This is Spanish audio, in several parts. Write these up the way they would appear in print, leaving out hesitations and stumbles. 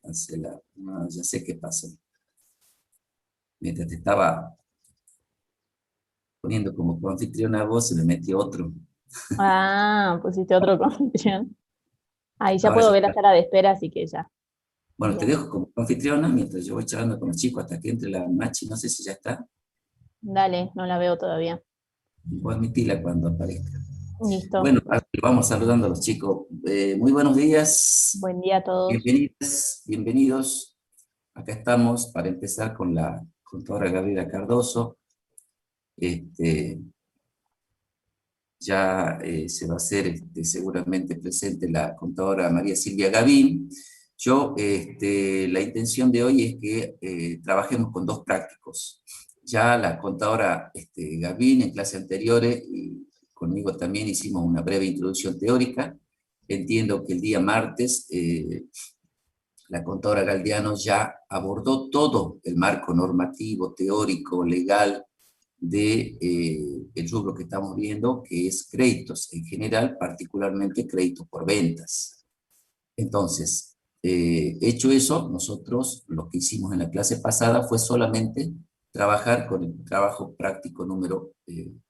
Cancelar. No, ya sé qué pasó. Mientras te estaba poniendo como coanfitriona a vos, se me metió otro. Ah, pusiste otro confusión. Ahí ya Ahora ya puedo ver la está. sala de espera, así que ya. Bueno, te Bien. dejo como anfitriona mientras yo voy charlando con los chicos hasta que entre la Machi. No sé si ya está. Dale, no la veo todavía. Voy a admitirla cuando aparezca. Listo. Bueno, vamos saludando a los chicos. Muy buenos días. Buen día a todos. Bienvenidas, bienvenidos. Acá estamos para empezar con la contadora Gabriela Cardoso. Ya se va a hacer seguramente presente la contadora María Silvia Gavín. La intención de hoy es que trabajemos con dos prácticos. Ya la contadora Gavín en clases anteriores y conmigo también hicimos una breve introducción teórica. Entiendo que el día martes la contadora Galdiano ya abordó todo el marco normativo, teórico, legal, de el rubro que estamos viendo, que es créditos en general, particularmente créditos por ventas. Entonces, hecho eso, nosotros lo que hicimos en la clase pasada fue solamente trabajar con el trabajo práctico número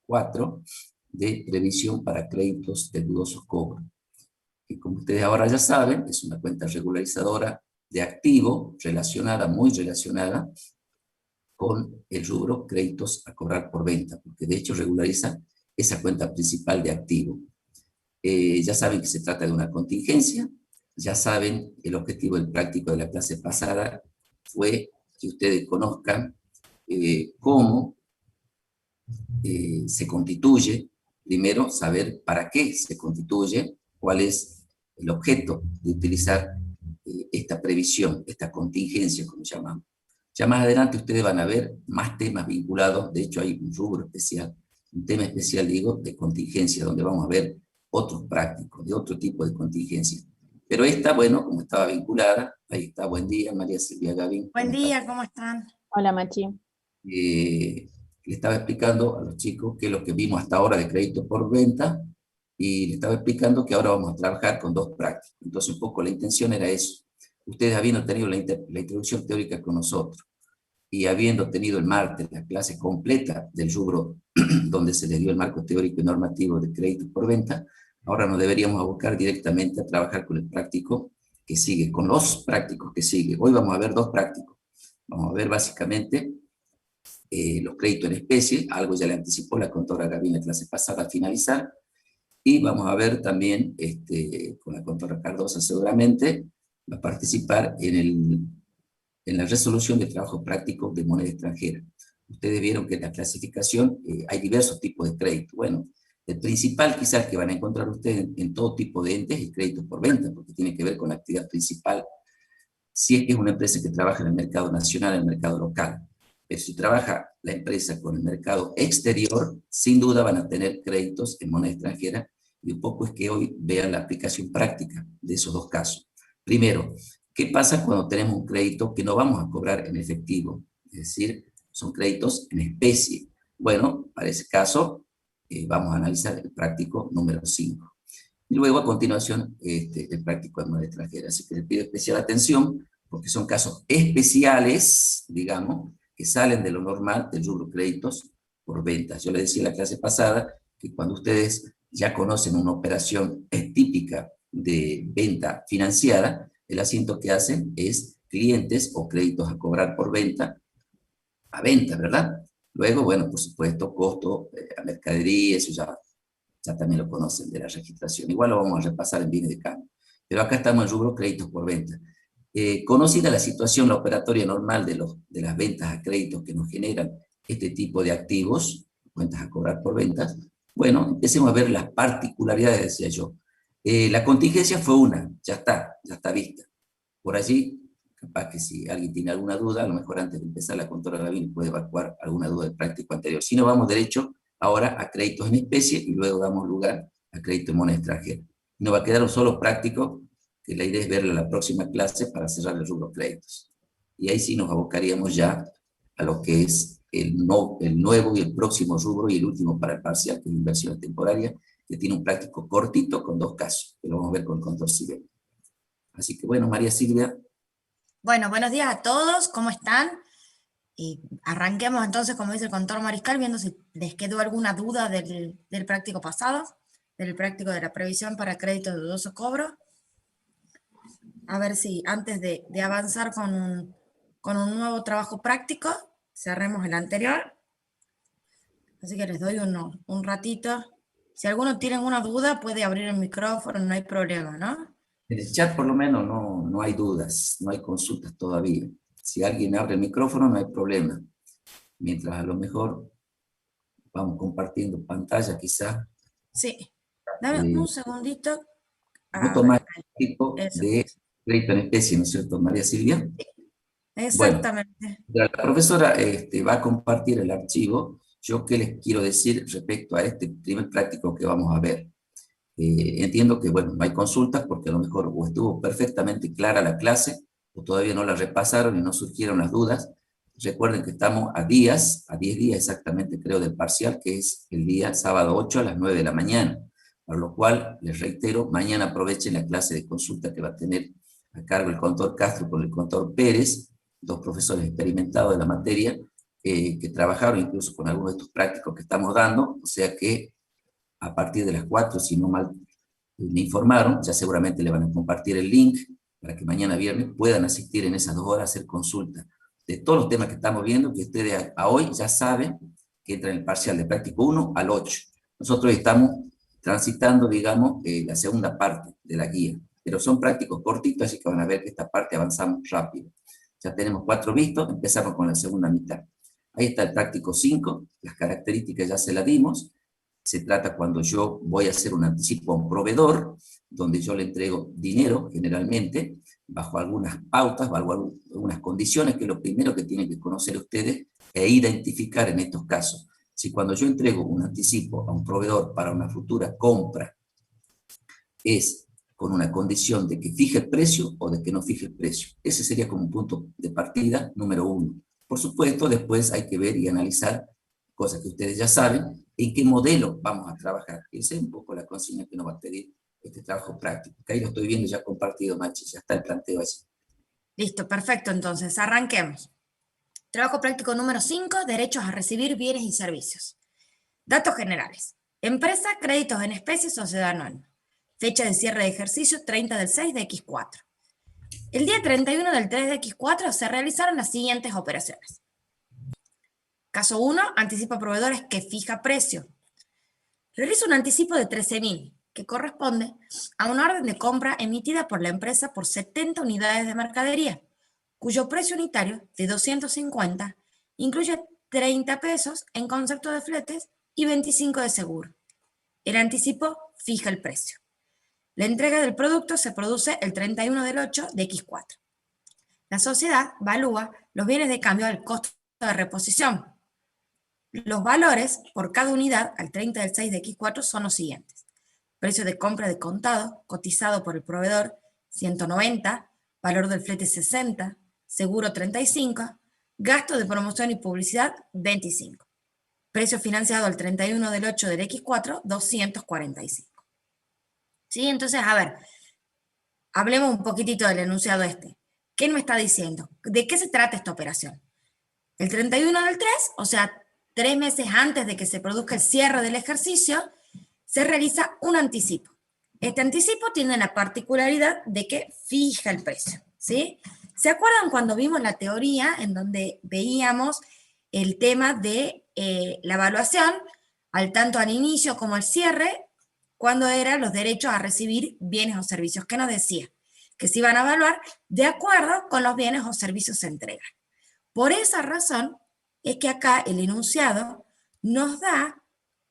4 de previsión para créditos de dudosos cobros, que como ustedes ahora ya saben, es una cuenta regularizadora de activo relacionada, muy relacionada, con el rubro créditos a cobrar por venta, porque de hecho regulariza esa cuenta principal de activo. Ya saben que se trata de una contingencia, ya saben el objetivo del práctico de la clase pasada fue que ustedes conozcan cómo se constituye, primero saber para qué se constituye, cuál es el objeto de utilizar esta previsión, esta contingencia, como llamamos. Ya más adelante ustedes van a ver más temas vinculados, de hecho hay un rubro especial, un tema especial, digo, de contingencia, donde vamos a ver otros prácticos, de otro tipo de contingencia. Pero esta, bueno, como estaba vinculada, ahí está, buen día, María Silvia Gavín. Buen día, ¿cómo están? Hola, Machi. Le estaba explicando a los chicos qué es lo que vimos hasta ahora de crédito por venta, y le estaba explicando que ahora vamos a trabajar con dos prácticas. Entonces un poco la intención era eso. Ustedes habiendo tenido la introducción teórica con nosotros, y habiendo tenido el martes la clase completa del rubro donde se le dio el marco teórico y normativo de crédito por venta, ahora nos deberíamos abocar directamente a trabajar con el práctico que sigue, con los prácticos que sigue. Hoy vamos a ver dos prácticos. Vamos a ver básicamente los créditos en especie, algo ya le anticipó la contadora Gaby en la clase pasada al finalizar, y vamos a ver también, con la contadora Cardosa seguramente, va a participar en la resolución de trabajo práctico de moneda extranjera. Ustedes vieron que en la clasificación hay diversos tipos de crédito. Bueno, el principal quizás que van a encontrar ustedes en todo tipo de entes es crédito por venta, porque tiene que ver con la actividad principal, si es que es una empresa que trabaja en el mercado nacional, en el mercado local. Pero si trabaja la empresa con el mercado exterior, sin duda van a tener créditos en moneda extranjera, y un poco es que hoy vean la aplicación práctica de esos dos casos. Primero, ¿qué pasa cuando tenemos un crédito que no vamos a cobrar en efectivo? Es decir, son créditos en especie. Bueno, para ese caso, vamos a analizar el práctico número 5. Y luego, a continuación, el práctico de moneda extranjera. Así que les pido especial atención, porque son casos especiales, digamos, que salen de lo normal del rubro créditos por ventas. Yo les decía en la clase pasada que cuando ustedes ya conocen una operación típica de venta financiada, el asiento que hacen es clientes o créditos a cobrar por venta, a venta, ¿verdad? Luego, bueno, por supuesto, costo a mercadería, eso ya también lo conocen de la registración. Igual lo vamos a repasar en bienes de cambio. Pero acá estamos en el rubro créditos por venta. Conocida la situación, la operatoria normal de las ventas a créditos que nos generan este tipo de activos, cuentas a cobrar por ventas, bueno, empecemos a ver las particularidades, decía yo. La contingencia fue una, ya está vista. Por allí, capaz que si alguien tiene alguna duda, a lo mejor antes de empezar la contadora Gavín puede evacuar alguna duda del práctico anterior. Si no, vamos derecho ahora a créditos en especie y luego damos lugar a crédito en moneda extranjera. Nos va a quedar un solo práctico, que la idea es verlo en la próxima clase para cerrar el rubro créditos. Y ahí sí nos abocaríamos ya a lo que es el nuevo y el próximo rubro y el último para el parcial, que es inversión temporaria, que tiene un práctico cortito con 2 casos, que lo vamos a ver con el contador civil. Así que bueno, María Silvia. Bueno, buenos días a todos, ¿cómo están? Arranquemos entonces, como dice el contador Mariscal, viendo si les quedó alguna duda del práctico pasado, del práctico de la previsión para crédito de dudoso cobro. A ver si antes de avanzar con un nuevo trabajo práctico, cerremos el anterior. Así que les doy un ratito. Si alguno tiene alguna duda, puede abrir el micrófono, no hay problema, ¿no? En el chat por lo menos no hay dudas, no hay consultas todavía. Si alguien abre el micrófono no hay problema. Mientras a lo mejor vamos compartiendo pantalla quizá. Sí. Dame un segundito. Vos tomás el tipo Eso. de crédito en especie, ¿no es cierto, María Silvia? Exactamente. Bueno, la profesora va a compartir el archivo. Yo qué les quiero decir respecto a este primer práctico que vamos a ver. Entiendo que, bueno, no hay consultas porque a lo mejor o estuvo perfectamente clara la clase o todavía no la repasaron y no surgieron las dudas. Recuerden que estamos a 10 días exactamente, creo, del parcial, que es el día sábado 8 a las 9 de la mañana. Para lo cual, les reitero, mañana aprovechen la clase de consulta que va a tener a cargo el contador Castro con el contador Pérez, 2 profesores experimentados de la materia, que trabajaron incluso con algunos de estos prácticos que estamos dando, o sea que a partir de las 4, si no mal me informaron, ya seguramente le van a compartir el link para que mañana viernes puedan asistir en esas 2 horas a hacer consulta de todos los temas que estamos viendo, que ustedes a hoy ya saben que entra en el parcial de práctico 1 al 8. Nosotros estamos transitando, digamos, la segunda parte de la guía, pero son prácticos cortitos, así que van a ver que esta parte avanzamos rápido. Ya tenemos 4 vistos, empezamos con la segunda mitad. Ahí está el práctico 5, las características ya se las dimos. Se trata cuando yo voy a hacer un anticipo a un proveedor, donde yo le entrego dinero, generalmente, bajo algunas pautas, bajo algunas condiciones, que es lo primero que tienen que conocer ustedes e identificar en estos casos. Si cuando yo entrego un anticipo a un proveedor para una futura compra, es con una condición de que fije el precio o de que no fije el precio. Ese sería como un punto de partida número 1. Por supuesto, después hay que ver y analizar cosas que ustedes ya saben, en qué modelo vamos a trabajar. Esa es un poco la consigna que nos va a pedir este trabajo práctico. Que ahí lo estoy viendo ya compartido, Machi, ya está el planteo allí. Listo, perfecto, entonces arranquemos. Trabajo práctico número 5, derechos a recibir bienes y servicios. Datos generales. Empresa, créditos en especie, sociedad anónima. Fecha de cierre de ejercicio, 30 del 6 de X4. El día 31 del 3 de X4 se realizaron las siguientes operaciones. Caso 1, anticipo a proveedores que fija precio. Realizo un anticipo de 13.000, que corresponde a una orden de compra emitida por la empresa por 70 unidades de mercadería, cuyo precio unitario de 250 incluye 30 pesos en concepto de fletes y 25 de seguro. El anticipo fija el precio. La entrega del producto se produce el 31 del 8 de X4. La sociedad valúa los bienes de cambio al costo de reposición. Los valores por cada unidad al 30 del 6 de X4 son los siguientes. Precio de compra de contado, cotizado por el proveedor, 190, valor del flete 60, seguro 35, gasto de promoción y publicidad 25. Precio financiado al 31 del 8 del X4, 245. ¿Sí? Entonces, a ver, hablemos un poquitito del enunciado este. ¿Qué me está diciendo? ¿De qué se trata esta operación? El 31 del 3, o sea, 3 meses antes de que se produzca el cierre del ejercicio, se realiza un anticipo. Este anticipo tiene la particularidad de que fija el precio, ¿sí? ¿Se acuerdan cuando vimos la teoría en donde veíamos el tema de la evaluación, tanto al inicio como al cierre, cuando eran los derechos a recibir bienes o servicios? ¿Qué nos decía? Que se iban a evaluar de acuerdo con los bienes o servicios se entregan. Por esa razón es que acá el enunciado nos da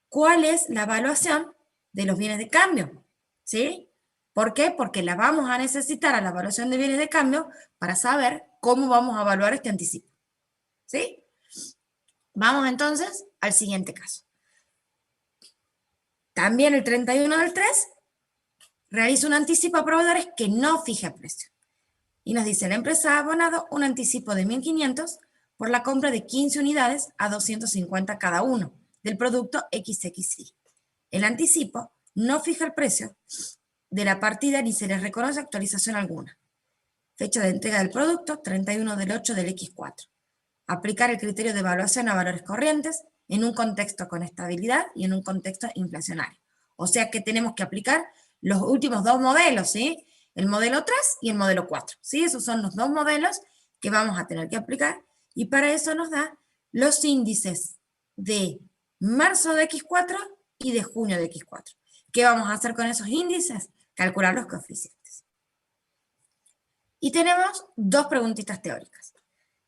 cuál es la evaluación de los bienes de cambio, ¿sí? ¿Por qué? Porque la vamos a necesitar a la evaluación de bienes de cambio para saber cómo vamos a evaluar este anticipo, ¿sí? Vamos entonces al siguiente caso. También el 31 del 3 realiza un anticipo a proveedores que no fija precio. Y nos dice, la empresa ha abonado un anticipo de 1.500 por la compra de 15 unidades a 250 cada uno del producto XXI. El anticipo no fija el precio de la partida ni se les reconoce actualización alguna. Fecha de entrega del producto, 31 del 8 del X4. Aplicar el criterio de evaluación a valores corrientes en un contexto con estabilidad y en un contexto inflacionario. O sea que tenemos que aplicar los últimos dos modelos, ¿sí? El modelo 3 y el modelo 4, ¿sí? Esos son los dos modelos que vamos a tener que aplicar, y para eso nos da los índices de marzo de X4 y de junio de X4. ¿Qué vamos a hacer con esos índices? Calcular los coeficientes. Y tenemos dos preguntitas teóricas.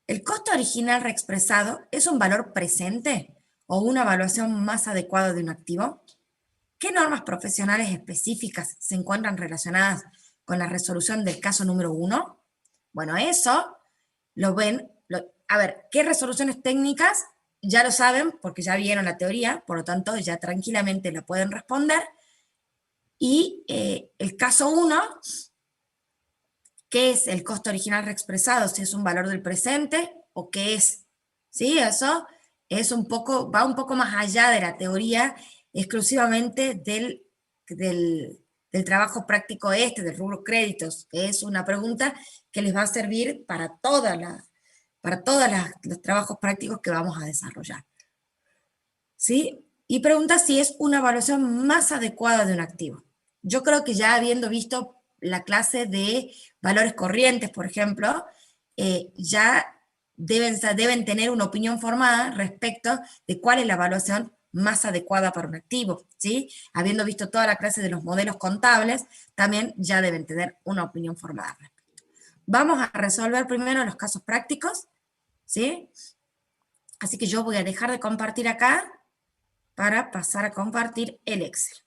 ¿El costo original reexpresado es un valor presente o una evaluación más adecuada de un activo? ¿Qué normas profesionales específicas se encuentran relacionadas con la resolución del caso número 1? Bueno, eso lo ven. A ver, ¿qué resoluciones técnicas? Ya lo saben porque ya vieron la teoría, por lo tanto ya tranquilamente lo pueden responder. Y el caso 1, ¿qué es el costo original reexpresado? Si es un valor del presente o qué es. ¿Sí? Eso es va un poco más allá de la teoría, exclusivamente del trabajo práctico del rubro créditos. Es una pregunta que les va a servir para todos los trabajos prácticos que vamos a desarrollar. ¿Sí? Y pregunta si es una evaluación más adecuada de un activo. Yo creo que ya habiendo visto la clase de valores corrientes, por ejemplo, ya deben tener una opinión formada respecto de cuál es la evaluación más adecuada para un activo, ¿sí? Habiendo visto toda la clase de los modelos contables, también ya deben tener una opinión formada al respecto. Vamos a resolver primero los casos prácticos, ¿sí? Así que yo voy a dejar de compartir acá para pasar a compartir el Excel.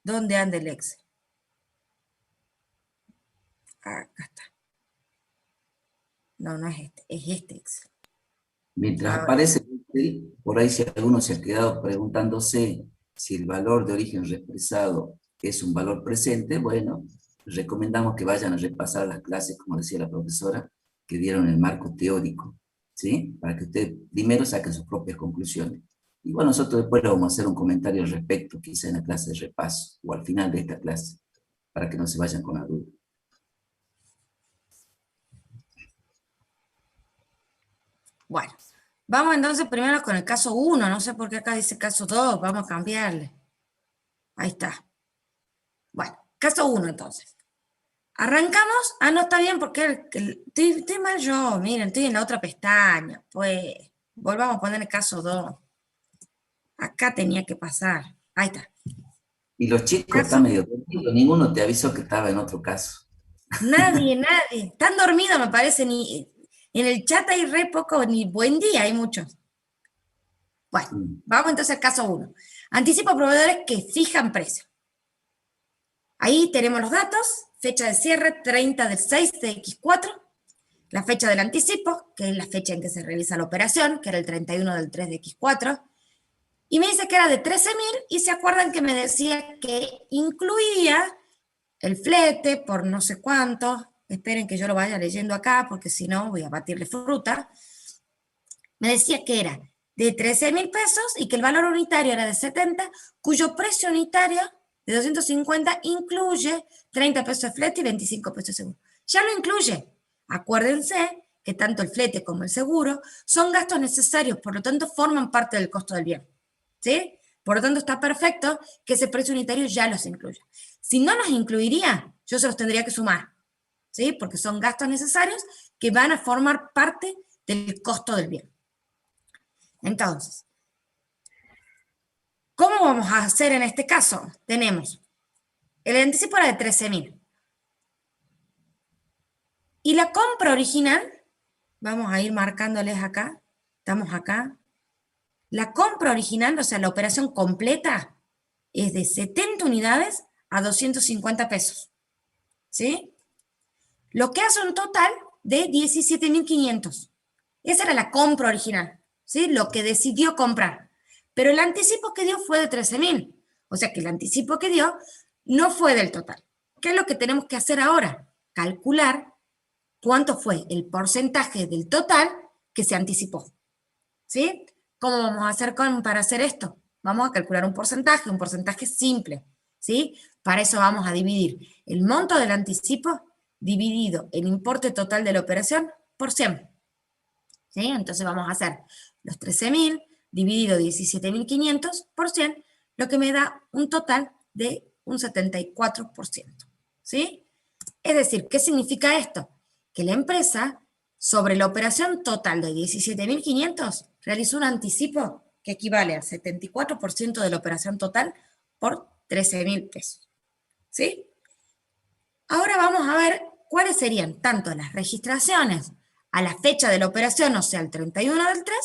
¿Dónde anda el Excel? Acá está. No, no es este Excel. Mientras aparece Excel, por ahí si alguno se ha quedado preguntándose si el valor de origen reexpresado es un valor presente, bueno, recomendamos que vayan a repasar las clases, como decía la profesora, que dieron el marco teórico, ¿sí? Para que ustedes primero saquen sus propias conclusiones. Igual nosotros después le vamos a hacer un comentario al respecto, quizá en la clase de repaso, o al final de esta clase, para que no se vayan con la duda. Bueno, vamos entonces primero con el caso 1, no sé por qué acá dice caso 2, vamos a cambiarle. Ahí está. Bueno, caso 1 entonces. Arrancamos, no está bien porque estoy mal yo, miren, estoy en la otra pestaña, pues volvamos a poner el caso 2. Acá tenía que pasar, ahí está. Y los chicos están medio dormidos, ninguno te avisó que estaba en otro caso. Nadie, están dormidos me parece, ni en el chat hay re poco, ni buen día hay muchos. Bueno, vamos entonces al caso 1. Anticipo a proveedores que fijan precio. Ahí tenemos los datos, fecha de cierre 30 del 6 de X4, la fecha del anticipo, que es la fecha en que se realiza la operación, que era el 31 del 3 de X4, y me dice que era de 13.000, y se acuerdan que me decía que incluía el flete por no sé cuánto. Esperen que yo lo vaya leyendo acá, porque si no voy a batirle fruta. Me decía que era de 13.000 pesos y que el valor unitario era de 70, cuyo precio unitario de 250 incluye 30 pesos de flete y 25 pesos de seguro. Ya lo incluye. Acuérdense que tanto el flete como el seguro son gastos necesarios, por lo tanto forman parte del costo del bien. ¿Sí? Por lo tanto está perfecto que ese precio unitario ya los incluya. Si no los incluiría, yo se los tendría que sumar, ¿sí? Porque son gastos necesarios que van a formar parte del costo del bien. Entonces, ¿cómo vamos a hacer en este caso? Tenemos, el anticipo era de 13.000. Y la compra original, vamos a ir marcándoles acá, estamos acá. La compra original, o sea, la operación completa, es de 70 unidades a 250 pesos. ¿Sí? Lo que hace un total de 17.500. Esa era la compra original, ¿sí? Lo que decidió comprar. Pero el anticipo que dio fue de 13.000. O sea que el anticipo que dio no fue del total. ¿Qué es lo que tenemos que hacer ahora? Calcular cuánto fue el porcentaje del total que se anticipó. ¿Sí? ¿Cómo vamos a hacer para hacer esto? Vamos a calcular un porcentaje simple. ¿Sí? Para eso vamos a dividir el monto del anticipo dividido el importe total de la operación por 100. ¿Sí? Entonces vamos a hacer los 13.000 dividido 17.500 por 100, lo que me da un total de un 74%. ¿Sí? Es decir, ¿qué significa esto? Que la empresa, sobre la operación total de 17.500, realizó un anticipo que equivale al 74% de la operación total por 13.000 pesos. ¿Sí? Ahora vamos a ver cuáles serían tanto las registraciones a la fecha de la operación, o sea, el 31 del 3,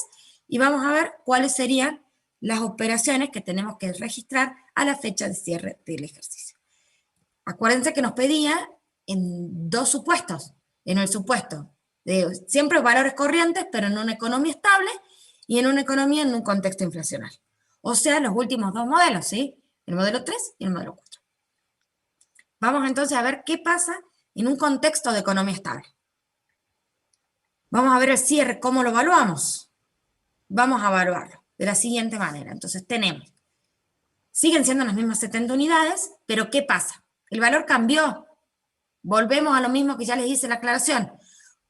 y vamos a ver cuáles serían las operaciones que tenemos que registrar a la fecha de cierre del ejercicio. Acuérdense que nos pedía en dos supuestos. En el supuesto de siempre valores corrientes, pero en una economía estable, y en una economía en un contexto inflacionario. O sea, los últimos dos modelos, ¿sí? El modelo 3 y el modelo 4. Vamos entonces a ver qué pasa en un contexto de economía estable. Vamos a ver el cierre, ¿cómo lo evaluamos? Vamos a evaluarlo de la siguiente manera. Entonces tenemos, siguen siendo las mismas 70 unidades, pero ¿qué pasa? El valor cambió. Volvemos a lo mismo que ya les hice la aclaración.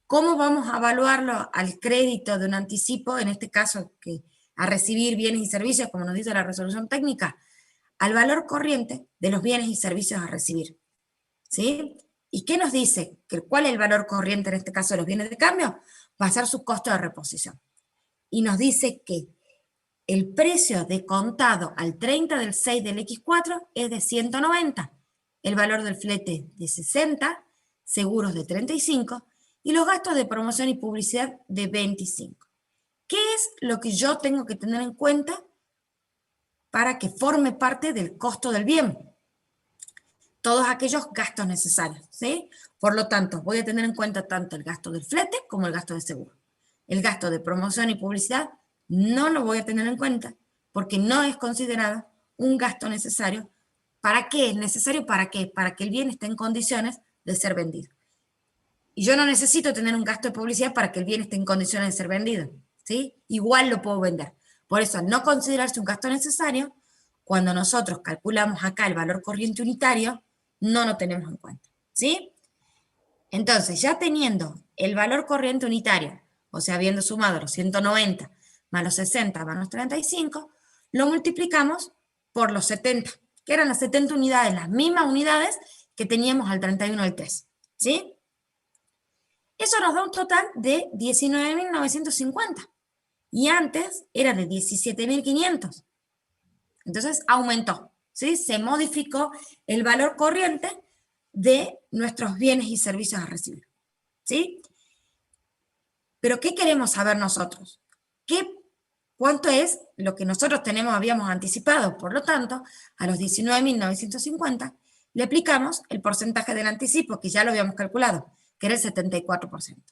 ¿Cómo vamos a evaluarlo al crédito de un anticipo, en este caso que a recibir bienes y servicios, como nos dice la resolución técnica? Al valor corriente de los bienes y servicios a recibir. ¿Sí? ¿Y qué nos dice? ¿Cuál es el valor corriente en este caso de los bienes de cambio? Va a ser su costo de reposición. Y nos dice que el precio de contado al 30 del 6 del X4 es de 190, el valor del flete de 60, seguros de 35 y los gastos de promoción y publicidad de 25. ¿Qué es lo que yo tengo que tener en cuenta para que forme parte del costo del bien? Todos aquellos gastos necesarios, ¿sí? Por lo tanto, voy a tener en cuenta tanto el gasto del flete como el gasto de seguro. El gasto de promoción y publicidad no lo voy a tener en cuenta porque no es considerado un gasto necesario. ¿Para qué? ¿Es necesario para qué? Para que el bien esté en condiciones de ser vendido. Y yo no necesito tener un gasto de publicidad para que el bien esté en condiciones de ser vendido, ¿sí? Igual lo puedo vender. Por eso, al no considerarse un gasto necesario, cuando nosotros calculamos acá el valor corriente unitario, no lo tenemos en cuenta, ¿sí? Entonces, ya teniendo el valor corriente unitario, o sea, habiendo sumado los 190 más los 60 más los 35, lo multiplicamos por los 70, que eran las 70 unidades, las mismas unidades que teníamos al 31 del 3, ¿sí? Eso nos da un total de 19.950, y antes era de 17.500. Entonces, aumentó, ¿sí? Se modificó el valor corriente de nuestros bienes y servicios a recibir, ¿sí? Pero ¿qué queremos saber nosotros? ¿Cuánto es lo que nosotros habíamos anticipado? Por lo tanto, a los 19.950 le aplicamos el porcentaje del anticipo, que ya lo habíamos calculado, que era el 74%.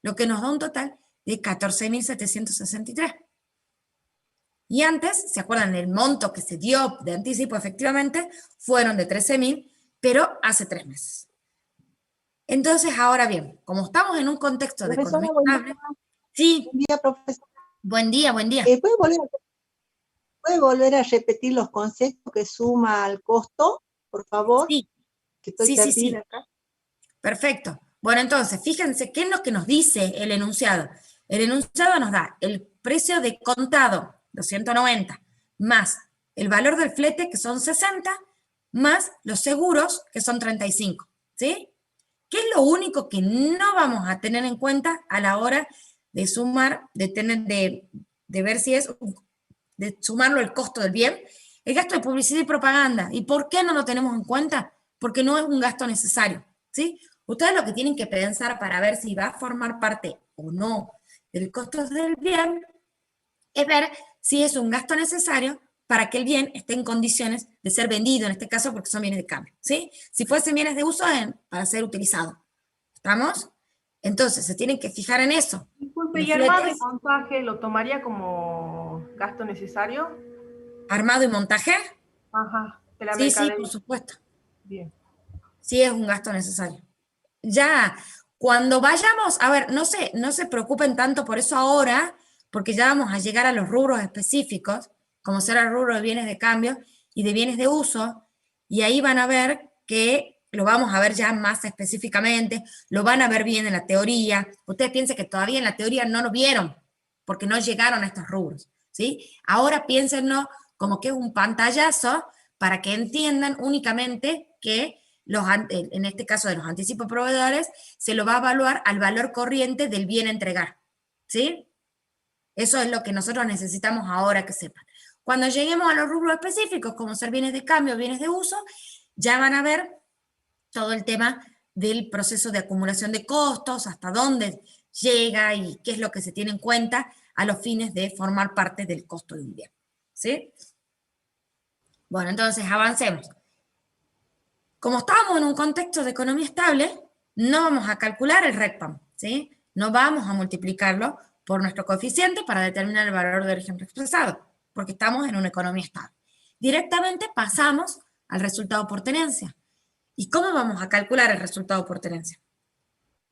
Lo que nos da un total de 14.763. Y antes, ¿se acuerdan? El monto que se dio de anticipo efectivamente fueron de 13.000, pero hace 3 meses. Entonces, ahora bien, como estamos en un contexto de Profesora, economía buen estable, día. sí, Buen día, profesora. buen día, buen día. ¿Puede volver a repetir los conceptos que suma al costo, por favor? Sí, Que estoy perdida acá. Perfecto. Bueno, entonces, fíjense qué es lo que nos dice el enunciado. El enunciado nos da el precio de contado, 290, más el valor del flete, que son 60, más los seguros, que son 35, ¿sí? ¿Qué es lo único que no vamos a tener en cuenta a la hora de sumar, de ver si es, de sumarlo el costo del bien? El gasto de publicidad y propaganda. ¿Y por qué no lo tenemos en cuenta? Porque no es un gasto necesario, ¿sí? Ustedes lo que tienen que pensar para ver si va a formar parte o no del costo del bien es ver si es un gasto necesario para que el bien esté en condiciones de ser vendido, en este caso porque son bienes de cambio, ¿sí? Si fuesen bienes de uso, para ser utilizados. ¿Estamos? Entonces, se tienen que fijar en eso. Disculpe, ¿y armado y montaje lo tomaría como gasto necesario? ¿Armado y montaje? Ajá, de la Sí, mercadería. sí, por supuesto. Bien. Sí, es un gasto necesario. Ya Cuando vayamos, a ver, no se preocupen tanto por eso ahora, porque ya vamos a llegar a los rubros específicos, como será el rubro de bienes de cambio y de bienes de uso, y ahí van a ver que lo vamos a ver ya más específicamente, lo van a ver bien en la teoría. Ustedes piensen que todavía en la teoría no lo vieron, porque no llegaron a estos rubros, ¿sí? Ahora piénsenlo como que es un pantallazo para que entiendan únicamente que en este caso de los anticipos proveedores, se lo va a evaluar al valor corriente del bien a entregar, ¿sí? Eso es lo que nosotros necesitamos ahora que sepan. Cuando lleguemos a los rubros específicos, como ser bienes de cambio, bienes de uso, ya van a ver todo el tema del proceso de acumulación de costos, hasta dónde llega y qué es lo que se tiene en cuenta a los fines de formar parte del costo de un bien, ¿sí? Bueno, entonces avancemos. Como estamos en un contexto de economía estable, no vamos a calcular el RECPAM, ¿sí? No vamos a multiplicarlo por nuestro coeficiente para determinar el valor de origen expresado, porque estamos en una economía estable. Directamente pasamos al resultado por tenencia. ¿Y cómo vamos a calcular el resultado por tenencia?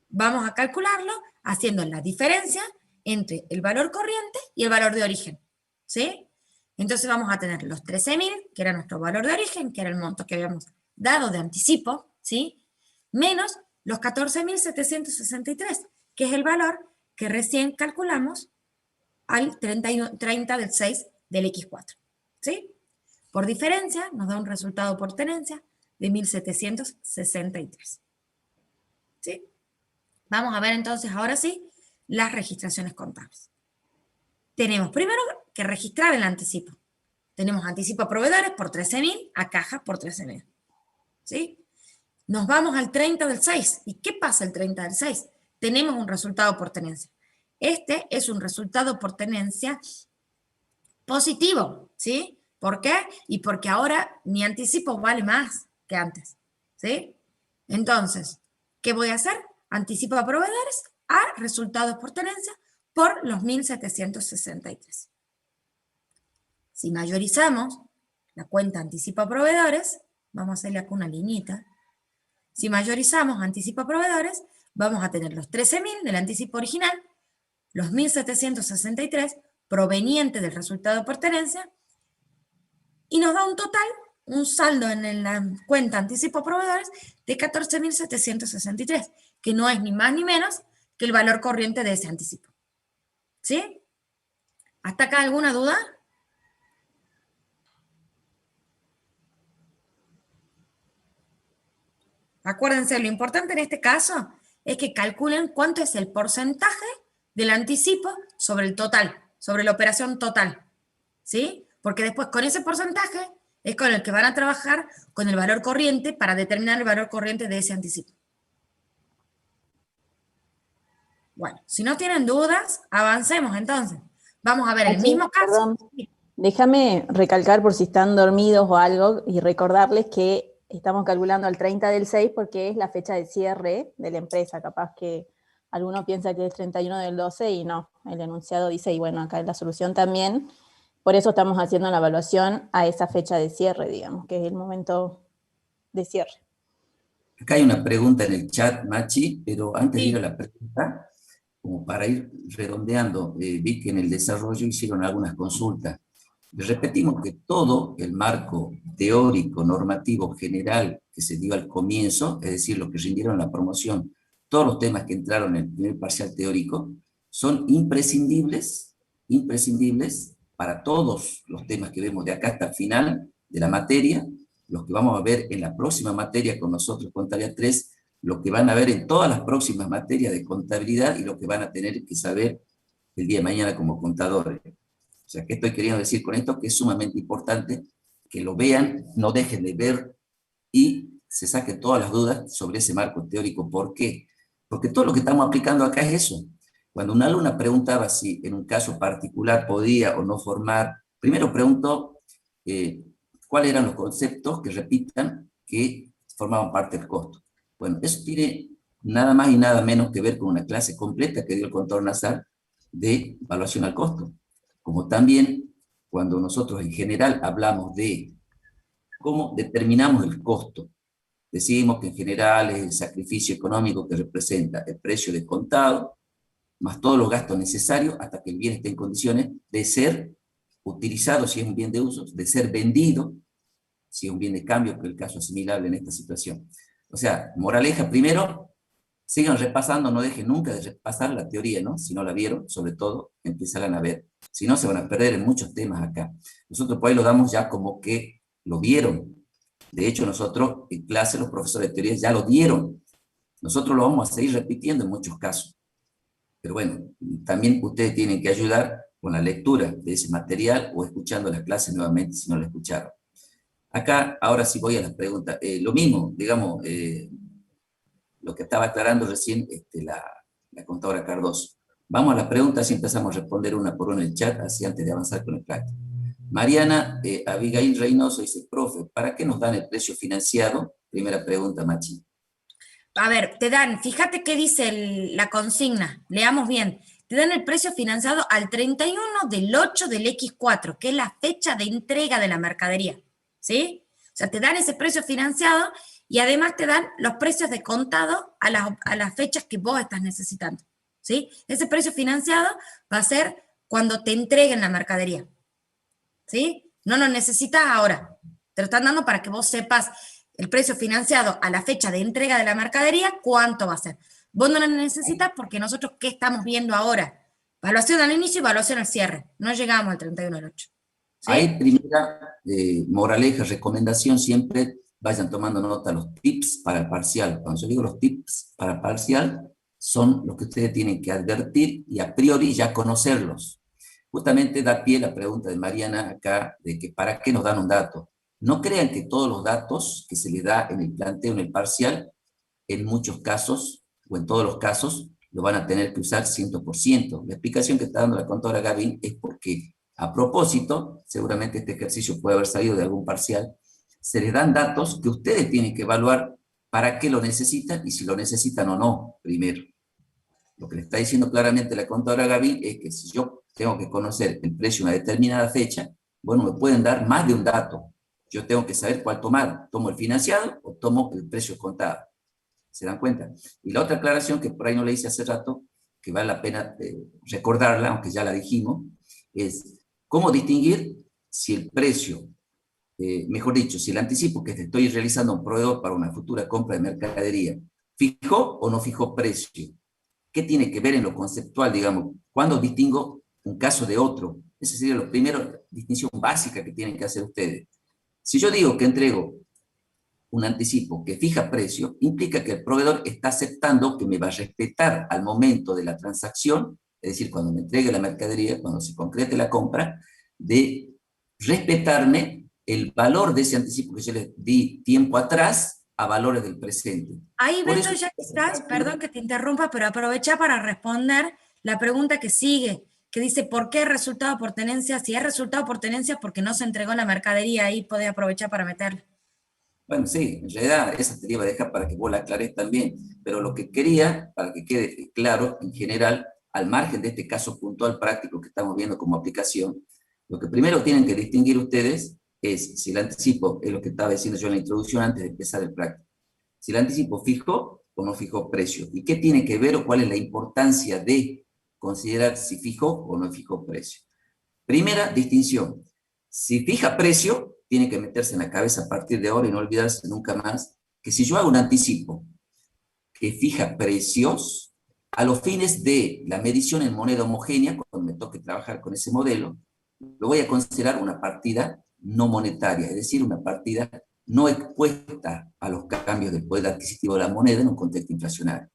Vamos a calcularlo haciendo la diferencia entre el valor corriente y el valor de origen, ¿sí? Entonces vamos a tener los 13.000, que era nuestro valor de origen, que era el monto que habíamos dado de anticipo, ¿sí? Menos los 14.763, que es el valor que recién calculamos al 30 del 6 del X4, ¿sí? Por diferencia, nos da un resultado por tenencia de 1.763, ¿sí? Vamos a ver entonces, ahora sí, las registraciones contables. Tenemos primero que registrar el anticipo. Tenemos anticipo a proveedores por 13.000, a caja por 13.000, ¿sí? Nos vamos al 30 del 6. ¿Y qué pasa el 30 del 6? Tenemos un resultado por tenencia. Este es un resultado por tenencia positivo, ¿sí? ¿Por qué? Y porque ahora mi anticipo vale más que antes, ¿sí? Entonces, ¿qué voy a hacer? Anticipo a proveedores a resultados por tenencia por los 1.763. Si mayorizamos la cuenta anticipo a proveedores, vamos a hacerle acá una liñita. Si mayorizamos anticipo a proveedores, vamos a tener los 13.000 del anticipo original, los 1.763 provenientes del resultado por tenencia, y nos da un total, un saldo en la cuenta anticipo a proveedores de 14.763, que no es ni más ni menos que el valor corriente de ese anticipo. ¿Sí? ¿Hasta acá alguna duda? Acuérdense, lo importante en este caso es que calculen cuánto es el porcentaje del anticipo sobre el total, sobre la operación total, ¿sí? Porque después con ese porcentaje es con el que van a trabajar con el valor corriente para determinar el valor corriente de ese anticipo. Bueno, si no tienen dudas, avancemos entonces. Vamos a ver el mismo caso. Perdón. Déjame recalcar por si están dormidos o algo y recordarles que estamos calculando al 30 del 6 porque es la fecha de cierre de la empresa. Capaz que alguno piensa que es 31 del 12 y no, el enunciado dice, y bueno, acá en la solución también. Por eso estamos haciendo la evaluación a esa fecha de cierre, digamos, que es el momento de cierre. Acá hay una pregunta en el chat, Machi, pero antes de ir a la pregunta, como para ir redondeando, vi que en el desarrollo hicieron algunas consultas. Les repetimos que todo el marco teórico, normativo, general que se dio al comienzo, es decir, los que rindieron la promoción, todos los temas que entraron en el primer parcial teórico, son imprescindibles para todos los temas que vemos de acá hasta el final de la materia, los que vamos a ver en la próxima materia con nosotros, Contabilidad 3, lo que van a ver en todas las próximas materias de contabilidad y lo que van a tener que saber el día de mañana como contadores. O sea, ¿qué estoy queriendo decir con esto? Que es sumamente importante que lo vean, no dejen de ver y se saquen todas las dudas sobre ese marco teórico. ¿Por qué? Porque todo lo que estamos aplicando acá es eso. Cuando una alumna preguntaba si en un caso particular podía o no formar, primero preguntó cuáles eran los conceptos que repitan que formaban parte del costo. Bueno, eso tiene nada más y nada menos que ver con una clase completa que dio el contador Nazar de evaluación al costo. Como también cuando nosotros en general hablamos de cómo determinamos el costo, Decimos que en general es el sacrificio económico que representa el precio de contado, más todos los gastos necesarios hasta que el bien esté en condiciones de ser utilizado si es un bien de uso, de ser vendido si es un bien de cambio, que es el caso asimilable en esta situación. O sea, moraleja, primero, sigan repasando, no dejen nunca de repasar la teoría, ¿no? Si no la vieron, sobre todo, empezarán a ver. Si no, se van a perder en muchos temas acá. Nosotros por ahí lo damos ya como que lo vieron. De hecho, nosotros en clase, los profesores de teoría ya lo dieron. Nosotros lo vamos a seguir repitiendo en muchos casos. Pero bueno, también ustedes tienen que ayudar con la lectura de ese material o escuchando la clase nuevamente si no la escucharon. Acá, ahora sí voy a las preguntas. Lo mismo, digamos, lo que estaba aclarando recién la contadora Cardoso. Vamos a las preguntas y empezamos a responder una por una en el chat, así antes de avanzar con el práctico. Mariana Abigail Reynoso dice, profe, ¿para qué nos dan el precio financiado? Primera pregunta, Machi. A ver, te dan, fíjate qué dice la consigna, leamos bien. Te dan el precio financiado al 31 del 8 del X4, que es la fecha de entrega de la mercadería, ¿sí? O sea, te dan ese precio financiado y además te dan los precios de contado a las fechas que vos estás necesitando, ¿sí? Ese precio financiado va a ser cuando te entreguen la mercadería, ¿sí? No lo necesitas ahora, te lo están dando para que vos sepas el precio financiado a la fecha de entrega de la mercadería, ¿cuánto va a ser? Vos no lo necesitas porque nosotros, ¿qué estamos viendo ahora? Evaluación al inicio y evaluación al cierre. No llegamos al 31 del 8. ¿Sí? Hay primera moraleja, recomendación, siempre vayan tomando nota los tips para el parcial. Cuando yo digo los tips para el parcial, son los que ustedes tienen que advertir y a priori ya conocerlos. Justamente da pie la pregunta de Mariana acá, de que ¿para qué nos dan un dato? No crean que todos los datos que se les da en el planteo, en el parcial, en muchos casos, o en todos los casos, lo van a tener que usar 100%. La explicación que está dando la contadora Gaby es porque, a propósito, seguramente este ejercicio puede haber salido de algún parcial, se les dan datos que ustedes tienen que evaluar para qué lo necesitan y si lo necesitan o no, primero. Lo que le está diciendo claramente la contadora Gaby es que si yo tengo que conocer el precio de una determinada fecha, bueno, me pueden dar más de un dato. Yo tengo que saber cuál tomar. ¿Tomo el financiado o tomo el precio contado? ¿Se dan cuenta? Y la otra aclaración que por ahí no le hice hace rato, que vale la pena recordarla, aunque ya la dijimos, es cómo distinguir si el precio, mejor dicho, si el anticipo que te estoy realizando a un proveedor para una futura compra de mercadería, ¿fijó o no fijó precio? ¿Qué tiene que ver en lo conceptual, digamos? ¿Cuándo distingo un caso de otro? Esa sería la primera distinción básica que tienen que hacer ustedes. Si yo digo que entrego un anticipo que fija precio, implica que el proveedor está aceptando que me va a respetar al momento de la transacción, es decir, cuando me entregue la mercadería, cuando se concrete la compra, de respetarme el valor de ese anticipo que yo les di tiempo atrás a valores del presente. Ahí, Beto, ya que estás, perdón que te interrumpa, pero aprovecha para responder la pregunta que sigue, que dice, ¿por qué resultado por tenencia? Si es resultado por tenencia, porque no se entregó la mercadería, ahí podés aprovechar para meterla. Bueno, sí, en realidad esa te la iba a dejar para que vos la aclares también, pero lo que quería, para que quede claro, en general, al margen de este caso puntual práctico que estamos viendo como aplicación, lo que primero tienen que distinguir ustedes es si el anticipo, es lo que estaba diciendo yo en la introducción antes de empezar el práctico, si el anticipo fijó o no fijó precio, y qué tiene que ver o cuál es la importancia de considerar si fijó o no fijó precio. Primera distinción, si fija precio, tiene que meterse en la cabeza a partir de ahora y no olvidarse nunca más que si yo hago un anticipo que fija precios, a los fines de la medición en moneda homogénea, cuando me toque trabajar con ese modelo, lo voy a considerar una partida no monetaria, es decir, una partida no expuesta a los cambios del poder adquisitivo de la moneda en un contexto inflacionario.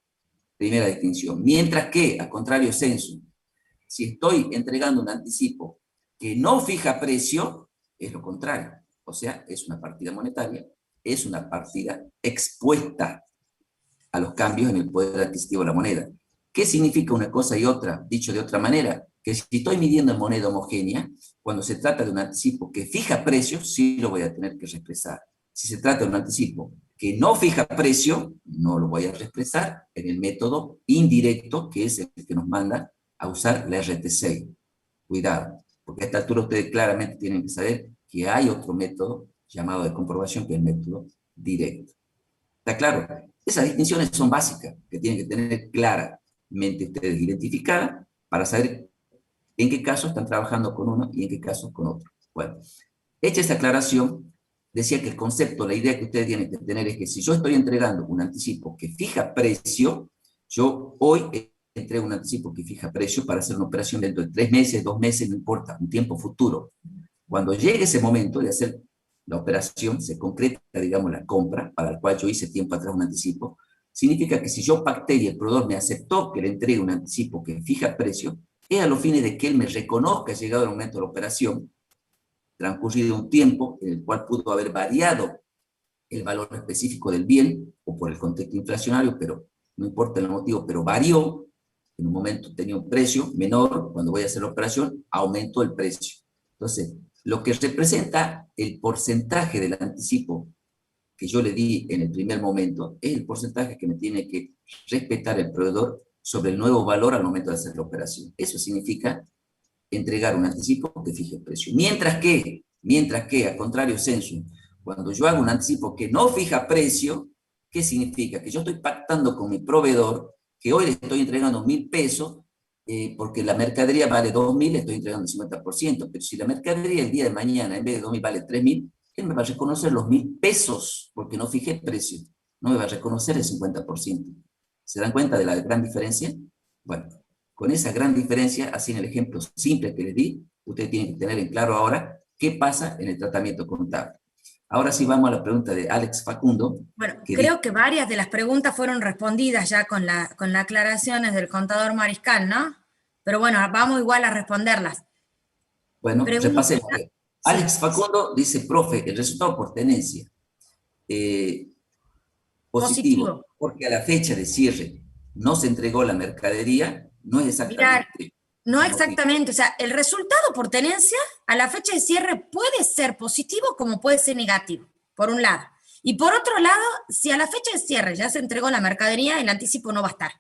Primera distinción. Mientras que, al contrario sensu, si estoy entregando un anticipo que no fija precio, es lo contrario. O sea, es una partida monetaria, es una partida expuesta a los cambios en el poder adquisitivo de la moneda. ¿Qué significa una cosa y otra? Dicho de otra manera, que si estoy midiendo en moneda homogénea, cuando se trata de un anticipo que fija precios, sí lo voy a tener que expresar. Si se trata de un anticipo que no fija precio, no lo voy a expresar en el método indirecto, que es el que nos manda a usar la RT6. Cuidado, porque a esta altura ustedes claramente tienen que saber que hay otro método llamado de comprobación, que es el método directo. ¿Está claro? Esas distinciones son básicas, que tienen que tener claramente ustedes identificadas para saber en qué caso están trabajando con uno y en qué caso con otro. Bueno, hecha esta aclaración, decía que el concepto, la idea que ustedes tienen que tener es que si yo estoy entregando un anticipo que fija precio, yo hoy entrego un anticipo que fija precio para hacer una operación dentro de 3 meses, 2 meses, no importa, un tiempo futuro. Cuando llegue ese momento de hacer la operación, se concreta, digamos, la compra, para la cual yo hice tiempo atrás un anticipo, significa que si yo pacté y el proveedor me aceptó que le entregue un anticipo que fija precio, es a los fines de que él me reconozca, llegado el momento de la operación, transcurrido un tiempo en el cual pudo haber variado el valor específico del bien, o por el contexto inflacionario, pero no importa el motivo, pero varió, en un momento tenía un precio menor, cuando voy a hacer la operación, aumentó el precio. Entonces, lo que representa el porcentaje del anticipo que yo le di en el primer momento, es el porcentaje que me tiene que respetar el proveedor sobre el nuevo valor al momento de hacer la operación. Eso significa entregar un anticipo que fije el precio. Mientras que, al contrario sensu, cuando yo hago un anticipo que no fija precio, ¿qué significa? Que yo estoy pactando con mi proveedor, que hoy le estoy entregando 1.000 pesos, porque la mercadería vale 2.000, le estoy entregando el 50%, pero si la mercadería el día de mañana, en vez de 2.000, vale 3.000, él me va a reconocer los 1.000 pesos, porque no fijé precio, no me va a reconocer el 50%. ¿Se dan cuenta de la gran diferencia? Bueno, con esa gran diferencia, así en el ejemplo simple que les di, ustedes tienen que tener en claro ahora qué pasa en el tratamiento contable. Ahora sí vamos a la pregunta de Alex Facundo. Bueno, creo que varias de las preguntas fueron respondidas ya con las aclaraciones del contador Mariscal, ¿no? Pero bueno, vamos igual a responderlas. Bueno, repasemos. Sí. Alex Facundo dice, profe, el resultado por tenencia. Positivo, porque a la fecha de cierre no se entregó la mercadería, no es exactamente. Mirá, no exactamente, o sea, el resultado por tenencia a la fecha de cierre puede ser positivo como puede ser negativo, por un lado. Y por otro lado, si a la fecha de cierre ya se entregó la mercadería, el anticipo no va a estar.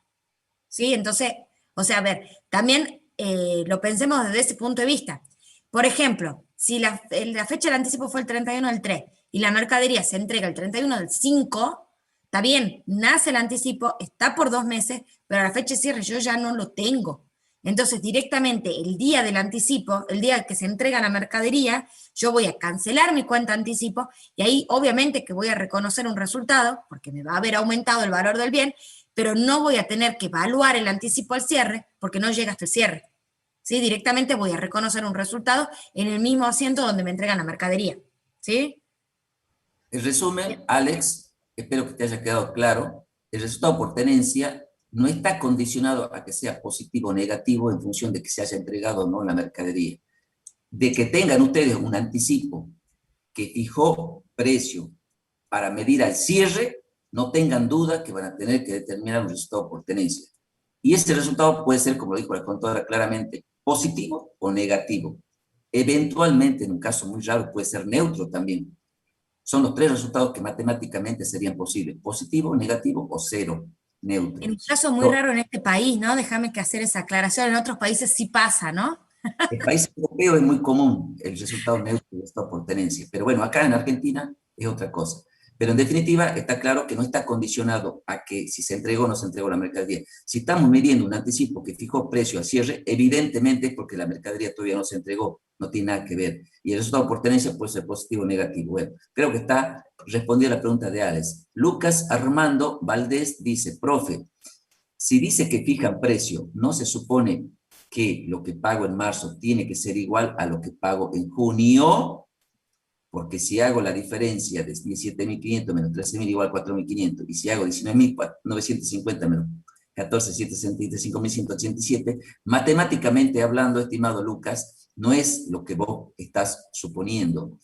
¿Sí? Entonces, o sea, a ver, también lo pensemos desde ese punto de vista. Por ejemplo, si la fecha del anticipo fue el 31 del 3 y la mercadería se entrega el 31 del 5, está bien, nace el anticipo, está por 2 meses, pero a la fecha de cierre yo ya no lo tengo. Entonces, directamente el día del anticipo, el día que se entrega la mercadería, yo voy a cancelar mi cuenta anticipo y ahí obviamente que voy a reconocer un resultado, porque me va a haber aumentado el valor del bien, pero no voy a tener que evaluar el anticipo al cierre, porque no llega hasta el cierre. ¿Sí? Directamente voy a reconocer un resultado en el mismo asiento donde me entregan la mercadería. ¿Sí? En resumen, Alex, espero que te haya quedado claro, el resultado por tenencia no está condicionado a que sea positivo o negativo en función de que se haya entregado o no la mercadería. De que tengan ustedes un anticipo que fijó precio para medir al cierre, no tengan duda que van a tener que determinar un resultado por tenencia. Y ese resultado puede ser, como lo dijo la contadora claramente, positivo o negativo. Eventualmente, en un caso muy raro, puede ser neutro también. Son los 3 resultados que matemáticamente serían posibles: positivo, negativo o cero, neutro. En un caso muy raro en este país, ¿no? Déjame que hacer esa aclaración. En otros países sí pasa, ¿no? En países europeos es muy común el resultado neutro de resultado por tenencia, pero bueno, acá en Argentina es otra cosa. Pero en definitiva está claro que no está condicionado a que si se entregó o no se entregó la mercadería. Si estamos midiendo un anticipo que fijó precio a cierre, evidentemente es porque la mercadería todavía no se entregó, no tiene nada que ver. Y el resultado por tenencia puede ser positivo o negativo. Bueno, creo que está respondida la pregunta de Alex. Lucas Armando Valdés dice, profe, si dice que fijan precio, ¿no se supone que lo que pago en marzo tiene que ser igual a lo que pago en junio? Porque si hago la diferencia de 17.500 menos 13.000 igual a 4.500, y si hago 19.950 menos 14.765, 5.187, matemáticamente hablando, estimado Lucas, no es lo que vos estás suponiendo.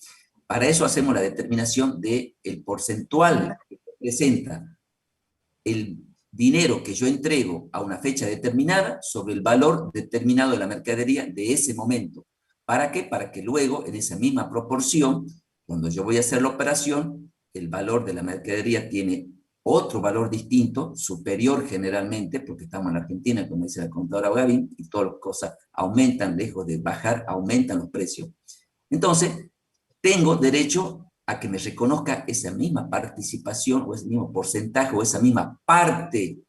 Para eso hacemos la determinación del porcentual que representa el dinero que yo entrego a una fecha determinada sobre el valor determinado de la mercadería de ese momento. ¿Para qué? Para que luego, en esa misma proporción, cuando yo voy a hacer la operación, el valor de la mercadería tiene otro valor distinto, superior generalmente, porque estamos en Argentina, como dice la contadora Gavín, y todas las cosas aumentan, lejos de bajar, aumentan los precios. Entonces, tengo derecho a que me reconozca esa misma participación o ese mismo porcentaje o esa misma parte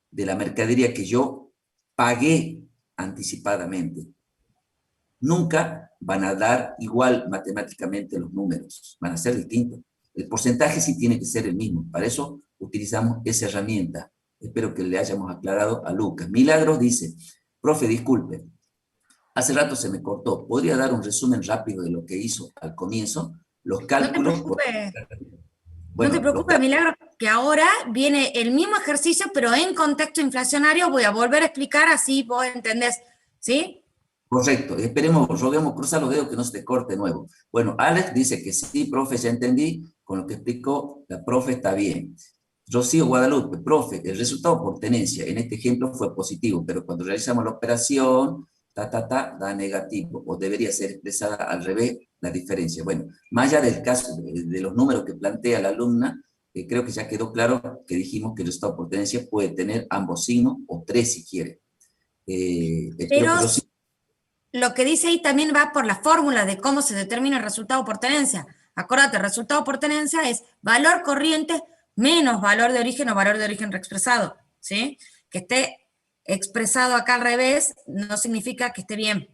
de la mercadería que yo pagué anticipadamente. Nunca van a dar igual matemáticamente los números, van a ser distintos. El porcentaje sí tiene que ser el mismo, para eso utilizamos esa herramienta. Espero que le hayamos aclarado a Lucas. Milagros dice, profe, disculpe, hace rato se me cortó, ¿podría dar un resumen rápido de lo que hizo al comienzo? Los cálculos... No te preocupes, Milagro, que ahora viene el mismo ejercicio, pero en contexto inflacionario. Voy a volver a explicar, así vos entendés, ¿sí? Correcto, esperemos, roguemos, cruzar los dedos que no se te corte de nuevo. Bueno, Alex dice que sí, profe, ya entendí, con lo que explicó la profe está bien. Rocío Guadalupe, profe, el resultado por tenencia en este ejemplo fue positivo, pero cuando realizamos la operación, da negativo, o debería ser expresada al revés la diferencia. Bueno, más allá del caso de los números que plantea la alumna, creo que ya quedó claro que dijimos que el resultado por tenencia puede tener ambos signos, o tres si quiere. Pero lo que dice ahí también va por la fórmula de cómo se determina el resultado por tenencia. Acuérdate, el resultado por tenencia es valor corriente menos valor de origen o valor de origen reexpresado, ¿sí? Que esté expresado acá al revés no significa que esté bien.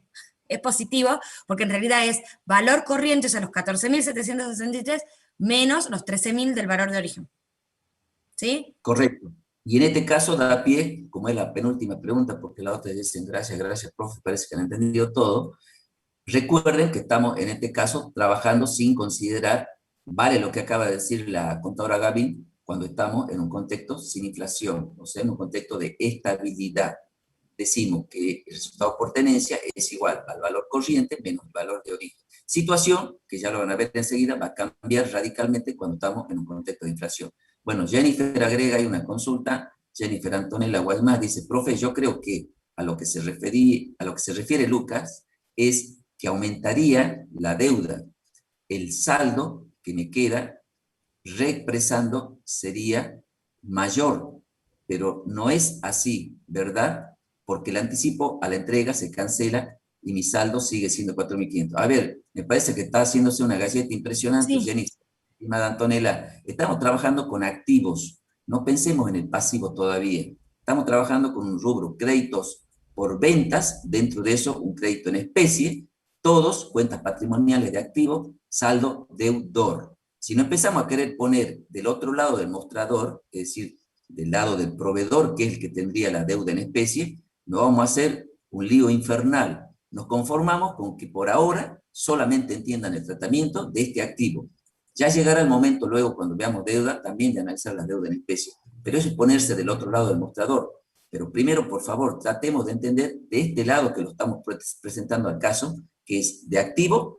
Es positivo porque en realidad es valor corriente, o sea, los 14.763 menos los 13.000 del valor de origen. ¿Sí? Correcto. Y en este caso da pie, como es la penúltima pregunta, porque la otra dicen gracias, profe, parece que han entendido todo. Recuerden que estamos en este caso trabajando sin considerar, vale lo que acaba de decir la contadora Gaby, cuando estamos en un contexto sin inflación, o sea, en un contexto de estabilidad. Decimos que el resultado por tenencia es igual al valor corriente menos el valor de origen. Situación que ya lo van a ver enseguida, va a cambiar radicalmente cuando estamos en un contexto de inflación. Bueno, Jennifer agrega ahí una consulta. Jennifer Antonella Guadmás dice, profe, yo creo que a lo que se refiere Lucas es que aumentaría la deuda. El saldo que me queda reexpresando sería mayor, pero no es así, ¿verdad? Porque el anticipo a la entrega se cancela y mi saldo sigue siendo 4.500. A ver, me parece que está haciéndose una galleta impresionante, sí. Jenny, estimada Antonella. Estamos trabajando con activos, no pensemos en el pasivo todavía. Estamos trabajando con un rubro, créditos por ventas, dentro de eso un crédito en especie, todos cuentas patrimoniales de activos, saldo deudor. Si no empezamos a querer poner del otro lado del mostrador, es decir, del lado del proveedor, que es el que tendría la deuda en especie, nos vamos a hacer un lío infernal. Nos conformamos con que por ahora solamente entiendan el tratamiento de este activo. Ya llegará el momento luego, cuando veamos deuda, también de analizar la deuda en especie. Pero eso es ponerse del otro lado del mostrador. Pero primero, por favor, tratemos de entender de este lado que lo estamos presentando al caso, que es de activo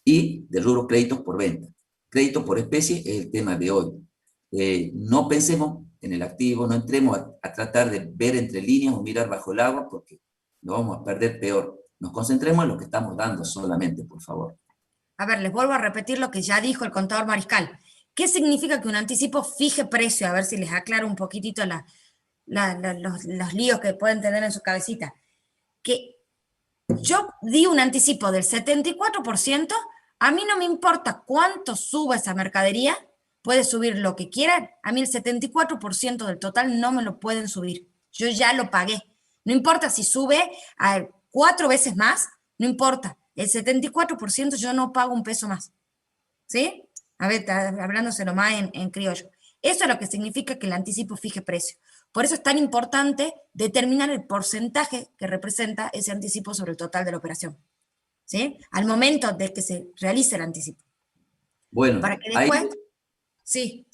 y de rubro créditos por venta. Crédito por especie es el tema de hoy. No pensemos en el activo, no entremos a tratar de ver entre líneas o mirar bajo el agua, porque nos vamos a perder peor. Nos concentremos en lo que estamos dando solamente, por favor. A ver, les vuelvo a repetir lo que ya dijo el contador Mariscal. ¿Qué significa que un anticipo fije precio? A ver si les aclaro un poquitito los líos que pueden tener en su cabecita. Que yo di un anticipo del 74%, a mí no me importa cuánto suba esa mercadería, puede subir lo que quieran, a mí el 74% del total no me lo pueden subir. Yo ya lo pagué. No importa si sube a 4 veces más, no importa. El 74% yo no pago un peso más. ¿Sí? A ver, hablándoselo más en criollo. Eso es lo que significa que el anticipo fije precio. Por eso es tan importante determinar el porcentaje que representa ese anticipo sobre el total de la operación. ¿Sí? Al momento de que se realice el anticipo. Bueno, para que después... Sí.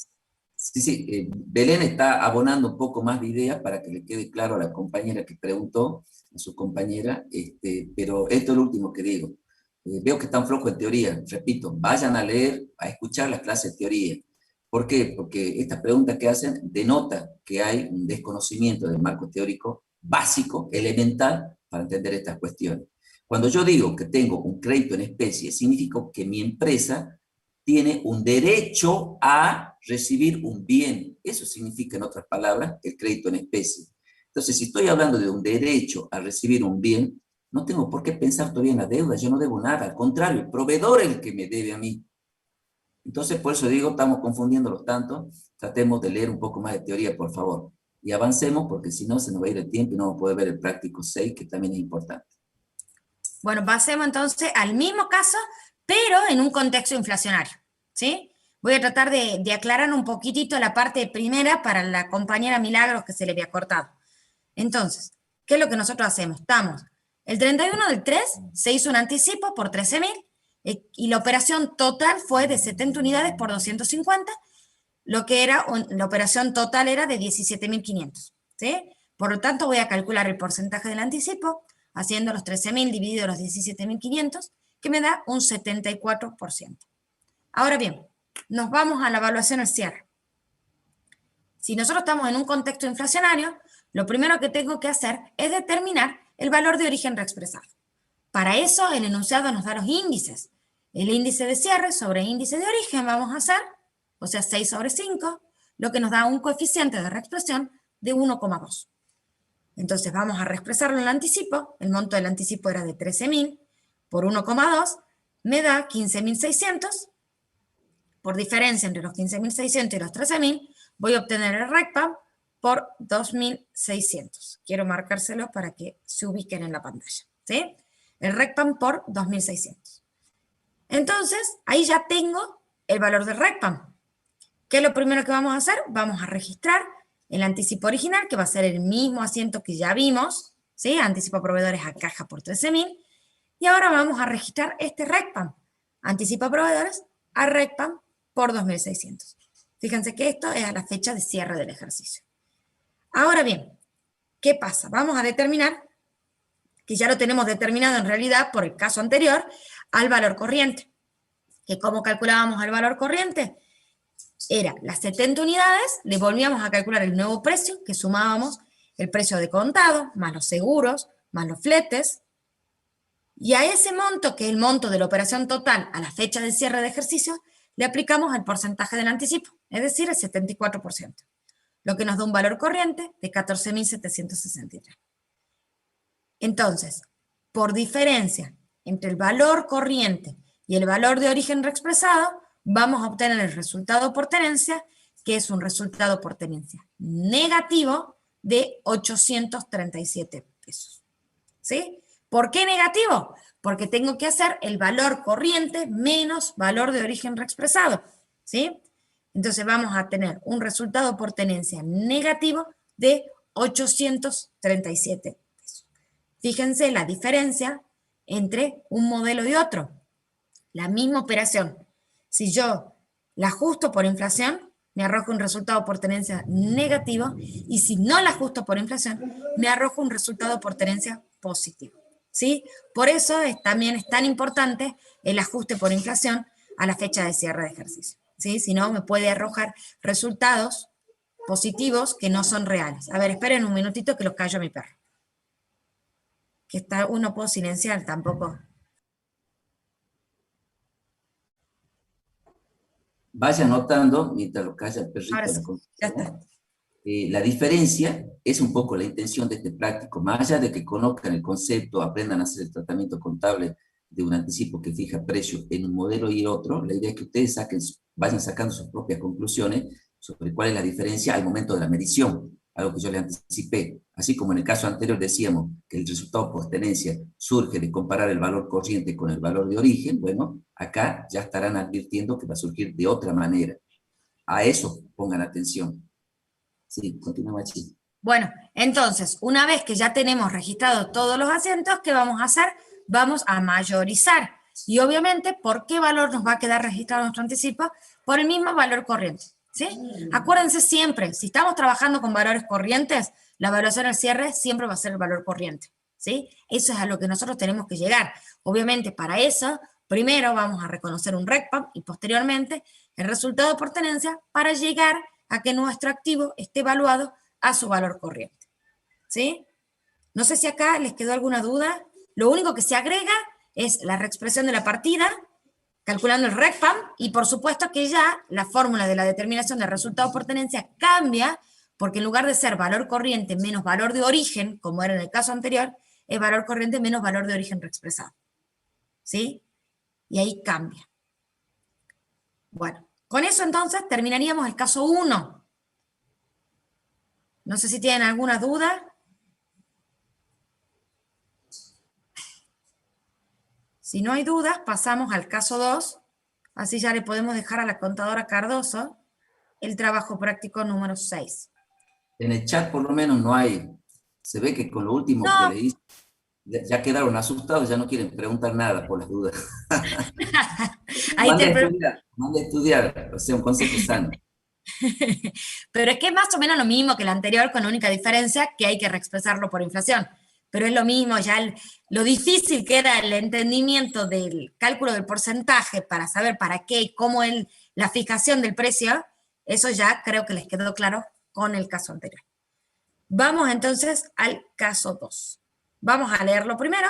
Sí, Belén está abonando un poco más de ideas para que le quede claro a la compañera que preguntó, a su compañera, pero esto es lo último que digo. Veo que están flojos en teoría, repito, vayan a leer, a escuchar las clases de teoría. ¿Por qué? Porque estas preguntas que hacen denota que hay un desconocimiento del marco teórico básico, elemental, para entender estas cuestiones. Cuando yo digo que tengo un crédito en especie, significa que mi empresa tiene un derecho a recibir un bien. Eso significa, en otras palabras, el crédito en especie. Entonces, si estoy hablando de un derecho a recibir un bien, no tengo por qué pensar todavía en la deuda, yo no debo nada, al contrario, el proveedor es el que me debe a mí. Entonces, por eso digo, estamos confundiéndolos tanto, tratemos de leer un poco más de teoría, por favor, y avancemos, porque si no se nos va a ir el tiempo y no vamos a poder ver el práctico 6, que también es importante. Bueno, pasemos entonces al mismo caso, pero en un contexto inflacionario, ¿sí? Voy a tratar de aclarar un poquitito la parte primera para la compañera Milagros que se le había cortado. Entonces, ¿qué es lo que nosotros hacemos? Estamos, el 31 del 3 se hizo un anticipo por 13.000 y la operación total fue de 70 unidades por 250, lo que era, la operación total era de 17.500, ¿sí? Por lo tanto, voy a calcular el porcentaje del anticipo, haciendo los 13.000 dividido los 17.500, que me da un 74%. Ahora bien, nos vamos a la evaluación al cierre. Si nosotros estamos en un contexto inflacionario, lo primero que tengo que hacer es determinar el valor de origen reexpresado. Para eso, el enunciado nos da los índices. El índice de cierre sobre índice de origen vamos a hacer, o sea, 6 sobre 5, lo que nos da un coeficiente de reexpresión de 1,2. Entonces vamos a reexpresarlo en el anticipo. El monto del anticipo era de 13.000 por 1,2, me da 15.600. Por diferencia entre los 15.600 y los 13.000, voy a obtener el RECPAM por 2.600. Quiero marcárselo para que se ubiquen en la pantalla, ¿sí? El RECPAM por 2.600. Entonces, ahí ya tengo el valor del RECPAM. ¿Qué es lo primero que vamos a hacer? Vamos a registrar el anticipo original, que va a ser el mismo asiento que ya vimos, ¿sí? Anticipo a proveedores a caja por 13.000. Y ahora vamos a registrar este RECPAM. Anticipo a proveedores a RECPAM por 2.600. Fíjense que esto es a la fecha de cierre del ejercicio. Ahora bien, ¿qué pasa? Vamos a determinar, que ya lo tenemos determinado en realidad por el caso anterior, al valor corriente. ¿Que cómo calculábamos el valor corriente? Era las 70 unidades, le volvíamos a calcular el nuevo precio, que sumábamos el precio de contado, más los seguros, más los fletes, y a ese monto, que es el monto de la operación total a la fecha de cierre de ejercicio, le aplicamos el porcentaje del anticipo, es decir, el 74%, lo que nos da un valor corriente de 14.763. Entonces, por diferencia entre el valor corriente y el valor de origen reexpresado, vamos a obtener el resultado por tenencia, que es un resultado por tenencia negativo de 837 pesos. ¿Sí? ¿Por qué negativo? Porque tengo que hacer el valor corriente menos valor de origen reexpresado. ¿Sí? Entonces vamos a tener un resultado por tenencia negativo de 837 pesos. Fíjense la diferencia entre un modelo y otro. La misma operación. Si yo la ajusto por inflación, me arroja un resultado por tenencia negativo, y si no la ajusto por inflación, me arroja un resultado por tenencia positivo. ¿Sí? Por eso también es tan importante el ajuste por inflación a la fecha de cierre de ejercicio. ¿Sí? Si no, me puede arrojar resultados positivos que no son reales. A ver, esperen un minutito que los callo a mi perro. Que está, uno puedo silenciar tampoco. Vaya anotando, mientras lo calla el perrito. Ahora sí, ya está. La diferencia es un poco la intención de este práctico, más allá de que conozcan el concepto, aprendan a hacer el tratamiento contable de un anticipo que fija precio en un modelo y otro, la idea es que ustedes vayan sacando sus propias conclusiones sobre cuál es la diferencia al momento de la medición, algo que yo les anticipé. Así como en el caso anterior decíamos que el resultado por tenencia surge de comparar el valor corriente con el valor de origen, bueno, acá ya estarán advirtiendo que va a surgir de otra manera. A eso pongan atención. Sí, continúa, Machi. Bueno, entonces, una vez que ya tenemos registrados todos los asientos, ¿qué vamos a hacer? Vamos a mayorizar. Y obviamente, ¿por qué valor nos va a quedar registrado nuestro anticipo? Por el mismo valor corriente. ¿Sí? Acuérdense siempre, si estamos trabajando con valores corrientes, la evaluación al cierre siempre va a ser el valor corriente. ¿Sí? Eso es a lo que nosotros tenemos que llegar. Obviamente, para eso, primero vamos a reconocer un RECPAM y posteriormente el resultado por tenencia para llegar a que nuestro activo esté evaluado a su valor corriente. ¿Sí? No sé si acá les quedó alguna duda. Lo único que se agrega es la reexpresión de la partida, calculando el RECPAM, y por supuesto que ya la fórmula de la determinación del resultado por tenencia cambia, porque en lugar de ser valor corriente menos valor de origen, como era en el caso anterior, es valor corriente menos valor de origen reexpresado. ¿Sí? Y ahí cambia. Bueno, con eso entonces terminaríamos el caso 1. No sé si tienen alguna duda. Si no hay dudas, pasamos al caso 2. Así ya le podemos dejar a la contadora Cardoso el trabajo práctico número 6. En el chat por lo menos no hay, se ve que con lo último que No. le hice, ya quedaron asustados, ya no quieren preguntar nada por las dudas. Ahí te... mande a estudiar, o sea, un consejo sano. Pero es que es más o menos lo mismo que el anterior, con la única diferencia que hay que reexpresarlo por inflación. Pero es lo mismo, ya lo difícil que era el entendimiento del cálculo del porcentaje para saber para qué y cómo es la fijación del precio, eso ya creo que les quedó claro con el caso anterior. Vamos entonces al caso 2. Vamos a leerlo primero.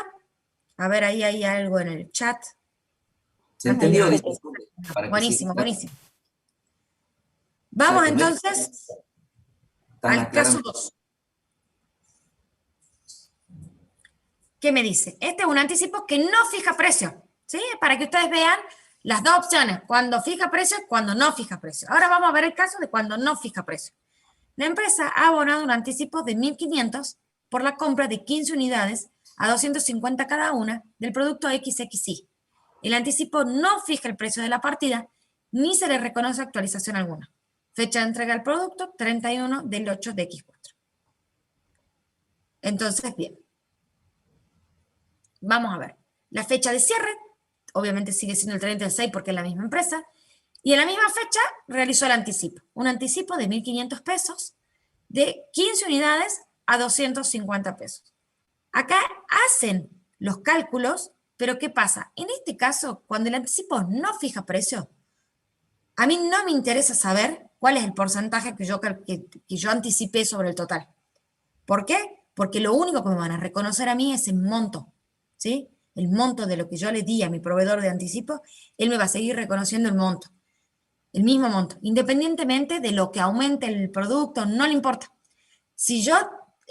A ver, ahí hay algo en el chat. ¿Se entendió? Buenísimo, buenísimo. Vamos entonces al caso 2. ¿Qué me dice? Este es un anticipo que no fija precio, ¿sí? Para que ustedes vean las dos opciones, cuando fija precio y cuando no fija precio. Ahora vamos a ver el caso de cuando no fija precio. La empresa ha abonado un anticipo de 1.500 por la compra de 15 unidades a 250 cada una del producto XXI. El anticipo no fija el precio de la partida, ni se le reconoce actualización alguna. Fecha de entrega del producto, 31 del 8 de X4. Entonces, bien. Vamos a ver. La fecha de cierre, obviamente sigue siendo el 30 del 6 porque es la misma empresa, y en la misma fecha realizó el anticipo. Un anticipo de 1.500 pesos, de 15 unidades a 250 pesos. Acá hacen los cálculos, pero ¿qué pasa? En este caso, cuando el anticipo no fija precio, a mí no me interesa saber cuál es el porcentaje que yo anticipé sobre el total. ¿Por qué? Porque lo único que me van a reconocer a mí es el monto, ¿sí? El monto de lo que yo le di a mi proveedor de anticipo, él me va a seguir reconociendo el monto, el mismo monto, independientemente de lo que aumente el producto, no le importa. Si yo,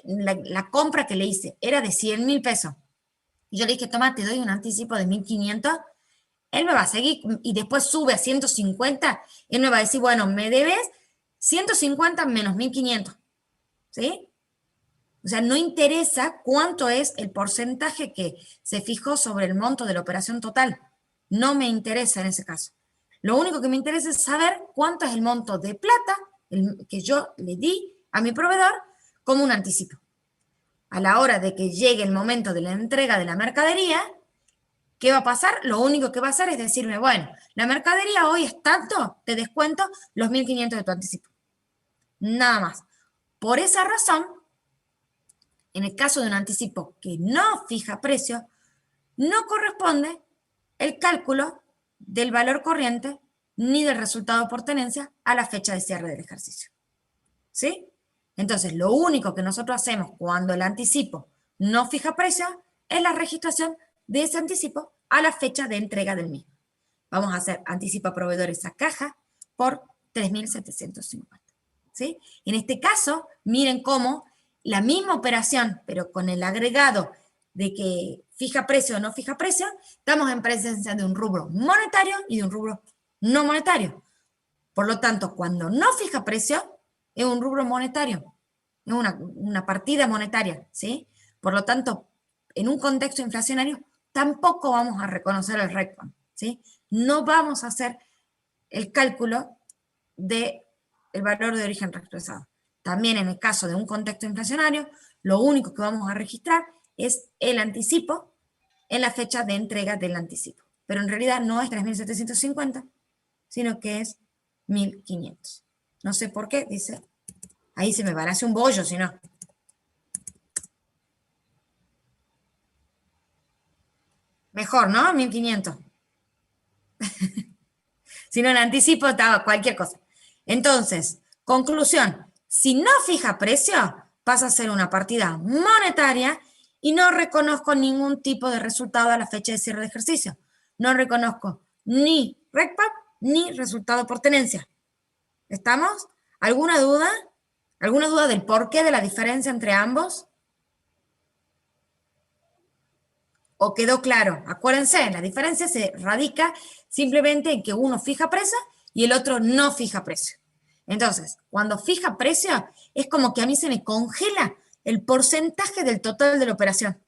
la compra que le hice era de 100.000 pesos, y yo le dije, toma, te doy un anticipo de 1.500, él me va a seguir, y después sube a 150, él me va a decir, bueno, me debes 150 menos 1.500, ¿sí? O sea, no interesa cuánto es el porcentaje que se fijó sobre el monto de la operación total. No me interesa en ese caso. Lo único que me interesa es saber cuánto es el monto de plata que yo le di a mi proveedor como un anticipo. A la hora de que llegue el momento de la entrega de la mercadería, ¿qué va a pasar? Lo único que va a hacer es decirme, bueno, la mercadería hoy es tanto, te descuento los 1.500 de tu anticipo. Nada más. Por esa razón, en el caso de un anticipo que no fija precio, no corresponde el cálculo del valor corriente ni del resultado por tenencia a la fecha de cierre del ejercicio. ¿Sí? Entonces, lo único que nosotros hacemos cuando el anticipo no fija precio es la registración de ese anticipo a la fecha de entrega del mismo. Vamos a hacer anticipo a proveedores a caja por 3.750. ¿Sí? En este caso, miren cómo la misma operación, pero con el agregado de que fija precio o no fija precio, estamos en presencia de un rubro monetario y de un rubro no monetario. Por lo tanto, cuando no fija precio, es un rubro monetario, es una partida monetaria, ¿sí? Por lo tanto, en un contexto inflacionario, tampoco vamos a reconocer el RECPAM, ¿sí? No vamos a hacer el cálculo del valor de origen reexpresado. También en el caso de un contexto inflacionario, lo único que vamos a registrar es el anticipo en la fecha de entrega del anticipo. Pero en realidad no es 3.750, sino que es 1.500. No sé por qué, dice, ahí se me va a hacer un bollo, si no. Mejor, ¿no? 1.500. Si no, el anticipo estaba cualquier cosa. Entonces, conclusión, si no fija precio, pasa a ser una partida monetaria y no reconozco ningún tipo de resultado a la fecha de cierre de ejercicio. No reconozco ni RECPAM ni resultado por tenencia. ¿Estamos? ¿Alguna duda? ¿Alguna duda del porqué de la diferencia entre ambos? ¿O quedó claro? Acuérdense, la diferencia se radica simplemente en que uno fija precio y el otro no fija precio. Entonces, cuando fija precio, es como que a mí se me congela el porcentaje del total de la operación.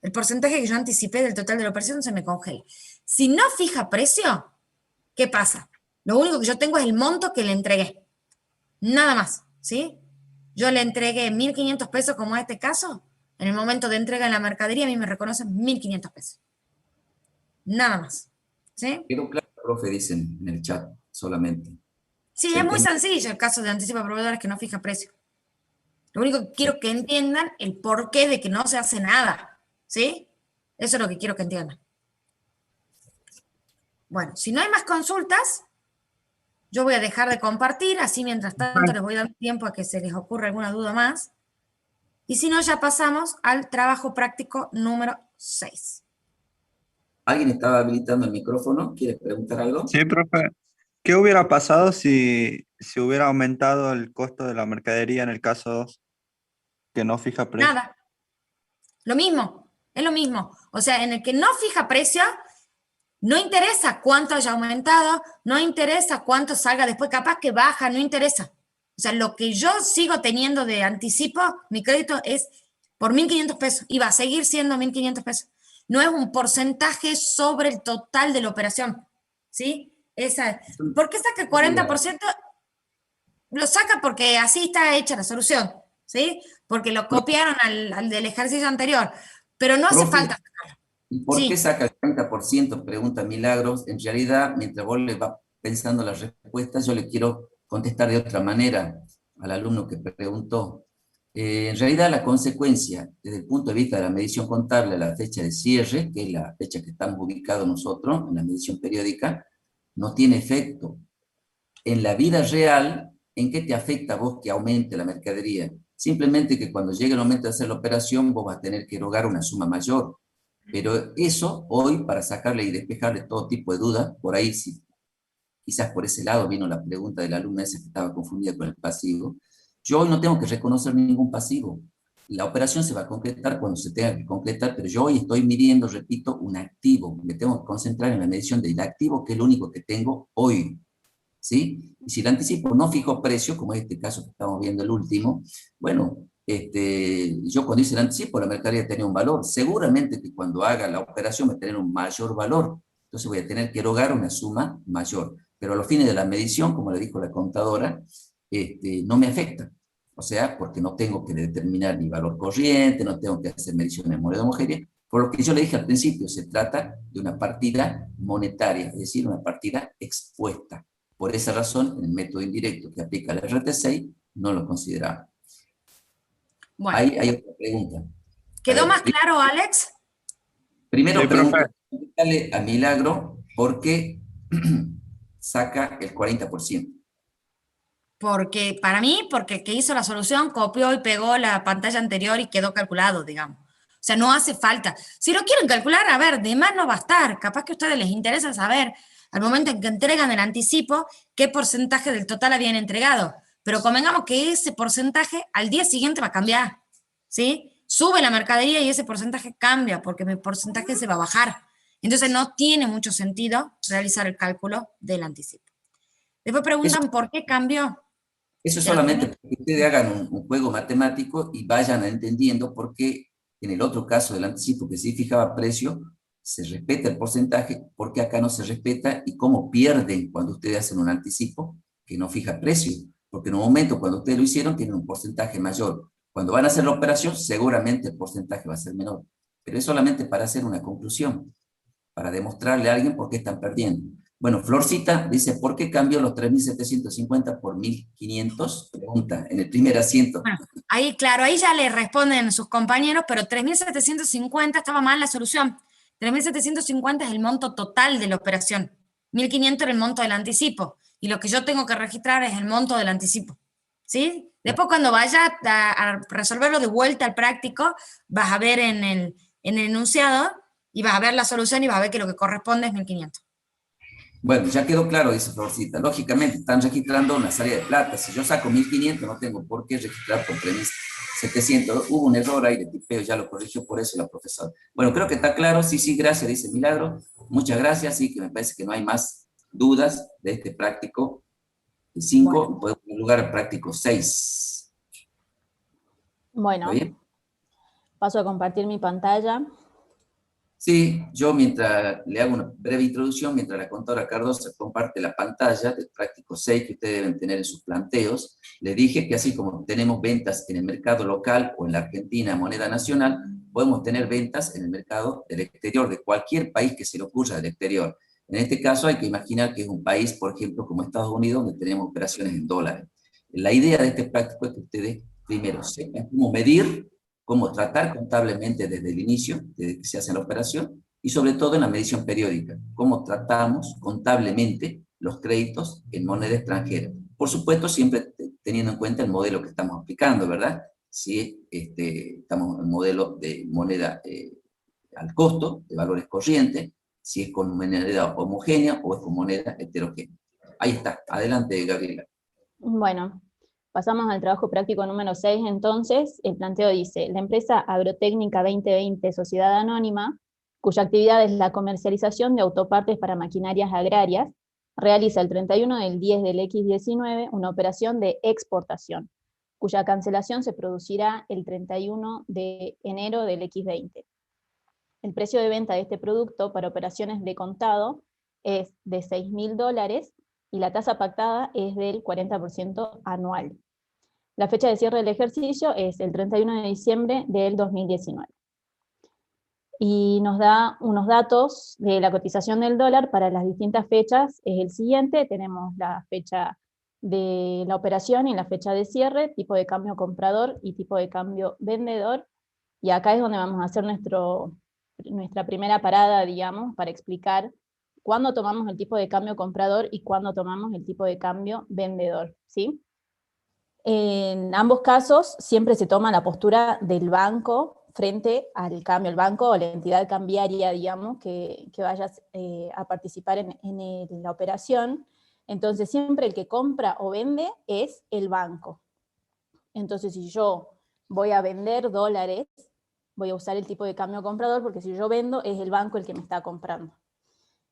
El porcentaje que yo anticipé del total de la operación se me congela. Si no fija precio, ¿qué pasa? Lo único que yo tengo es el monto que le entregué. Nada más, ¿sí? Yo le entregué 1.500 pesos, como en este caso. En el momento de entrega en la mercadería, a mí me reconocen 1.500 pesos. Nada más, ¿sí? Quedó claro, profe, dicen en el chat solamente. Sí, es muy sencillo el caso de anticipo a proveedores que no fija precio. Lo único que quiero que entiendan el porqué de que no se hace nada, ¿sí? Eso es lo que quiero que entiendan. Bueno, si no hay más consultas, yo voy a dejar de compartir, así mientras tanto les voy dando tiempo a que se les ocurra alguna duda más. Y si no, ya pasamos al trabajo práctico número 6. ¿Alguien estaba habilitando el micrófono? ¿Quiere preguntar algo? Sí, profe. ¿Qué hubiera pasado si hubiera aumentado el costo de la mercadería en el caso 2, que no fija precio? Nada. Lo mismo, es lo mismo. O sea, en el que no fija precio, no interesa cuánto haya aumentado, no interesa cuánto salga después, capaz que baja, no interesa. O sea, lo que yo sigo teniendo de anticipo, mi crédito es por 1.500 pesos y va a seguir siendo 1.500 pesos. No es un porcentaje sobre el total de la operación, ¿sí? ¿Por qué saca el 40%? Lo saca porque así está hecha la solución, ¿sí? Porque lo copiaron al del ejercicio anterior, pero no hace falta sacarlo. ¿Y por qué saca el 30%? Pregunta Milagros. En realidad, mientras vos le vas pensando las respuestas, yo le quiero contestar de otra manera al alumno que preguntó. En realidad, la consecuencia, desde el punto de vista de la medición contable, la fecha de cierre, que es la fecha que estamos ubicados nosotros en la medición periódica, no tiene efecto. En la vida real, ¿en qué te afecta a vos que aumente la mercadería? Simplemente que cuando llegue el momento de hacer la operación, vos vas a tener que erogar una suma mayor. Pero eso, hoy, para sacarle y despejarle todo tipo de dudas, por ahí sí, quizás por ese lado vino la pregunta de la alumna esa que estaba confundida con el pasivo. Yo hoy no tengo que reconocer ningún pasivo. La operación se va a concretar cuando se tenga que concretar, pero yo hoy estoy midiendo, repito, un activo. Me tengo que concentrar en la medición del activo, que es lo único que tengo hoy, ¿sí? Y si el anticipo no fijo precio, como es este caso que estamos viendo el último, bueno, yo cuando hice el anticipo, la mercadería tenía un valor. Seguramente que cuando haga la operación va a tener un mayor valor. Entonces voy a tener que erogar una suma mayor. Pero a los fines de la medición, como le dijo la contadora, no me afecta. O sea, porque no tengo que determinar mi valor corriente, no tengo que hacer mediciones de moneda homogénea. Por lo que yo le dije al principio, se trata de una partida monetaria, es decir, una partida expuesta. Por esa razón, en el método indirecto que aplica el RT6, no lo consideramos. Bueno. Hay otra pregunta. ¿Quedó más claro, Alex? Primero, Sí, preguntarle a Milagro por qué saca el 40%. Porque, para mí, porque el que hizo la solución copió y pegó la pantalla anterior y quedó calculado, digamos. O sea, no hace falta. Si lo quieren calcular, a ver, de más no va a estar. Capaz que a ustedes les interesa saber, al momento en que entregan el anticipo, qué porcentaje del total habían entregado. Pero convengamos que ese porcentaje al día siguiente va a cambiar, ¿sí? Sube la mercadería y ese porcentaje cambia, porque mi porcentaje se va a bajar. Entonces no tiene mucho sentido realizar el cálculo del anticipo. Después preguntan por qué cambió. Eso es solamente para que ustedes hagan un juego matemático y vayan entendiendo por qué en el otro caso del anticipo, que sí fijaba precio, se respeta el porcentaje, por qué acá no se respeta y cómo pierden cuando ustedes hacen un anticipo que no fija precio. Porque en un momento cuando ustedes lo hicieron tienen un porcentaje mayor. Cuando van a hacer la operación seguramente el porcentaje va a ser menor. Pero es solamente para hacer una conclusión, para demostrarle a alguien por qué están perdiendo. Bueno, Florcita dice, ¿por qué cambió los 3.750 por 1.500? Pregunta, en el primer asiento. Bueno, ahí, claro, ahí ya le responden sus compañeros, pero 3.750 estaba mal la solución. 3.750 es el monto total de la operación. 1.500 era el monto del anticipo. Y lo que yo tengo que registrar es el monto del anticipo. ¿Sí? Después cuando vaya a resolverlo de vuelta al práctico, vas a ver en el enunciado y vas a ver la solución y vas a ver que lo que corresponde es 1.500. Bueno, ya quedó claro, dice Florcita. Lógicamente, están registrando una salida de plata. Si yo saco 1.500, no tengo por qué registrar con 3.700. Hubo un error ahí de tipeo, ya lo corrigió por eso la profesora. Bueno, creo que está claro. Sí, sí, gracias, dice Milagro. Muchas gracias, sí, que me parece que no hay más dudas de este práctico 5, podemos dar lugar al práctico 6. Bueno, ¿Está bien? paso a compartir mi pantalla. Sí, yo mientras le hago una breve introducción, mientras la contadora Cardosa comparte la pantalla del práctico 6 que ustedes deben tener en sus planteos, le dije que así como tenemos ventas en el mercado local o en la Argentina moneda nacional, podemos tener ventas en el mercado del exterior, de cualquier país que se le ocurra del exterior. En este caso hay que imaginar que es un país, por ejemplo, como Estados Unidos, donde tenemos operaciones en dólares. La idea de este práctico es que ustedes primero sepan cómo medir, cómo tratar contablemente desde el inicio, desde que se hace la operación, y sobre todo en la medición periódica, cómo tratamos contablemente los créditos en moneda extranjera. Por supuesto, siempre teniendo en cuenta el modelo que estamos aplicando, ¿verdad? Si estamos en un modelo de moneda al costo, de valores corrientes, si es con moneda homogénea o es con moneda heterogénea. Ahí está. Adelante, Gabriela. Bueno, pasamos al trabajo práctico número 6, entonces. El planteo dice: la empresa Agrotécnica 2020 Sociedad Anónima, cuya actividad es la comercialización de autopartes para maquinarias agrarias, realiza el 31 del 10 del X19 una operación de exportación, cuya cancelación se producirá el 31 de enero del X20. El precio de venta de este producto para operaciones de contado es de $6.000 y la tasa pactada es del 40% anual. La fecha de cierre del ejercicio es el 31 de diciembre del 2019. Y nos da unos datos de la cotización del dólar para las distintas fechas. Es el siguiente: tenemos la fecha de la operación y la fecha de cierre, tipo de cambio comprador y tipo de cambio vendedor, y acá es donde vamos a hacer nuestra primera parada, digamos, para explicar cuándo tomamos el tipo de cambio comprador y cuándo tomamos el tipo de cambio vendedor, ¿sí? En ambos casos siempre se toma la postura del banco frente al cambio, el banco o la entidad cambiaria, digamos, que vaya a participar en la operación. Entonces siempre el que compra o vende es el banco. Entonces si yo voy a vender dólares, voy a usar el tipo de cambio comprador, porque si yo vendo es el banco el que me está comprando.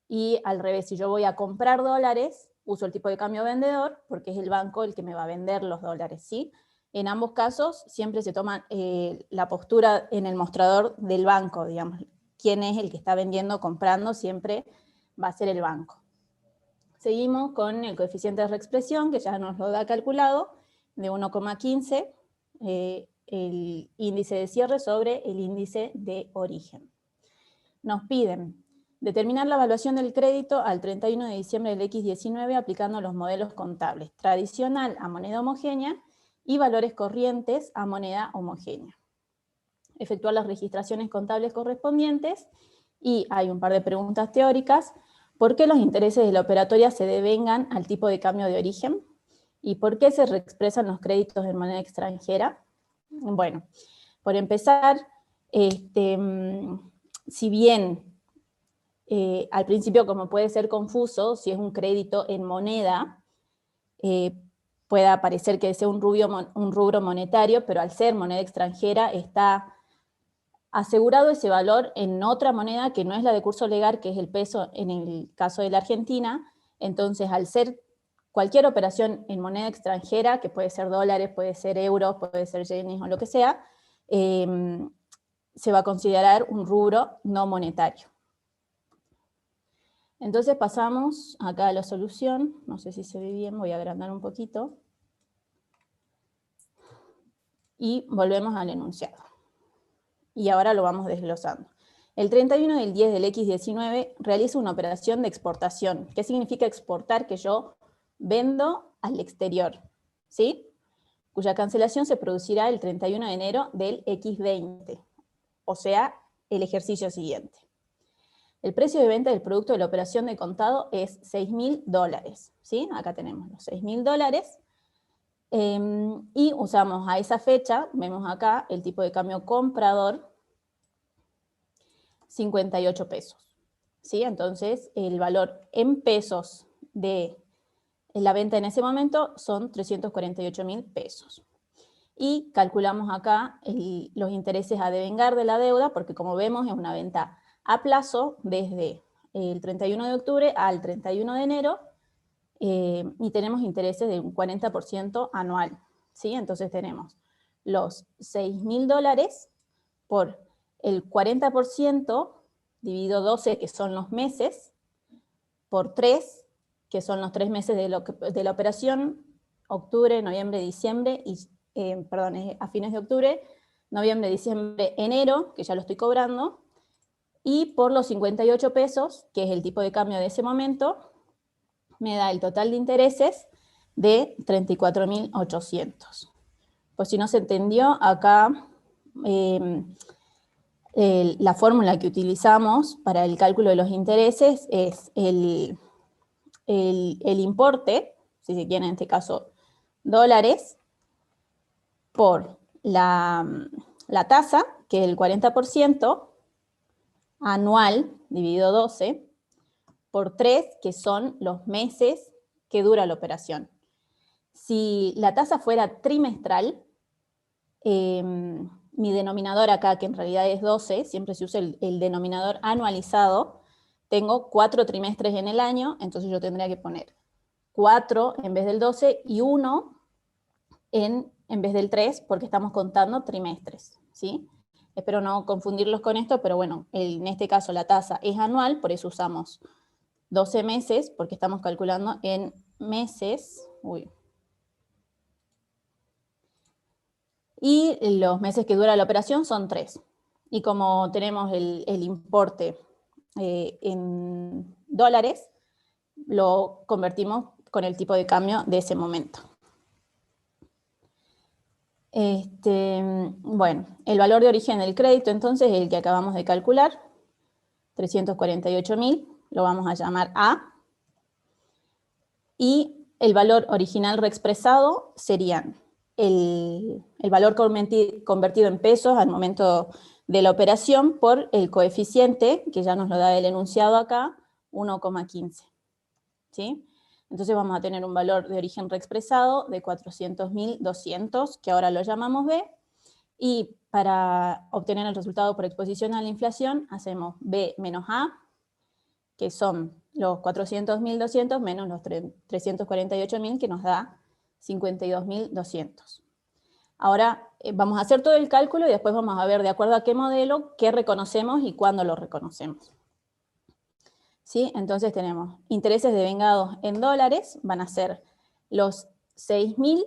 Y al revés, si yo voy a comprar dólares, uso el tipo de cambio vendedor, porque es el banco el que me va a vender los dólares, ¿sí? En ambos casos siempre se toma la postura en el mostrador del banco, digamos. Quién es el que está vendiendo, comprando, siempre va a ser el banco. Seguimos con el coeficiente de reexpresión, que ya nos lo da calculado, de 1,15, el índice de cierre sobre el índice de origen. Nos piden determinar la evaluación del crédito al 31 de diciembre del X19 aplicando los modelos contables tradicional a moneda homogénea y valores corrientes a moneda homogénea. Efectuar las registraciones contables correspondientes, y hay un par de preguntas teóricas. ¿Por qué los intereses de la operatoria se devengan al tipo de cambio de origen? ¿Y por qué se reexpresan los créditos en moneda extranjera? Bueno, por empezar, si bien al principio, como puede ser confuso, si es un crédito en moneda, pueda parecer que sea un rubro monetario, pero al ser moneda extranjera está asegurado ese valor en otra moneda que no es la de curso legal, que es el peso en el caso de la Argentina. Entonces, al ser cualquier operación en moneda extranjera, que puede ser dólares, puede ser euros, puede ser yenes o lo que sea, se va a considerar un rubro no monetario. Entonces pasamos acá a la solución. No sé si se ve bien, voy a agrandar un poquito. Y volvemos al enunciado. Y ahora lo vamos desglosando. El 31 del 10 del X19 realiza una operación de exportación. ¿Qué significa exportar? Que yo vendo al exterior, ¿sí? Cuya cancelación se producirá el 31 de enero del X20, o sea, el ejercicio siguiente. El precio de venta del producto de la operación de contado es $6.000, ¿sí? Acá tenemos los $6.000. Y usamos a esa fecha, vemos acá el tipo de cambio comprador, 58 pesos. ¿Sí? Entonces, el valor en pesos de la venta en ese momento son 348.000 pesos. Y calculamos acá los intereses a devengar de la deuda, porque como vemos es una venta a plazo desde el 31 de octubre al 31 de enero, y tenemos intereses de un 40% anual, ¿sí? Entonces tenemos los $6.000 por el 40% dividido 12, que son los meses, por 3, que son los 3 meses de la operación, octubre, noviembre, diciembre, y, a fines de octubre, noviembre, diciembre, enero, que ya lo estoy cobrando, y por los 58 pesos, que es el tipo de cambio de ese momento, me da el total de intereses de 34.800. Pues si no se entendió, acá la fórmula que utilizamos para el cálculo de los intereses es el importe, si se quiere en este caso dólares, por la tasa, que es el 40%, anual, dividido 12, por 3, que son los meses que dura la operación. Si la tasa fuera trimestral, mi denominador acá, que en realidad es 12, siempre se usa el denominador anualizado, tengo 4 trimestres en el año, entonces yo tendría que poner 4 en vez del 12 y 1 en vez del 3, porque estamos contando trimestres, ¿sí? Espero no confundirlos con esto, pero bueno, en este caso la tasa es anual, por eso usamos 12 meses, porque estamos calculando en meses. Y los meses que dura la operación son 3. Y como tenemos el importe en dólares, lo convertimos con el tipo de cambio de ese momento. Bueno, el valor de origen del crédito entonces es el que acabamos de calcular, 348.000, lo vamos a llamar A, y el valor original reexpresado serían el valor convertido en pesos al momento de la operación por el coeficiente, que ya nos lo da el enunciado acá, 1,15, ¿sí? Entonces vamos a tener un valor de origen reexpresado de 400.200, que ahora lo llamamos B, y para obtener el resultado por exposición a la inflación, hacemos B menos A, que son los 400.200 menos los 348.000, que nos da 52.200. Ahora vamos a hacer todo el cálculo y después vamos a ver de acuerdo a qué modelo, qué reconocemos y cuándo lo reconocemos. ¿Sí? Entonces tenemos intereses devengados en dólares, van a ser los 6.000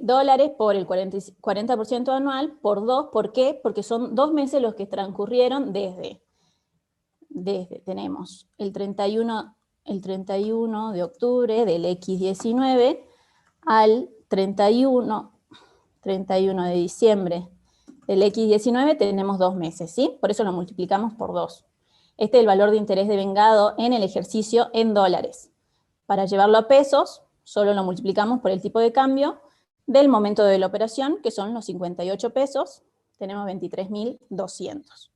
dólares por el 40% anual por 2. ¿Por qué? Porque son 2 meses los que transcurrieron desde tenemos el 31 de octubre del X19 al 31 de diciembre del X19, tenemos 2 meses, ¿sí? Por eso lo multiplicamos por 2. Este es el valor de interés devengado en el ejercicio en dólares. Para llevarlo a pesos, solo lo multiplicamos por el tipo de cambio del momento de la operación, que son los 58 pesos, tenemos 23.200.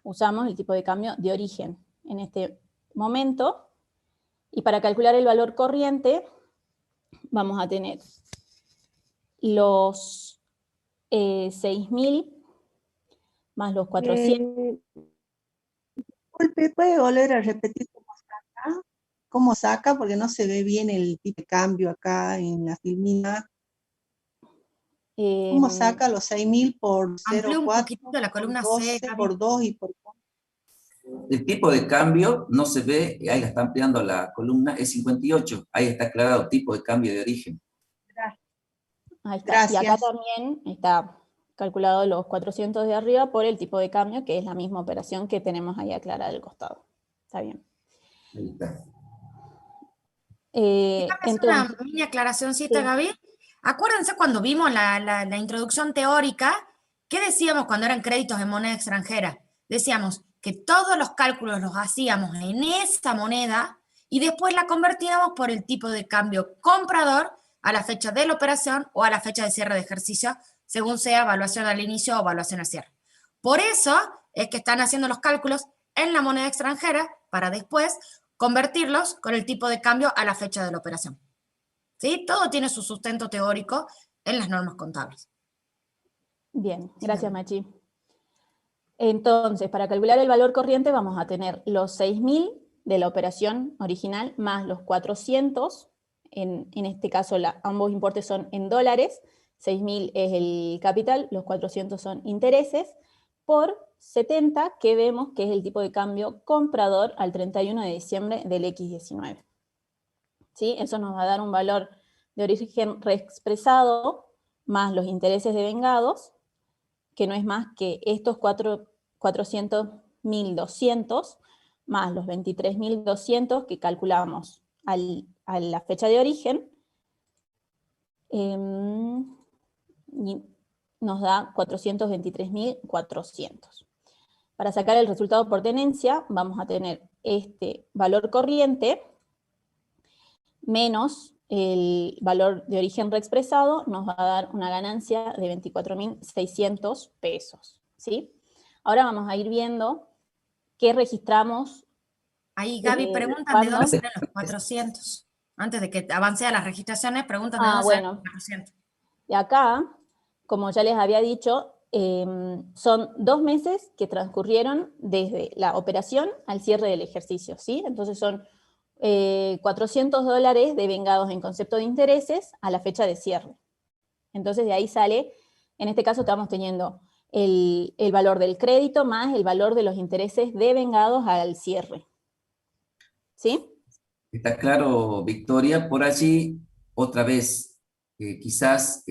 Usamos el tipo de cambio de origen en este momento, y para calcular el valor corriente, vamos a tener los 6.000 más los 400. Disculpe, ¿puede volver a repetir cómo saca? ¿Cómo saca? Porque no se ve bien el tipo de cambio acá en la filmina. ¿Cómo saca los 6.000 por 0,4? Amplía un poquito la columna por 12, C, Gaby. por 2 y por 4. El tipo de cambio no se ve, ahí la está ampliando la columna, es 58. Ahí está aclarado, tipo de cambio de origen. Ahí está. Gracias. Y acá también está calculado los 400 de arriba por el tipo de cambio, que es la misma operación que tenemos ahí aclarada al costado. Está bien. Ahí está. Una mini aclaracióncita, sí. Gaby. Acuérdense cuando vimos la introducción teórica, ¿qué decíamos cuando eran créditos en moneda extranjera? Decíamos que todos los cálculos los hacíamos en esa moneda y después la convertíamos por el tipo de cambio comprador a la fecha de la operación o a la fecha de cierre de ejercicio, según sea evaluación al inicio o evaluación al cierre. Por eso es que están haciendo los cálculos en la moneda extranjera para después convertirlos con el tipo de cambio a la fecha de la operación. ¿Sí? Todo tiene su sustento teórico en las normas contables. Bien, gracias Machi. Entonces, para calcular el valor corriente vamos a tener los 6.000 de la operación original más los 400, en este caso ambos importes son en dólares, 6.000 es el capital, los 400 son intereses, por 70, que vemos que es el tipo de cambio comprador al 31 de diciembre del X19. ¿Sí? Eso nos va a dar un valor de origen reexpresado más los intereses devengados, que no es más que estos 400.200 más los 23.200 que calculamos a la fecha de origen, y nos da 423.400. Para sacar el resultado por tenencia, vamos a tener este valor corriente menos el valor de origen reexpresado, nos va a dar una ganancia de 24.600 pesos. ¿Sí? Ahora vamos a ir viendo qué registramos. Ahí Gaby preguntan de ¿cuándo? dónde salen los 400. Antes de que avance a las registraciones, preguntan de dónde salen los 400. Y acá, como ya les había dicho, son 2 meses que transcurrieron desde la operación al cierre del ejercicio, ¿sí? Entonces son $400 devengados en concepto de intereses a la fecha de cierre. Entonces de ahí sale, en este caso estamos teniendo el valor del crédito más el valor de los intereses devengados al cierre. ¿Sí? Está claro, Victoria. Por allí, otra vez, quizás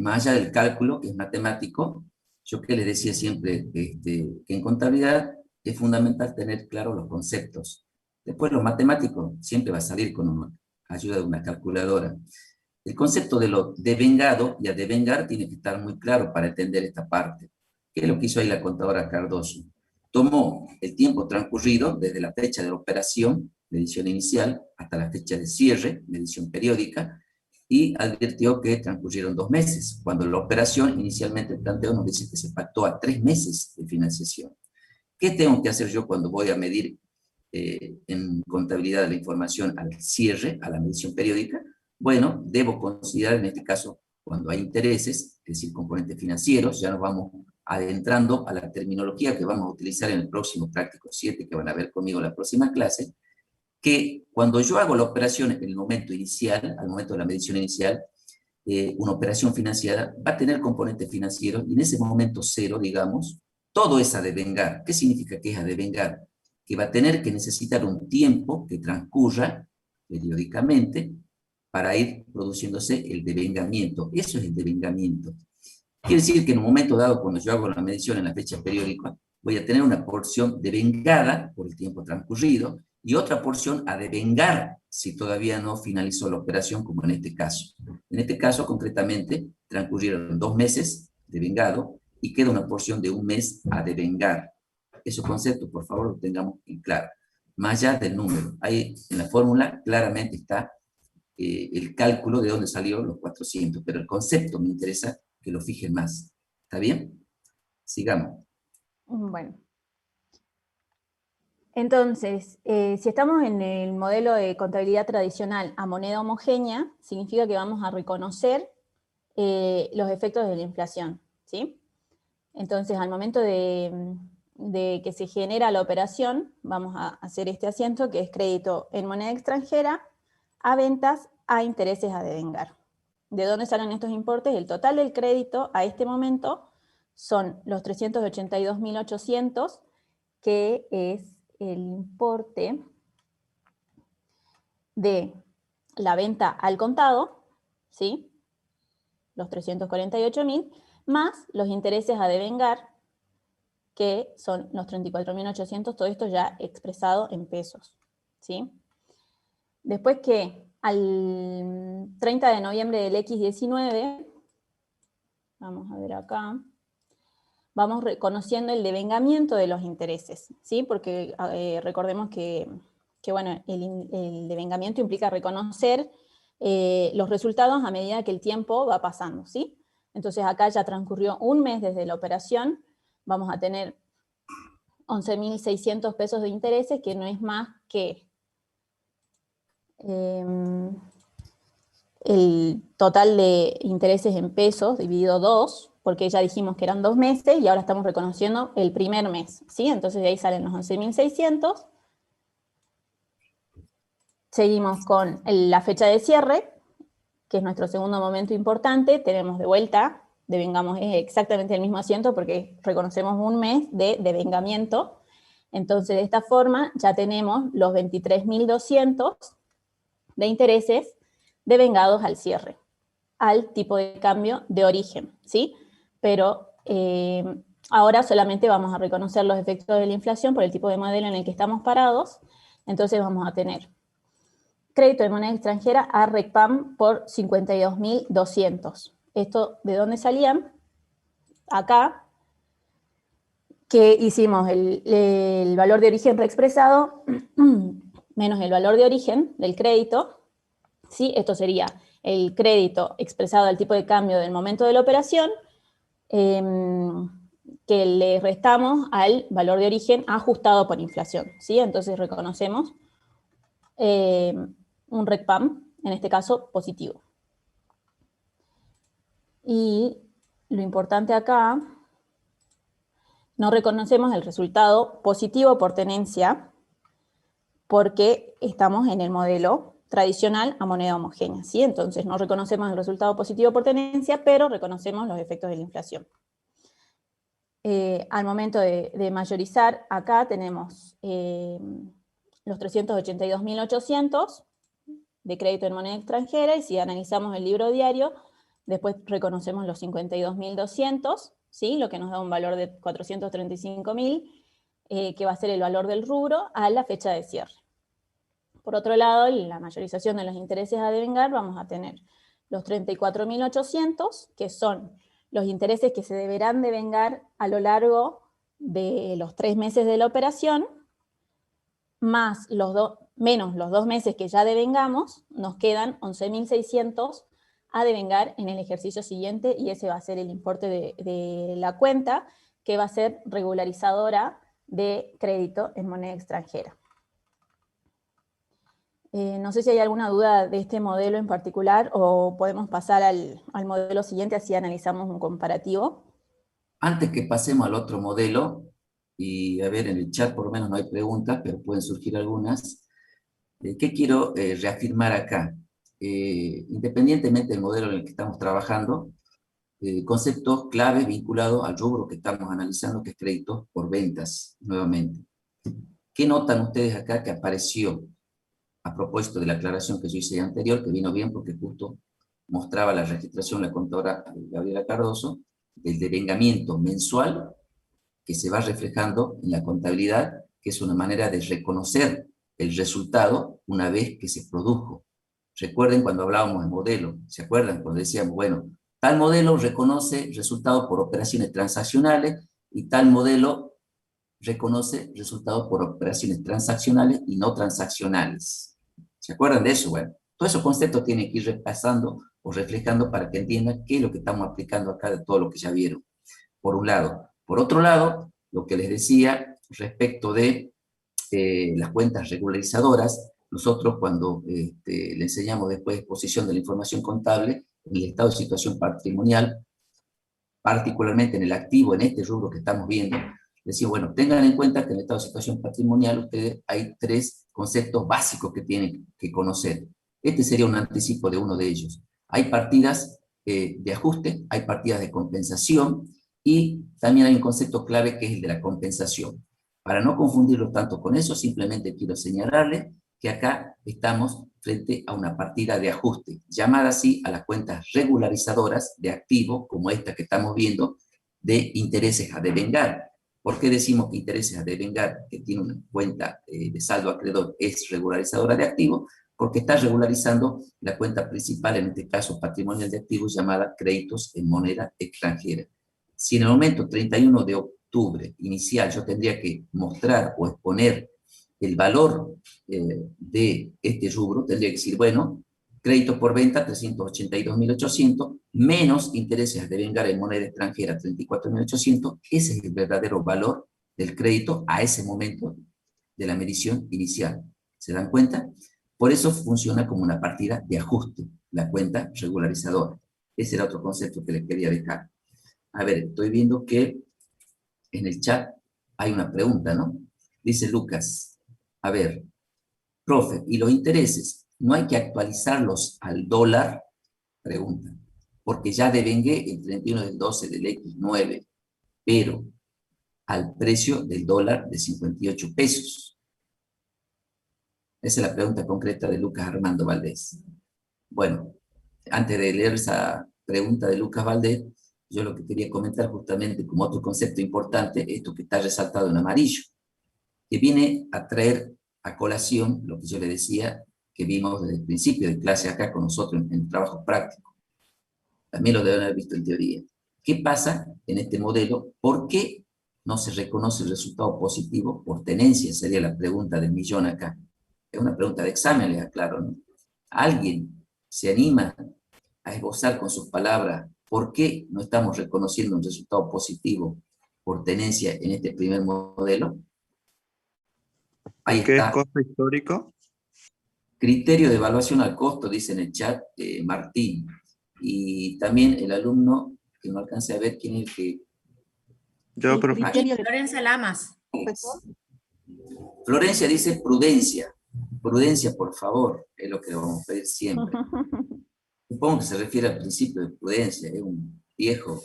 más allá del cálculo, que es matemático, yo que les decía siempre que en contabilidad es fundamental tener claros los conceptos. Después lo matemático siempre va a salir con ayuda de una calculadora. El concepto de lo devengado y a devengar tiene que estar muy claro para entender esta parte. ¿Qué es lo que hizo ahí la contadora Cardoso? Tomó el tiempo transcurrido desde la fecha de la operación, medición inicial, hasta la fecha de cierre, medición periódica, y advirtió que transcurrieron 2 meses, cuando la operación inicialmente el planteo nos dice que se pactó a 3 meses de financiación. ¿Qué tengo que hacer yo cuando voy a medir en contabilidad la información al cierre, a la medición periódica? Bueno, debo considerar en este caso, cuando hay intereses, es decir, componentes financieros, ya nos vamos adentrando a la terminología que vamos a utilizar en el próximo práctico 7, que van a ver conmigo en la próxima clase, que cuando yo hago la operación en el momento inicial, al momento de la medición inicial, una operación financiera va a tener componentes financieros y en ese momento cero, digamos, todo es a devengar. ¿Qué significa que es a devengar? Que va a tener que necesitar un tiempo que transcurra periódicamente para ir produciéndose el devengamiento. Eso es el devengamiento. Quiere decir que en un momento dado, cuando yo hago la medición en la fecha periódica, voy a tener una porción devengada por el tiempo transcurrido y otra porción a devengar si todavía no finalizó la operación, como en este caso. En este caso, concretamente, transcurrieron 2 meses devengado y queda una porción de 1 mes a devengar. Esos conceptos, por favor, los tengamos en claro. Más allá del número. Ahí en la fórmula claramente está el cálculo de dónde salieron los 400, pero el concepto me interesa que lo fijen más. ¿Está bien? Sigamos. Bueno. Entonces, si estamos en el modelo de contabilidad tradicional a moneda homogénea, significa que vamos a reconocer los efectos de la inflación, ¿sí? Entonces, al momento de que se genera la operación, vamos a hacer este asiento que es crédito en moneda extranjera a ventas a intereses a devengar. ¿De dónde salen estos importes? El total del crédito a este momento son los 382.800, que es el importe de la venta al contado, ¿sí? Los 348.000, más los intereses a devengar, que son los 34.800, todo esto ya expresado en pesos, ¿sí? Después que al 30 de noviembre del X19, vamos a ver acá, vamos reconociendo el devengamiento de los intereses, ¿sí? Porque recordemos que bueno, el devengamiento implica reconocer los resultados a medida que el tiempo va pasando, ¿sí? Entonces acá ya transcurrió 1 mes desde la operación, vamos a tener 11.600 pesos de intereses, que no es más que el total de intereses en pesos dividido 2, porque ya dijimos que eran 2 meses y ahora estamos reconociendo el primer mes, ¿sí? Entonces de ahí salen los 11.600. Seguimos con la fecha de cierre, que es nuestro segundo momento importante. Tenemos de vuelta, devengamos es exactamente el mismo asiento porque reconocemos un mes de devengamiento. Entonces, de esta forma ya tenemos los 23.200 de intereses devengados al cierre, al tipo de cambio de origen, ¿sí? Pero ahora solamente vamos a reconocer los efectos de la inflación por el tipo de modelo en el que estamos parados. Entonces vamos a tener crédito de moneda extranjera a RECPAM por 52.200. ¿Esto de dónde salían? Acá, que hicimos el valor de origen reexpresado menos el valor de origen del crédito, ¿sí? Esto sería el crédito expresado al tipo de cambio del momento de la operación, que le restamos al valor de origen ajustado por inflación, ¿sí? Entonces reconocemos un RECPAM, en este caso positivo. Y lo importante acá, no reconocemos el resultado positivo por tenencia porque estamos en el modelo tradicional a moneda homogénea, ¿sí? Entonces no reconocemos el resultado positivo por tenencia, pero reconocemos los efectos de la inflación. Al momento de mayorizar, acá tenemos los 382.800 de crédito en moneda extranjera, y si analizamos el libro diario, después reconocemos los 52.200, ¿sí? Lo que nos da un valor de 435.000, que va a ser el valor del rubro a la fecha de cierre. Por otro lado, en la mayorización de los intereses a devengar, vamos a tener los 34.800, que son los intereses que se deberán devengar a lo largo de los 3 meses de la operación, más menos los 2 meses que ya devengamos, nos quedan 11.600 a devengar en el ejercicio siguiente, y ese va a ser el importe de la cuenta, que va a ser regularizadora de crédito en moneda extranjera. No sé si hay alguna duda de este modelo en particular, o podemos pasar al modelo siguiente, así analizamos un comparativo. Antes que pasemos al otro modelo, y a ver, en el chat por lo menos no hay preguntas, pero pueden surgir algunas. ¿Qué quiero reafirmar acá? Independientemente del modelo en el que estamos trabajando, conceptos clave vinculados al rubro que estamos analizando, que es crédito por ventas, nuevamente. ¿Qué notan ustedes acá que apareció a propósito de la aclaración que yo hice anterior, que vino bien porque justo mostraba la registración, la contadora Gabriela Cardoso, del devengamiento mensual que se va reflejando en la contabilidad, que es una manera de reconocer el resultado una vez que se produjo? Recuerden cuando hablábamos de modelo, ¿se acuerdan? Cuando decíamos, bueno, tal modelo reconoce resultados por operaciones transaccionales y tal modelo reconoce resultados por operaciones transaccionales y no transaccionales. ¿Se acuerdan de eso? Bueno, todos esos conceptos tienen que ir repasando o reflejando para que entiendan qué es lo que estamos aplicando acá de todo lo que ya vieron, por un lado. Por otro lado, lo que les decía respecto de las cuentas regularizadoras, nosotros cuando le enseñamos después exposición de la información contable, en el estado de situación patrimonial, particularmente en el activo, en este rubro que estamos viendo, decimos, bueno, tengan en cuenta que en el estado de situación patrimonial ustedes hay 3 conceptos básicos que tienen que conocer. Este sería un anticipo de uno de ellos. Hay partidas de ajuste, hay partidas de compensación, y también hay un concepto clave que es el de la compensación. Para no confundirlo tanto con eso, simplemente quiero señalarles que acá estamos frente a una partida de ajuste, llamada así a las cuentas regularizadoras de activo, como esta que estamos viendo, de intereses a devengar. ¿Por qué decimos que intereses a devengar, que tiene una cuenta de saldo acreedor, es regularizadora de activo? Porque está regularizando la cuenta principal, en este caso patrimonial de activos, llamada créditos en moneda extranjera. Si en el momento 31 de octubre inicial yo tendría que mostrar o exponer el valor de este rubro, tendría que decir, bueno, crédito por venta 382.800, menos intereses a devengar en moneda extranjera 34.800, ese es el verdadero valor del crédito a ese momento de la medición inicial. ¿Se dan cuenta? Por eso funciona como una partida de ajuste, la cuenta regularizadora. Ese era otro concepto que les quería dejar. A ver, estoy viendo que en el chat hay una pregunta, ¿no? Dice Lucas, a ver, profe, ¿y los intereses no hay que actualizarlos al dólar? Pregunta. Porque ya devengué el 31 del 12 del X9, pero al precio del dólar de 58 pesos. Esa es la pregunta concreta de Lucas Armando Valdés. Bueno, antes de leer esa pregunta de Lucas Valdés, yo lo que quería comentar justamente como otro concepto importante, esto que está resaltado en amarillo, que viene a traer a colación lo que yo le decía, que vimos desde el principio de clase acá con nosotros en trabajo práctico. También lo deben haber visto en teoría. ¿Qué pasa en este modelo? ¿Por qué no se reconoce el resultado positivo por tenencia? Sería la pregunta del millón acá. Es una pregunta de examen, les aclaro, ¿no? ¿Alguien se anima a esbozar con sus palabras por qué no estamos reconociendo un resultado positivo por tenencia en este primer modelo? Ahí ¿Por qué es está. costo histórico? Criterio de evaluación al costo, dice en el chat Martín. Y también el alumno, que no alcance a ver quién es el que... Yo, El profe. criterio de Florencia Lamas. profesor. Florencia dice prudencia. Prudencia, por favor, es lo que vamos a pedir siempre. Supongo que se refiere al principio de prudencia, es un viejo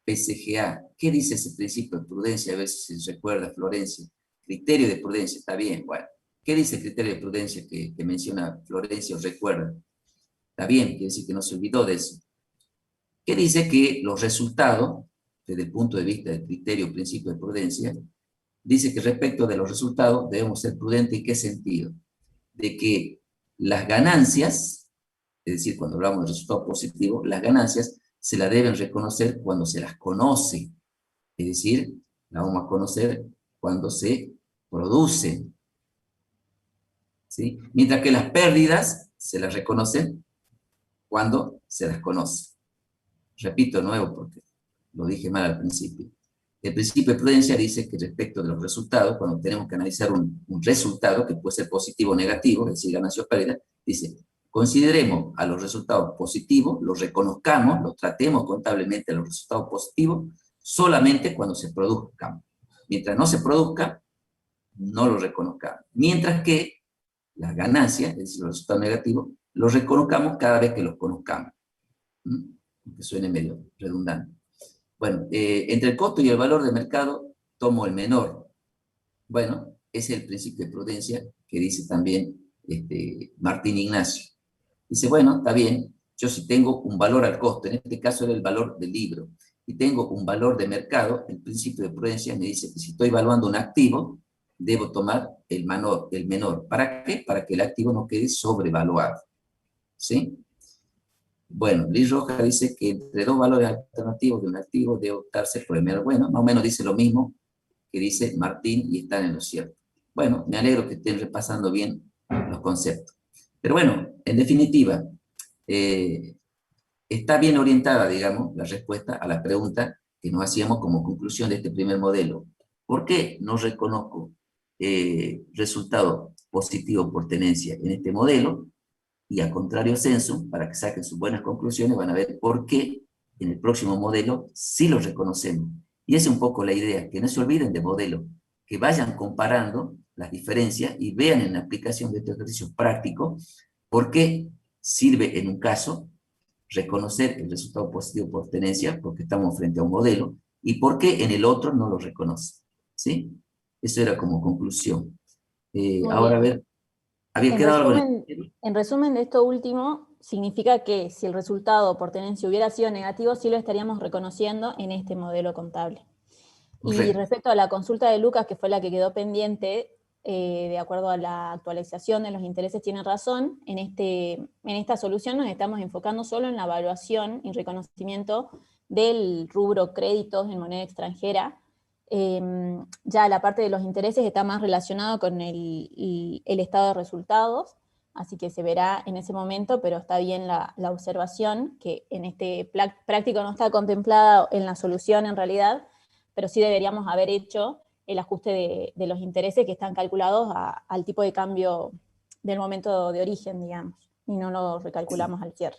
PCGA. ¿Qué dice ese principio de prudencia? A ver si se recuerda, Florencia. Criterio de prudencia, está bien, bueno. ¿Qué dice el criterio de prudencia que menciona Florencia o recuerda? Está bien, quiere decir que no se olvidó de eso. ¿Qué dice? Que los resultados, desde el punto de vista del criterio, principio de prudencia, dice que respecto de los resultados debemos ser prudentes. ¿En qué sentido? De que las ganancias, es decir, cuando hablamos de resultados positivos, las ganancias se las deben reconocer cuando se las conoce. Es decir, las vamos a conocer cuando se producen. ¿Sí? Mientras que las pérdidas se las reconocen cuando se las conoce. Repito de nuevo porque lo dije mal al principio. El principio de prudencia dice que respecto de los resultados, cuando tenemos que analizar un resultado que puede ser positivo o negativo, es decir, ganancia o pérdida, dice, consideremos a los resultados positivos, los reconozcamos, los tratemos contablemente a los resultados positivos, solamente cuando se produzcan. Mientras no se produzca, no los reconozcamos. Mientras que las ganancias, es decir, los resultados negativos, los reconozcamos cada vez que los conozcamos. Que suene medio redundante. Bueno, entre el costo y el valor de mercado, tomo el menor. Bueno, ese es el principio de prudencia que dice también Martín Ignacio. Dice, bueno, está bien, yo si tengo un valor al costo, en este caso era el valor del libro, y tengo un valor de mercado, el principio de prudencia me dice que si estoy evaluando un activo, debo tomar el menor. ¿Para qué? Para que el activo no quede sobrevaluado. ¿Sí? Bueno, Liz Roja dice que entre dos valores alternativos de un activo debe optarse por el menor. Bueno, más o menos dice lo mismo que dice Martín y están en lo cierto. Bueno, me alegro que estén repasando bien los conceptos. Pero bueno, en definitiva, está bien orientada, digamos, la respuesta a la pregunta que nos hacíamos como conclusión de este primer modelo. ¿Por qué no reconozco resultado positivo por tenencia en este modelo? Y a contrario censo, para que saquen sus buenas conclusiones, van a ver por qué en el próximo modelo sí lo reconocemos. Y esa es un poco la idea, que no se olviden de modelo, que vayan comparando las diferencias y vean en la aplicación de estos ejercicios prácticos por qué sirve en un caso reconocer el resultado positivo por tenencia, porque estamos frente a un modelo, y por qué en el otro no lo reconoce. ¿Sí? Eso era como conclusión. Ahora, a ver, había quedado algo En resumen de esto último, significa que si el resultado por tenencia hubiera sido negativo, sí lo estaríamos reconociendo en este modelo contable. Correcto. Y respecto a la consulta de Lucas, que fue la que quedó pendiente, de acuerdo a la actualización de los intereses, tiene razón. En esta solución nos estamos enfocando solo en la evaluación y reconocimiento del rubro créditos en moneda extranjera. Ya la parte de los intereses está más relacionado con el estado de resultados, así que se verá en ese momento, pero está bien la observación, que en este práctico no está contemplada en la solución en realidad, pero sí deberíamos haber hecho el ajuste de los intereses que están calculados al tipo de cambio del momento de origen, digamos, y no lo recalculamos al cierre.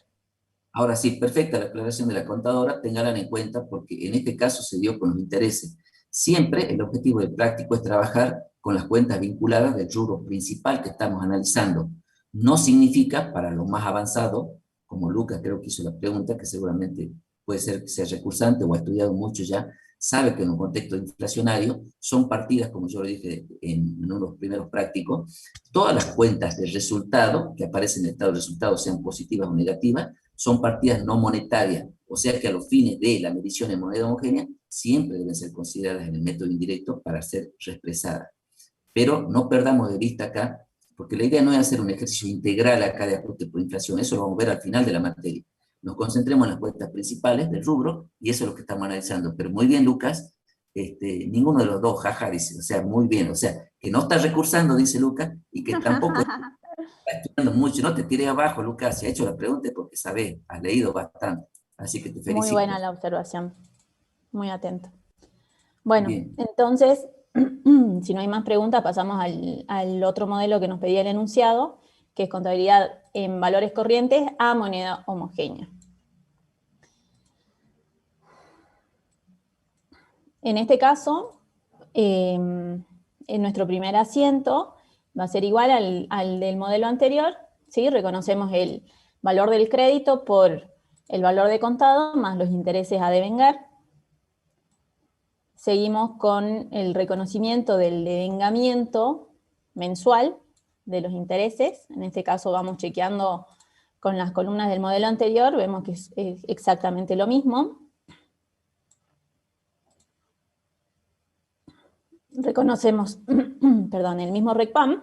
Ahora sí, perfecta la aclaración de la contadora, ténganla en cuenta porque en este caso se dio con los intereses. Siempre el objetivo del práctico es trabajar con las cuentas vinculadas del rubro principal que estamos analizando. No significa, para lo más avanzado, como Lucas creo que hizo la pregunta, que seguramente puede ser que sea recursante o ha estudiado mucho ya, sabe que en un contexto inflacionario son partidas, como yo lo dije en uno de los primeros prácticos, todas las cuentas de resultado que aparecen en el estado de resultados, sean positivas o negativas, son partidas no monetarias, o sea que a los fines de la medición en moneda homogénea siempre deben ser consideradas en el método indirecto para ser reexpresadas. Pero no perdamos de vista acá, porque la idea no es hacer un ejercicio integral acá de ajuste por inflación, eso lo vamos a ver al final de la materia. Nos concentremos en las cuentas principales del rubro, y eso es lo que estamos analizando. Pero muy bien, Lucas, ninguno de los dos, jaja, dice, o sea, muy bien, o sea, que no está recursando, dice Lucas, y que tampoco está estudiando mucho, no te tires abajo, Lucas, si ha hecho la pregunta es porque sabes, has leído bastante, así que te Muy felicito. buena la observación, muy atento. Bueno, Bien. entonces, si no hay más preguntas, pasamos al otro modelo que nos pedía el enunciado, que es contabilidad en valores corrientes a moneda homogénea. En este caso, en nuestro primer asiento va a ser igual al del modelo anterior, ¿sí? Reconocemos el valor del crédito por el valor de contado más los intereses a devengar. Seguimos con el reconocimiento del devengamiento mensual de los intereses. En este caso vamos chequeando con las columnas del modelo anterior, vemos que es exactamente lo mismo. Reconocemos, perdón, el mismo RECPAM,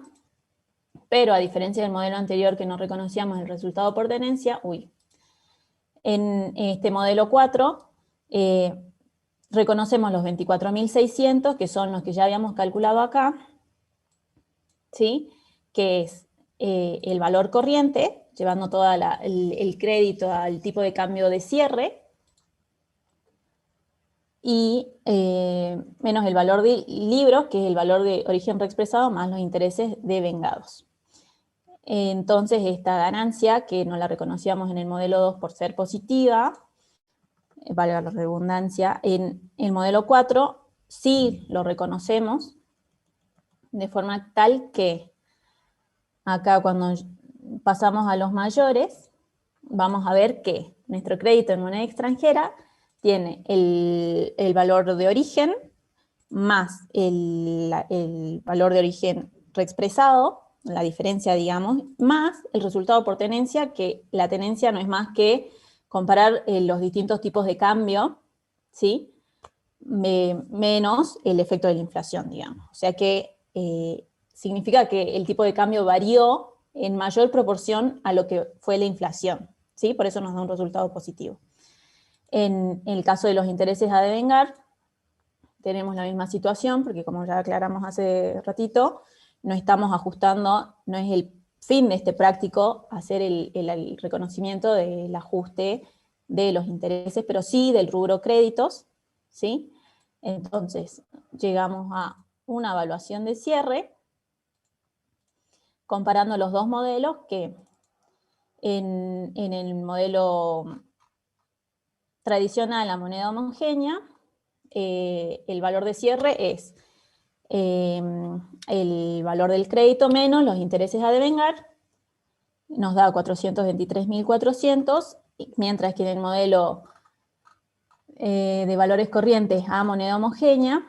pero a diferencia del modelo anterior que no reconocíamos el resultado por tenencia, en este modelo 4, reconocemos los 24.600, que son los que ya habíamos calculado acá, ¿sí? Que es el valor corriente, llevando todo el crédito al tipo de cambio de cierre, y menos el valor de libros, que es el valor de origen reexpresado, más los intereses devengados. Entonces, esta ganancia, que no la reconocíamos en el modelo 2 por ser positiva, valga la redundancia, en el modelo 4 sí lo reconocemos de forma tal que acá cuando pasamos a los mayores, vamos a ver que nuestro crédito en moneda extranjera tiene el valor de origen más el valor de origen reexpresado, la diferencia, digamos, más el resultado por tenencia, que la tenencia no es más que comparar los distintos tipos de cambio, ¿sí? Menos el efecto de la inflación, digamos. O sea que significa que el tipo de cambio varió en mayor proporción a lo que fue la inflación, ¿sí? Por eso nos da un resultado positivo. En el caso de los intereses a devengar, tenemos la misma situación, porque como ya aclaramos hace ratito, no estamos ajustando, no es el fin de este práctico hacer el reconocimiento del ajuste de los intereses, pero sí del rubro créditos, ¿sí? Entonces, llegamos a una evaluación de cierre, comparando los dos modelos, que en el modelo tradicional, la moneda homogénea, el valor de cierre es el valor del crédito menos los intereses a devengar, nos da 423.400, mientras que en el modelo de valores corrientes a moneda homogénea,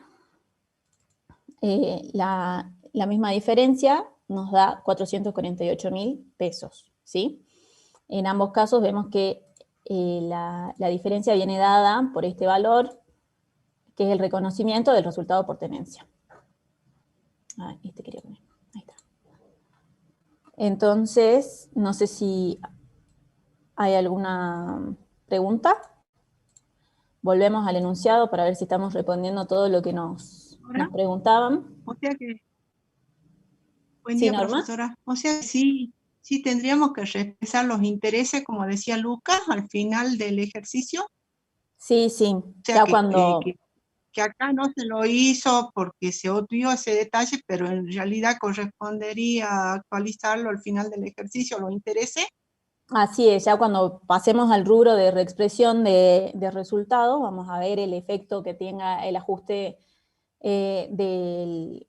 la misma diferencia nos da 448.000 pesos, ¿sí? En ambos casos vemos que la diferencia viene dada por este valor, que es el reconocimiento del resultado por tenencia. Quería poner. Ahí está. Entonces, no sé si hay alguna pregunta. Volvemos al enunciado para ver si estamos respondiendo todo lo que nos preguntaban. O sea que, buen Sí, día, Norma. profesora. O sea que sí tendríamos que reexpresar los intereses, como decía Lucas, al final del ejercicio. Sí, O sea ya que, cuando... que acá no se lo hizo porque se obvió ese detalle, pero en realidad correspondería actualizarlo al final del ejercicio, los intereses. Así es, ya cuando pasemos al rubro de reexpresión de resultados, vamos a ver el efecto que tenga el ajuste del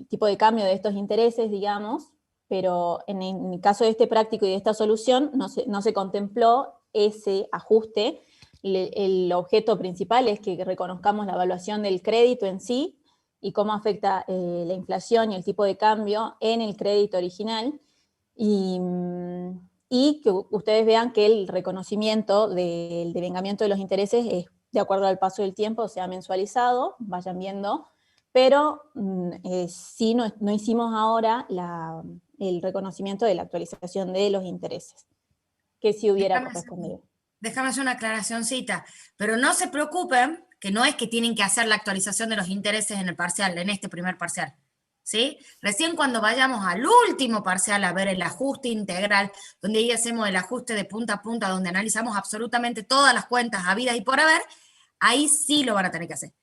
tipo de cambio de estos intereses, digamos, pero en el caso de este práctico y de esta solución no se contempló ese ajuste. El objeto principal es que reconozcamos la evaluación del crédito en sí y cómo afecta la inflación y el tipo de cambio en el crédito original, y que ustedes vean que el reconocimiento del devengamiento de los intereses es de acuerdo al paso del tiempo, o sea, mensualizado, vayan viendo, pero sí no hicimos ahora el reconocimiento de la actualización de los intereses, que sí hubiera correspondido. Déjame hacer una aclaracióncita, pero no se preocupen, que no es que tienen que hacer la actualización de los intereses en el parcial, en este primer parcial, ¿sí? Recién cuando vayamos al último parcial a ver el ajuste integral, donde ahí hacemos el ajuste de punta a punta, donde analizamos absolutamente todas las cuentas habidas y por haber, ahí sí lo van a tener que hacer.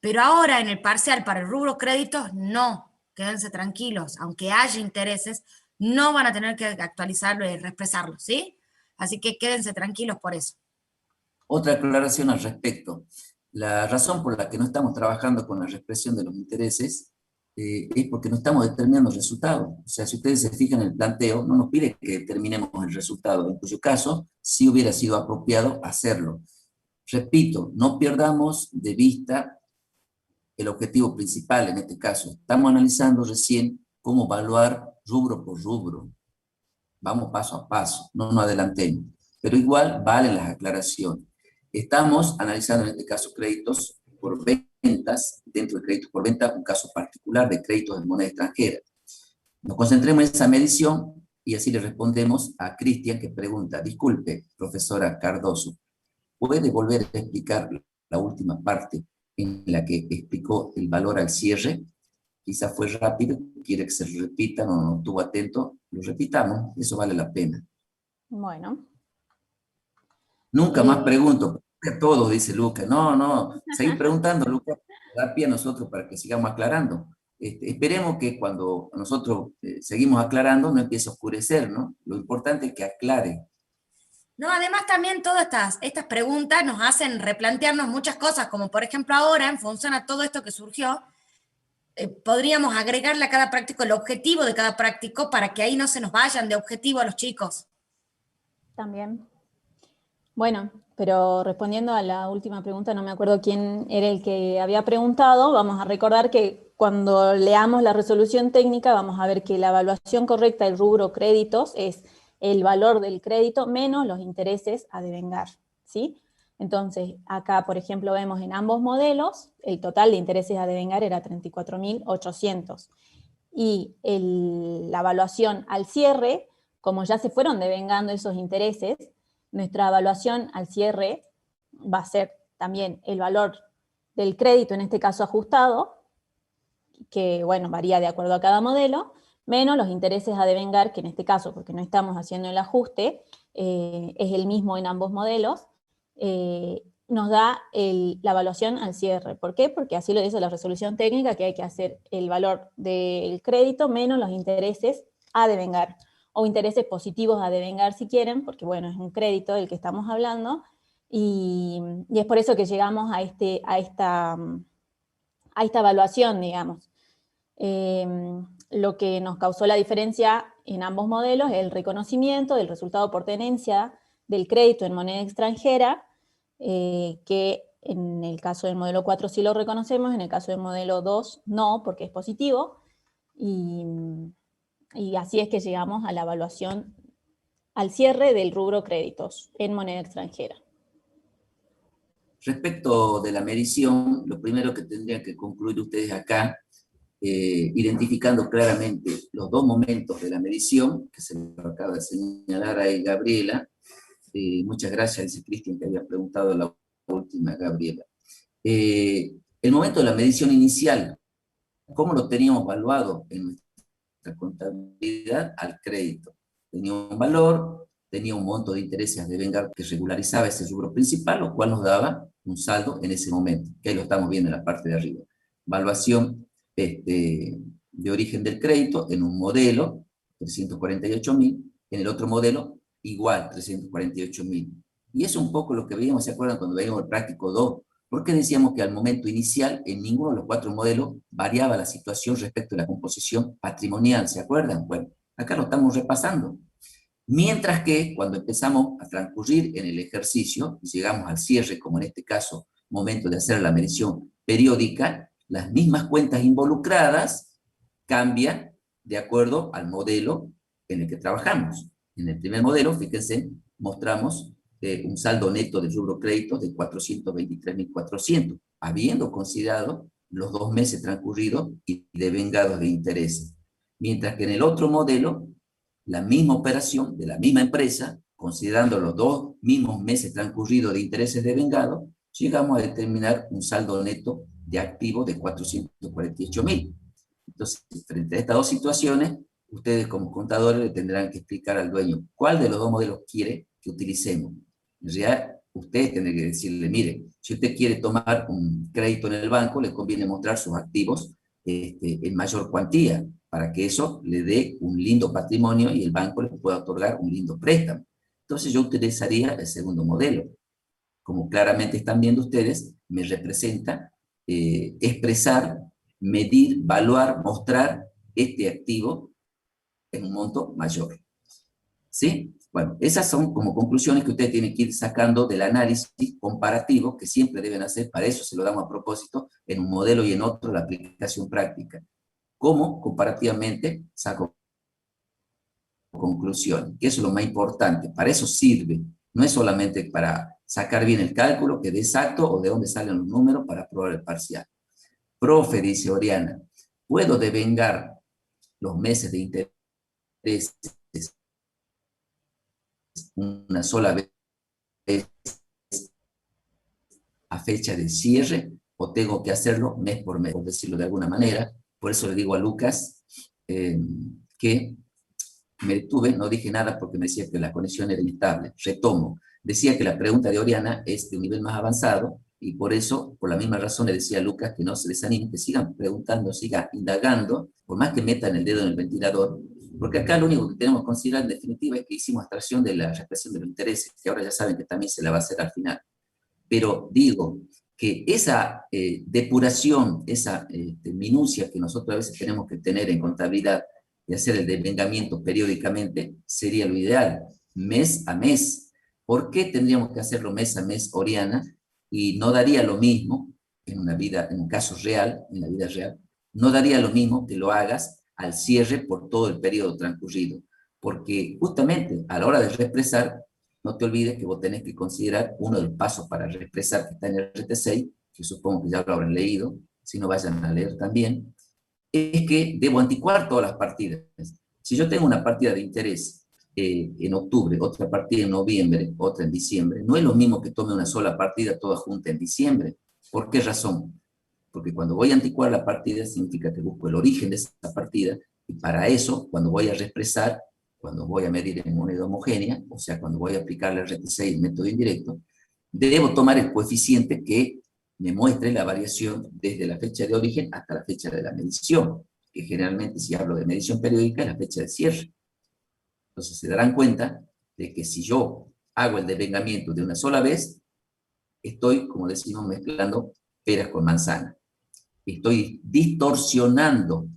Pero ahora en el parcial para el rubro créditos, no, quédense tranquilos, aunque haya intereses, no van a tener que actualizarlo y reexpresarlo, ¿sí? Así que quédense tranquilos por eso. Otra aclaración al respecto. La razón por la que no estamos trabajando con la reexpresión de los intereses es porque no estamos determinando el resultado. O sea, si ustedes se fijan en el planteo, no nos pide que determinemos el resultado, en cuyo caso sí hubiera sido apropiado hacerlo. Repito, no perdamos de vista el objetivo principal en este caso. Estamos analizando recién cómo evaluar rubro por rubro. Vamos paso a paso, no nos adelantemos. Pero igual valen las aclaraciones. Estamos analizando en este caso créditos por ventas, dentro de créditos por venta, un caso particular de créditos en moneda extranjera. Nos concentremos en esa medición y así le respondemos a Cristian, que pregunta: disculpe, profesora Cardoso, ¿puede volver a explicar la última parte en la que explicó el valor al cierre? Quizás fue rápido, quiere que se repita, no estuvo atento, lo repitamos, eso vale la pena. Bueno. Nunca más pregunto, a todos, dice Lucas. No, seguir preguntando, Lucas, da pie a nosotros para que sigamos aclarando. Esperemos que cuando nosotros seguimos aclarando no empiece a oscurecer, ¿no? Lo importante es que aclare. No, además también todas estas preguntas nos hacen replantearnos muchas cosas, como por ejemplo ahora, en función a todo esto que surgió, podríamos agregarle a cada práctico el objetivo de cada práctico para que ahí no se nos vayan de objetivo a los chicos. También. Bueno, pero respondiendo a la última pregunta, no me acuerdo quién era el que había preguntado, vamos a recordar que cuando leamos la resolución técnica vamos a ver que la evaluación correcta del rubro créditos es el valor del crédito menos los intereses a devengar, ¿sí? Entonces, acá, por ejemplo, vemos en ambos modelos, el total de intereses a devengar era 34.800. Y la evaluación al cierre, como ya se fueron devengando esos intereses, nuestra evaluación al cierre va a ser también el valor del crédito, en este caso ajustado, que bueno, varía de acuerdo a cada modelo, menos los intereses a devengar, que en este caso, porque no estamos haciendo el ajuste, es el mismo en ambos modelos, nos da la evaluación al cierre. ¿Por qué? Porque así lo dice la resolución técnica, que hay que hacer el valor del crédito menos los intereses a devengar, o intereses positivos a devengar si quieren, porque bueno, es un crédito del que estamos hablando, y es por eso que llegamos a esta evaluación, digamos. Lo que nos causó la diferencia en ambos modelos es el reconocimiento del resultado por tenencia del crédito en moneda extranjera, que en el caso del modelo 4 sí lo reconocemos, en el caso del modelo 2 no, porque es positivo, y así es que llegamos a la evaluación al cierre del rubro créditos en moneda extranjera. Respecto de la medición, lo primero que tendrían que concluir ustedes acá, identificando claramente los dos momentos de la medición, que se lo acaba de señalar ahí Gabriela. Muchas gracias, dice Cristian, que había preguntado la última, Gabriela. El momento de la medición inicial, ¿cómo lo teníamos evaluado en nuestra contabilidad al crédito? Tenía un valor, tenía un monto de intereses a devengar que regularizaba ese rubro principal, lo cual nos daba un saldo en ese momento, que ahí lo estamos viendo en la parte de arriba. Evaluación de origen del crédito en un modelo, 348.000, En el otro modelo, igual, 348.000. Y eso es un poco lo que veíamos, ¿se acuerdan? Cuando veíamos el práctico 2. ¿Por qué decíamos que al momento inicial, en ninguno de los 4 modelos, variaba la situación respecto a la composición patrimonial? ¿Se acuerdan? Bueno, acá lo estamos repasando. Mientras que cuando empezamos a transcurrir en el ejercicio, y llegamos al cierre, como en este caso, momento de hacer la medición periódica, las mismas cuentas involucradas cambian de acuerdo al modelo en el que trabajamos. En el primer modelo, fíjense, mostramos un saldo neto de rubro créditos de 423.400, habiendo considerado los 2 meses transcurridos y devengados de intereses. Mientras que en el otro modelo, la misma operación de la misma empresa, considerando los 2 mismos meses transcurridos de intereses devengados, llegamos a determinar un saldo neto de activos de 448.000. Entonces, frente a estas 2 situaciones, ustedes como contadores le tendrán que explicar al dueño cuál de los 2 modelos quiere que utilicemos. En realidad, ustedes tendrán que decirle, mire, si usted quiere tomar un crédito en el banco, le conviene mostrar sus activos en mayor cuantía, para que eso le dé un lindo patrimonio y el banco le pueda otorgar un lindo préstamo. Entonces yo utilizaría el segundo modelo. Como claramente están viendo ustedes, me representa expresar, medir, evaluar, mostrar este activo en un monto mayor. ¿Sí? Bueno, esas son como conclusiones que ustedes tienen que ir sacando del análisis comparativo que siempre deben hacer. Para eso se lo damos a propósito en un modelo y en otro la aplicación práctica. ¿Cómo comparativamente saco conclusiones? Que eso es lo más importante. Para eso sirve. No es solamente para sacar bien el cálculo, que dé exacto o de dónde salen los números para probar el parcial. Profe, dice Oriana, ¿puedo devengar los meses de interés una sola vez a fecha de cierre o tengo que hacerlo mes por mes, por decirlo de alguna manera? Por eso le digo a Lucas que me detuve, no dije nada porque me decía que la conexión era inestable. Retomo. Decía que la pregunta de Oriana es de un nivel más avanzado y por eso, por la misma razón, le decía a Lucas que no se desanimen, que sigan preguntando, sigan indagando, por más que metan el dedo en el ventilador, porque acá lo único que tenemos que considerar en definitiva es que hicimos abstracción de la expresión de los intereses, que ahora ya saben que también se la va a hacer al final. Pero digo que esa depuración, esa minucia que nosotros a veces tenemos que tener en contabilidad y hacer el devengamiento periódicamente, sería lo ideal, mes a mes. ¿Por qué tendríamos que hacerlo mes a mes, Oriana? Y no daría lo mismo en una vida, en un caso real, en la vida real, no daría lo mismo que lo hagas al cierre por todo el periodo transcurrido. Porque justamente a la hora de reexpresar, no te olvides que vos tenés que considerar uno de los pasos para reexpresar que está en el RT6, que supongo que ya lo habrán leído, si no vayan a leer también, es que debo anticuar todas las partidas. Si yo tengo una partida de interés en octubre, otra partida en noviembre, otra en diciembre, no es lo mismo que tome una sola partida toda junta en diciembre. ¿Por qué razón? Porque cuando voy a anticuar la partida significa que busco el origen de esa partida y para eso, cuando voy a reexpresar, cuando voy a medir en moneda homogénea, o sea, cuando voy a aplicar el RT6, el método indirecto, debo tomar el coeficiente que me muestre la variación desde la fecha de origen hasta la fecha de la medición, que generalmente si hablo de medición periódica es la fecha de cierre. Entonces se darán cuenta de que si yo hago el devengamiento de una sola vez, estoy, como decimos, mezclando peras con manzanas. Estoy distorsionando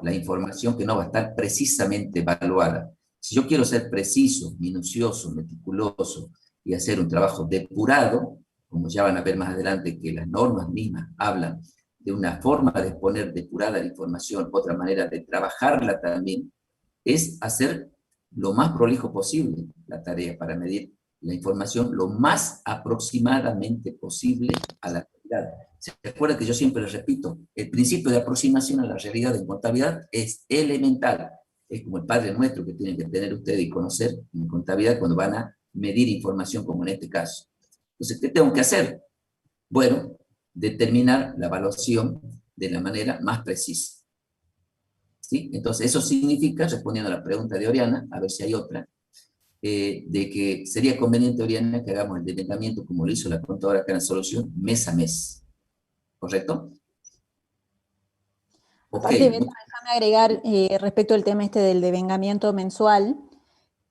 la información que no va a estar precisamente evaluada. Si yo quiero ser preciso, minucioso, meticuloso y hacer un trabajo depurado, como ya van a ver más adelante que las normas mismas hablan de una forma de exponer depurada la información, otra manera de trabajarla también, es hacer lo más prolijo posible la tarea para medir la información lo más aproximadamente posible a la realidad. ¿Se acuerdan que yo siempre les repito? El principio de aproximación a la realidad en contabilidad es elemental. Es como el Padre Nuestro que tienen que tener ustedes y conocer en contabilidad cuando van a medir información como en este caso. Entonces, ¿qué tengo que hacer? Bueno, determinar la evaluación de la manera más precisa. ¿Sí? Entonces, eso significa, respondiendo a la pregunta de Oriana, a ver si hay otra, de que sería conveniente, Oriana, que hagamos el devengamiento como lo hizo la contadora acá en la solución, mes a mes. ¿Correcto? Aparte, Ok. Beto, déjame agregar respecto al tema este del devengamiento mensual,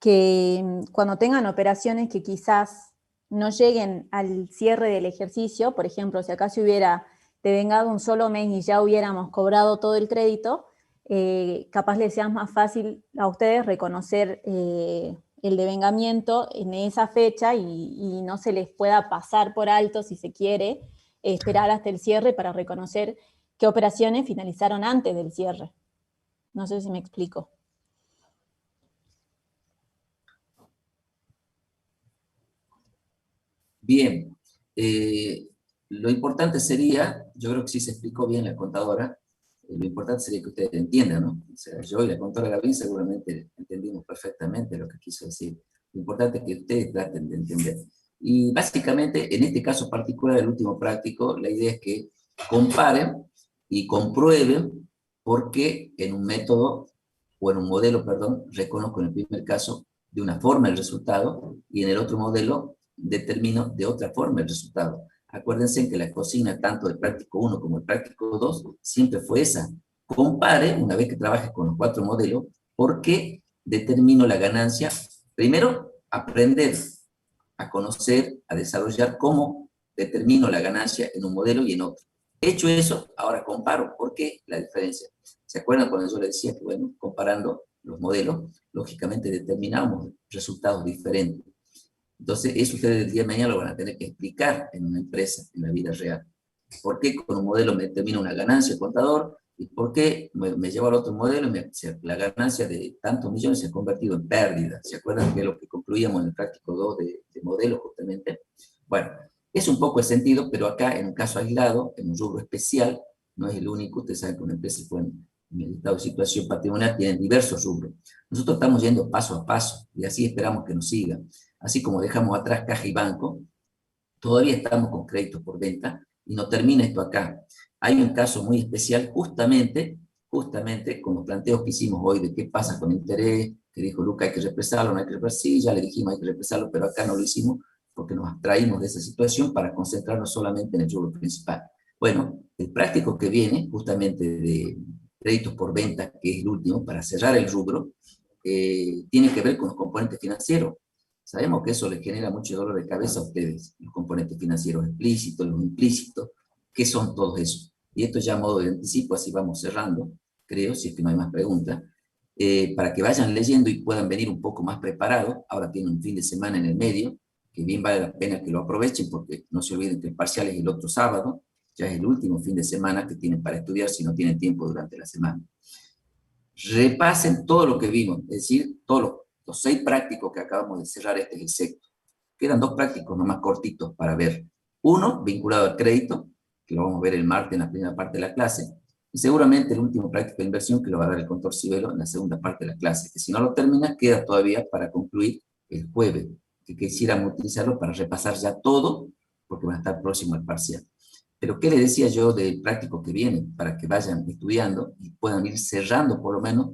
que cuando tengan operaciones que quizás no lleguen al cierre del ejercicio, por ejemplo, si acá se hubiera devengado un solo mes y ya hubiéramos cobrado todo el crédito, capaz les sea más fácil a ustedes reconocer el devengamiento en esa fecha y no se les pueda pasar por alto, si se quiere, esperar hasta el cierre para reconocer qué operaciones finalizaron antes del cierre. No sé si me explico. Bien, lo importante sería, yo creo que sí se explicó bien la contadora, lo importante sería que ustedes entiendan, ¿no? O sea, yo y la contadora Gavín seguramente entendimos perfectamente lo que quiso decir. Lo importante es que ustedes traten de entender. Y básicamente, en este caso particular, el último práctico, la idea es que comparen y comprueben por qué en un método, o en un modelo, perdón, reconozco en el primer caso de una forma el resultado, y en el otro modelo determino de otra forma el resultado. Acuérdense que la consigna tanto del práctico 1 como el práctico 2 siempre fue esa. Compare, una vez que trabajes con los 4 modelos, por qué determino la ganancia. Primero, aprender a conocer, a desarrollar cómo determino la ganancia en un modelo y en otro. Hecho eso, ahora comparo. ¿Por qué la diferencia? ¿Se acuerdan cuando yo les decía que, bueno, comparando los modelos, lógicamente determinamos resultados diferentes? Entonces, eso ustedes el día de mañana lo van a tener que explicar en una empresa, en la vida real. ¿Por qué con un modelo me determina una ganancia el contador? ¿Y por qué me llevo al otro modelo y la ganancia de tantos millones se ha convertido en pérdida? ¿Se acuerdan que es lo que concluíamos en el práctico 2 de modelo justamente? Bueno, es un poco el sentido, pero acá en un caso aislado, en un rubro especial, no es el único. Ustedes saben que una empresa en el estado de situación patrimonial tiene diversos rubros. Nosotros estamos yendo paso a paso y así esperamos que nos sigan. Así como dejamos atrás caja y banco, todavía estamos con créditos por venta y no termina esto acá. Hay un caso muy especial justamente con los planteos que hicimos hoy de qué pasa con interés, que dijo Luca, hay que represarlo, no hay que represarlo. Sí, ya le dijimos hay que represarlo, pero acá no lo hicimos porque nos abstraímos de esa situación para concentrarnos solamente en el rubro principal. Bueno, el práctico que viene, justamente de créditos por venta, que es el último, para cerrar el rubro, tiene que ver con los componentes financieros. Sabemos que eso les genera mucho dolor de cabeza a ustedes, los componentes financieros explícitos, los implícitos, ¿qué son todos esos? Y esto ya a modo de anticipo, así vamos cerrando, creo, si es que no hay más preguntas, para que vayan leyendo y puedan venir un poco más preparados. Ahora tienen un fin de semana en el medio, que bien vale la pena que lo aprovechen, porque no se olviden que el parcial es el otro sábado, ya es el último fin de semana que tienen para estudiar si no tienen tiempo durante la semana. Repasen todo lo que vimos, es decir, todos los 6 prácticos que acabamos de cerrar. Este es el sexto. Quedan 2 prácticos nomás cortitos para ver. Uno, vinculado al crédito, que lo vamos a ver el martes en la primera parte de la clase, y seguramente el último práctico de inversión que lo va a dar el contador Civelo en la segunda parte de la clase, que si no lo termina, queda todavía para concluir el jueves, que quisiéramos utilizarlo para repasar ya todo, porque van a estar próximo al parcial. Pero ¿qué les decía yo del práctico que viene? Para que vayan estudiando y puedan ir cerrando por lo menos.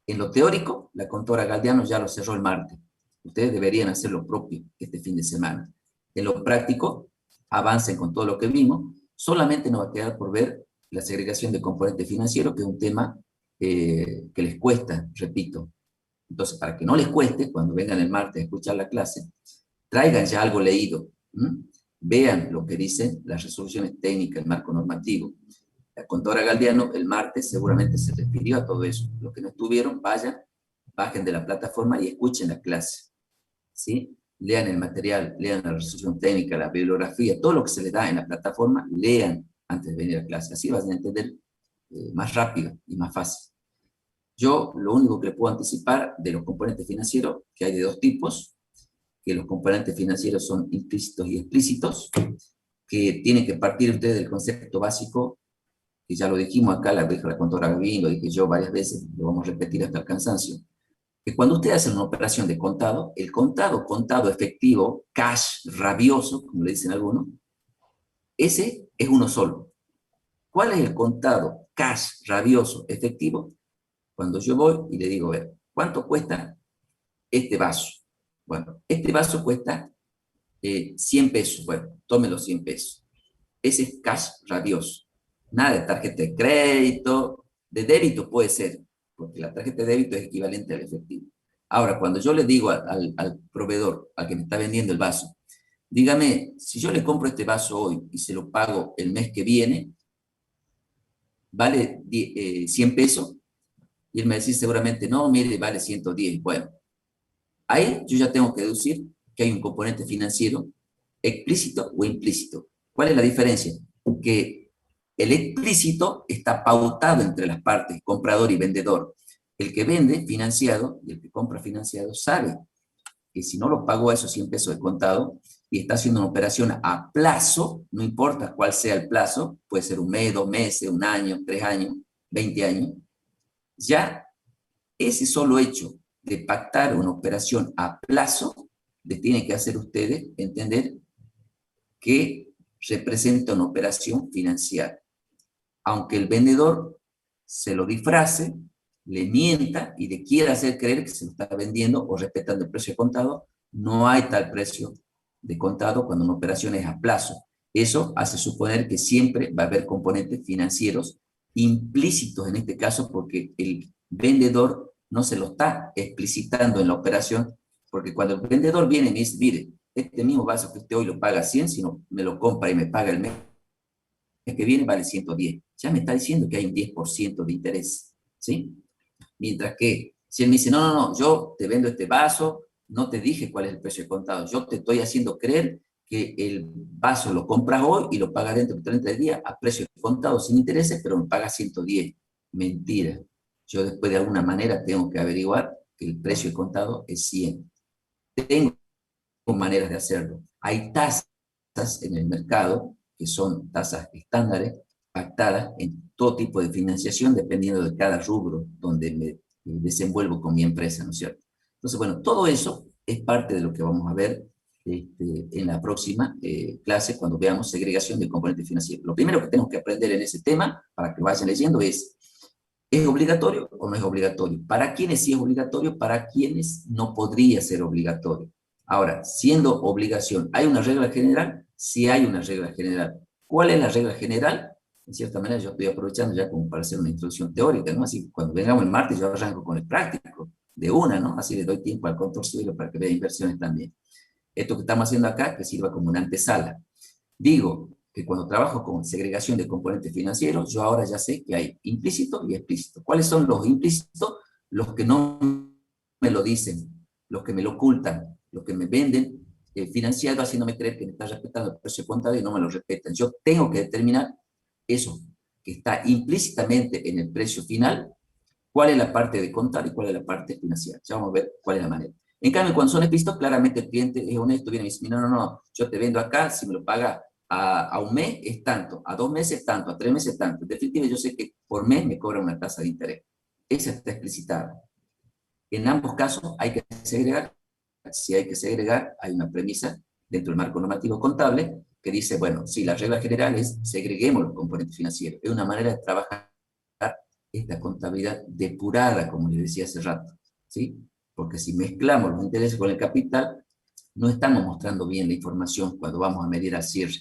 En lo teórico, la contadora Galdiano ya lo cerró el martes. Ustedes deberían hacer lo propio este fin de semana. En lo práctico, avancen con todo lo que vimos. Solamente nos va a quedar por ver la segregación de componentes financieros, que es un tema que les cuesta, repito. Entonces, para que no les cueste, cuando vengan el martes a escuchar la clase, traigan ya algo leído. Vean lo que dicen las resoluciones técnicas, el marco normativo. La contadora Galdiano el martes seguramente se refirió a todo eso. Los que no estuvieron, vayan, bajen de la plataforma y escuchen la clase. ¿Sí? Lean el material, lean la resolución técnica, la bibliografía, todo lo que se les da en la plataforma, lean antes de venir a clase. Así van a entender más rápido y más fácil. Yo lo único que les puedo anticipar de los componentes financieros, que hay de 2 tipos, que los componentes financieros son implícitos y explícitos, que tienen que partir ustedes del concepto básico, que ya lo dijimos acá, la dijo la contadora Gavín, lo dije yo varias veces, lo vamos a repetir hasta el cansancio, que cuando usted hace una operación de contado, el contado efectivo, cash rabioso, como le dicen algunos, ese es uno solo. ¿Cuál es el contado cash rabioso efectivo? Cuando yo voy y le digo, a ver, ¿cuánto cuesta este vaso? Bueno, este vaso cuesta 100 pesos. Bueno, tome los 100 pesos. Ese es cash rabioso. Nada de tarjeta de crédito, de débito puede ser, porque la tarjeta de débito es equivalente al efectivo. Ahora, cuando yo le digo al proveedor, al que me está vendiendo el vaso, dígame, si yo le compro este vaso hoy y se lo pago el mes que viene, ¿vale 100 pesos? Y él me dice seguramente, no, mire, vale 110. Bueno, ahí yo ya tengo que deducir que hay un componente financiero explícito o implícito. ¿Cuál es la diferencia? Que el explícito está pautado entre las partes, comprador y vendedor. El que vende financiado y el que compra financiado sabe que si no lo pagó a esos 100 pesos de contado y está haciendo una operación a plazo, no importa cuál sea el plazo, puede ser un mes, 2 meses, un año, 3 años, 20 años, ya ese solo hecho de pactar una operación a plazo les tiene que hacer ustedes entender que representa una operación financiera. Aunque el vendedor se lo disfrace, le mienta y le quiera hacer creer que se lo está vendiendo o respetando el precio de contado, no hay tal precio de contado cuando una operación es a plazo. Eso hace suponer que siempre va a haber componentes financieros implícitos en este caso porque el vendedor no se lo está explicitando en la operación, porque cuando el vendedor viene y me dice, mire, este mismo vaso que usted hoy lo paga 100, si no me lo compra y me paga el mes que viene vale 110. Ya me está diciendo que hay un 10% de interés, ¿sí? Mientras que si él me dice, no, no, no, yo te vendo este vaso, no te dije cuál es el precio de contado, yo te estoy haciendo creer que el vaso lo compras hoy y lo pagas dentro de 30 días a precio de contado sin intereses, pero me pagas 110. Mentira. Yo después de alguna manera tengo que averiguar que el precio de contado es 100. Tengo maneras de hacerlo. Hay tasas en el mercado que son tasas estándares pactadas en todo tipo de financiación dependiendo de cada rubro donde me desenvuelvo con mi empresa, ¿no es cierto? Entonces, bueno, todo eso es parte de lo que vamos a ver en la próxima clase cuando veamos segregación del componente financiero. Lo primero que tenemos que aprender en ese tema, para que vayan leyendo, ¿es obligatorio o no es obligatorio? ¿Para quiénes sí es obligatorio? ¿Para quiénes no podría ser obligatorio? Ahora, siendo obligación, ¿hay una regla general? Sí hay una regla general. ¿Cuál es la regla general? En cierta manera yo estoy aprovechando ya como para hacer una introducción teórica, ¿no? Así cuando vengamos el martes yo arranco con el práctico, de una, ¿no? Así le doy tiempo al contorsionista para que vea inversiones también. Esto que estamos haciendo acá, que sirva como una antesala. Digo que cuando trabajo con segregación de componentes financieros, yo ahora ya sé que hay implícito y explícito. ¿Cuáles son los implícitos? Los que no me lo dicen, los que me lo ocultan, los que me venden financiado haciéndome creer que me está respetando el precio de contado y no me lo respetan. Yo tengo que determinar eso que está implícitamente en el precio final, cuál es la parte de contar y cuál es la parte financiera. Ya vamos a ver cuál es la manera. En cambio, cuando son explícitos, claramente el cliente es honesto, viene y dice, no, no, no, yo te vendo acá, si me lo paga a un mes es tanto, a 2 meses tanto, a 3 meses tanto. En definitiva, yo sé que por mes me cobra una tasa de interés. Esa está explicitada. En ambos casos hay que segregar. Si hay que segregar, hay una premisa dentro del marco normativo contable que dice, bueno, si la regla general es segreguemos los componentes financieros. Es una manera de trabajar esta contabilidad depurada, como les decía hace rato, ¿sí? Porque si mezclamos los intereses con el capital, no estamos mostrando bien la información cuando vamos a medir al cierre.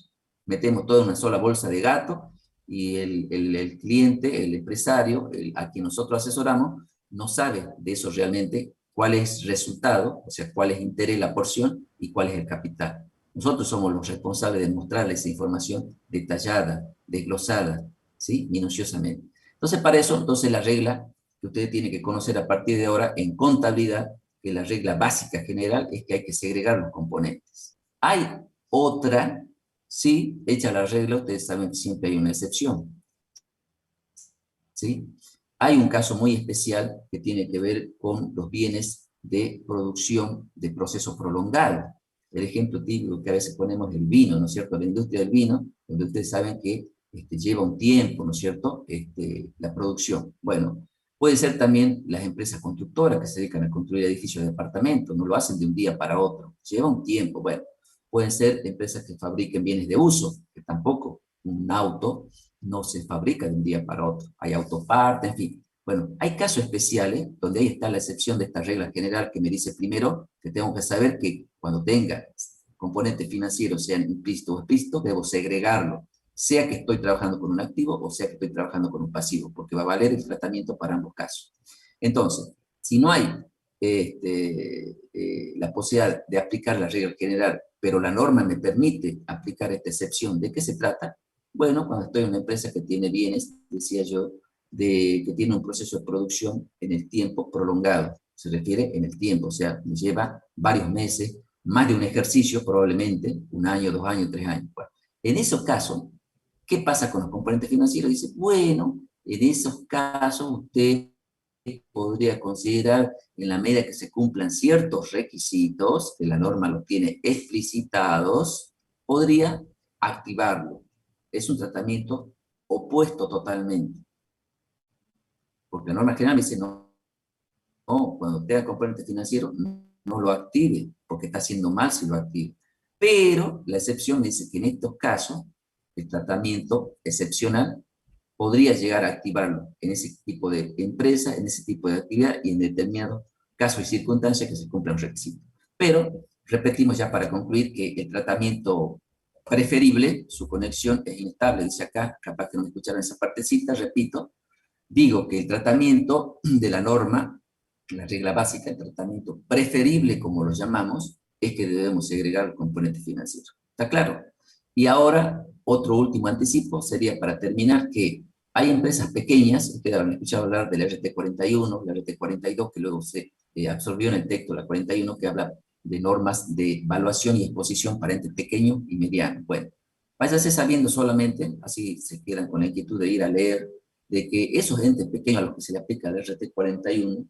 Metemos todo en una sola bolsa de gato y el cliente, el empresario, a quien nosotros asesoramos, no sabe de eso realmente cuál es el resultado, o sea, cuál es interés la porción y cuál es el capital. Nosotros somos los responsables de mostrarle esa información detallada, desglosada, ¿sí? Minuciosamente. Entonces, para eso, entonces la regla que ustedes tienen que conocer a partir de ahora en contabilidad, que la regla básica general es que hay que segregar los componentes. Hay otra, sí, hecha la regla, ustedes saben que siempre hay una excepción, ¿sí? Hay un caso muy especial que tiene que ver con los bienes de producción de proceso prolongado. El ejemplo típico que a veces ponemos es el vino, ¿no es cierto? La industria del vino, donde ustedes saben que lleva un tiempo, ¿no es cierto?, la producción. Bueno, puede ser también las empresas constructoras que se dedican a construir edificios de departamentos, no lo hacen de un día para otro, lleva un tiempo. Bueno, pueden ser empresas que fabriquen bienes de uso, que tampoco un auto no se fabrica de un día para otro. Hay autopartes, en fin. Bueno, hay casos especiales donde ahí está la excepción de esta regla general que me dice primero que tengo que saber que cuando tenga componentes financieros, sean implícitos o explícitos, debo segregarlo, sea que estoy trabajando con un activo o sea que estoy trabajando con un pasivo, porque va a valer el tratamiento para ambos casos. Entonces, si no hay la posibilidad de aplicar la regla general, pero la norma me permite aplicar esta excepción. ¿De qué se trata? Bueno, cuando estoy en una empresa que tiene bienes, decía yo, que tiene un proceso de producción en el tiempo prolongado. Se refiere en el tiempo, o sea, me lleva varios meses, más de un ejercicio probablemente, 1 año, 2 años, 3 años. Bueno, en esos casos, ¿qué pasa con los componentes financieros? Dice, bueno, en esos casos usted podría considerar, en la medida que se cumplan ciertos requisitos, que la norma los tiene explicitados, podría activarlo. Es un tratamiento opuesto totalmente. Porque la norma general dice, no, cuando tenga componente financiero, no lo active, porque está haciendo mal si lo activa. Pero la excepción dice que en estos casos, el tratamiento excepcional podría llegar a activarlo en ese tipo de empresa, en ese tipo de actividad y en determinados casos y circunstancias que se cumplan requisitos. Pero repetimos ya para concluir que el tratamiento preferible, su conexión es inestable, dice acá, capaz que no me escucharon esa partecita, repito, digo que el tratamiento de la norma, la regla básica, el tratamiento preferible, como lo llamamos, es que debemos segregar el componente financiero. ¿Está claro? Y ahora, otro último anticipo sería para terminar que hay empresas pequeñas, ustedes habrán escuchado hablar del RT41, la RT42, que luego se absorbió en el texto, la 41, que habla de normas de evaluación y exposición para entes pequeños y medianos. Bueno, váyase sabiendo solamente, así se quedan con la inquietud de ir a leer, de que esos entes pequeños a los que se le aplica el RT41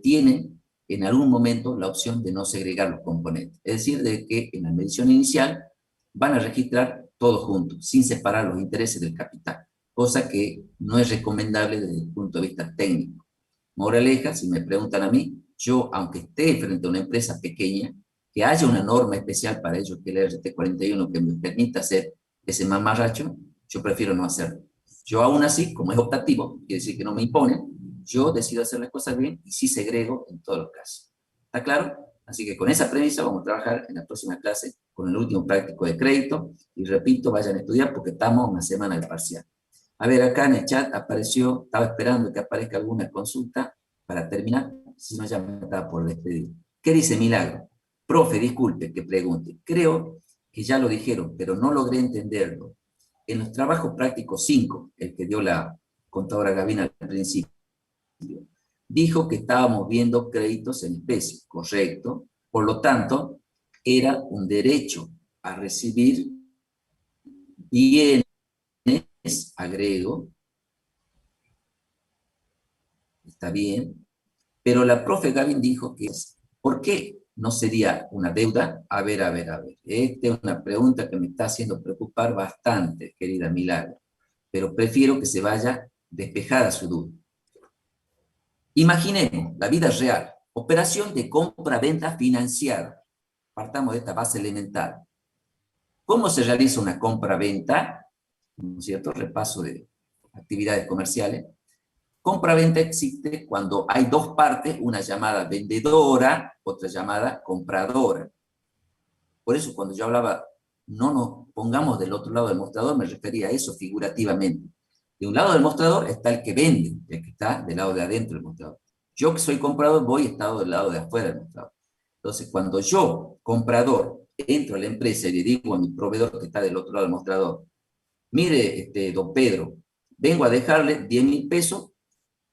tienen en algún momento la opción de no segregar los componentes. Es decir, de que en la medición inicial van a registrar todos juntos, sin separar los intereses del capital, cosa que no es recomendable desde el punto de vista técnico. Moraleja, si me preguntan a mí, yo, aunque esté frente a una empresa pequeña, que haya una norma especial para ello, que el RT41, que me permita hacer ese mamarracho, yo prefiero no hacerlo. Yo aún así, como es optativo, quiere decir que no me imponen, yo decido hacer las cosas bien y sí segrego en todos los casos. ¿Está claro? Así que con esa premisa vamos a trabajar en la próxima clase con el último práctico de crédito. Y repito, vayan a estudiar porque estamos en una semana de parcial. A ver, acá en el chat apareció, estaba esperando que aparezca alguna consulta para terminar, si no ya me estaba por despedir. ¿Qué dice Milagro? Profe, disculpe que pregunte. Creo que ya lo dijeron, pero no logré entenderlo. En los trabajos prácticos 5, el que dio la contadora Gavina al principio, dijo que estábamos viendo créditos en especie, correcto. Por lo tanto, era un derecho a recibir bienes, agrego, está bien, pero la profe Gavin dijo que ¿por qué no sería una deuda? A ver. Esta es una pregunta que me está haciendo preocupar bastante, querida Milagro, pero prefiero que se vaya despejada su duda. Imaginemos la vida real, operación de compra-venta financiada. Partamos de esta base elemental. ¿Cómo se realiza una compra-venta? ¿No es cierto? Repaso de actividades comerciales. Compra-venta existe cuando hay dos partes, una llamada vendedora, otra llamada compradora. Por eso cuando yo hablaba, no nos pongamos del otro lado del mostrador, me refería a eso figurativamente. De un lado del mostrador está el que vende, el que está del lado de adentro del mostrador. Yo que soy comprador voy estado del lado de afuera del mostrador. Entonces, cuando yo, comprador, entro a la empresa y le digo a mi proveedor que está del otro lado del mostrador, mire, don Pedro, vengo a dejarle 10.000 pesos,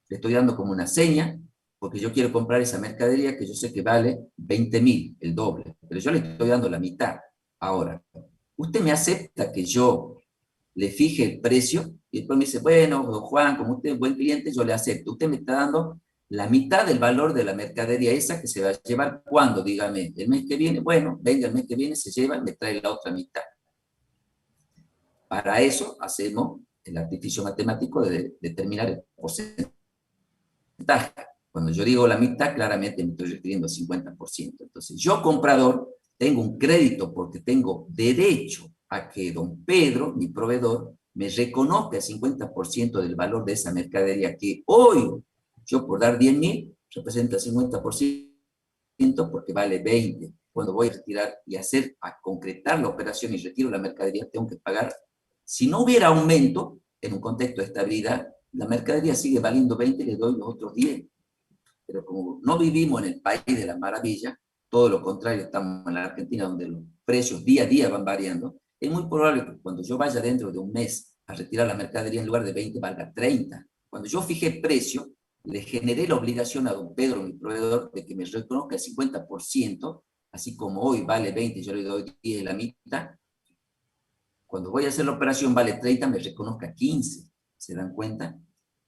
le estoy dando como una seña, porque yo quiero comprar esa mercadería que yo sé que vale 20.000, el doble, pero yo le estoy dando la mitad. Ahora, ¿usted me acepta que yo le fije el precio? Y después me dice, bueno, don Juan, como usted es buen cliente, yo le acepto. Usted me está dando la mitad del valor de la mercadería esa que se va a llevar. ¿Cuándo? Dígame, ¿el mes que viene? Bueno, venga, el mes que viene se lleva y me trae la otra mitad. Para eso hacemos el artificio matemático de determinar el porcentaje. Cuando yo digo la mitad, claramente me estoy refiriendo al 50%. Entonces, yo, comprador, tengo un crédito porque tengo derecho a que don Pedro, mi proveedor, me reconozca el 50% del valor de esa mercadería que hoy, yo por dar 10.000, representa el 50% porque vale 20. Cuando voy a retirar y a concretar la operación y retiro la mercadería, tengo que pagar. Si no hubiera aumento, en un contexto de estabilidad, la mercadería sigue valiendo 20, le doy los otros 10. pero como no vivimos en el país de la maravilla, todo lo contrario, estamos en la Argentina donde los precios día a día van variando, es muy probable que cuando yo vaya dentro de un mes a retirar la mercadería, en lugar de 20 valga 30. Cuando yo fijé el precio, le generé la obligación a don Pedro, mi proveedor, de que me reconozca el 50%, así como hoy vale 20, yo le doy 10 de la mitad. Cuando voy a hacer la operación vale 30, me reconozca 15. ¿Se dan cuenta?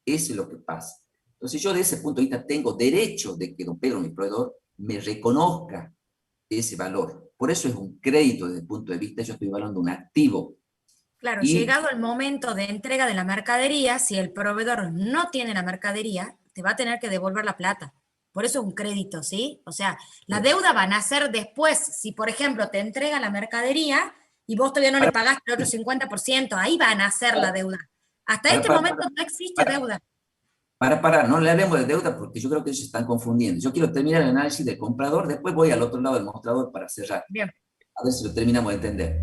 Eso es lo que pasa. Entonces yo de ese punto de vista tengo derecho de que don Pedro, mi proveedor, me reconozca ese valor. Por eso es un crédito desde el punto de vista, yo estoy evaluando un activo. Claro, Y llegado el momento de entrega de la mercadería, si el proveedor no tiene la mercadería, te va a tener que devolver la plata. Por eso es un crédito, ¿sí? O sea, la deuda van a ser después. Si, por ejemplo, te entrega la mercadería y vos todavía no le pagaste el otro 50%, ahí van a hacer la deuda. Hasta este momento no existe deuda. No le hablemos de deuda porque yo creo que ellos se están confundiendo. Yo quiero terminar el análisis del comprador, después voy al otro lado del mostrador para cerrar. Bien. A ver si lo terminamos de entender.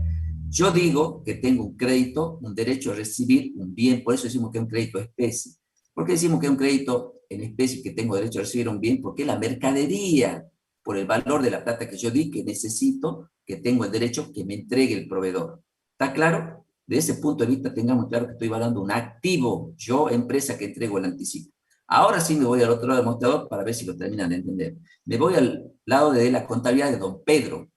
Yo digo que tengo un crédito, un derecho a recibir un bien, por eso decimos que es un crédito especie. ¿Por qué decimos que es un crédito en especie que tengo derecho a recibir un bien? Porque la mercadería, por el valor de la plata que yo di, que necesito, que tengo el derecho que me entregue el proveedor. ¿Está claro? De ese punto de vista tengamos claro que estoy evaluando un activo, yo, empresa que entrego el anticipo. Ahora sí me voy al otro lado del mostrador para ver si lo terminan de entender. Me voy al lado de la contabilidad de don Pedro.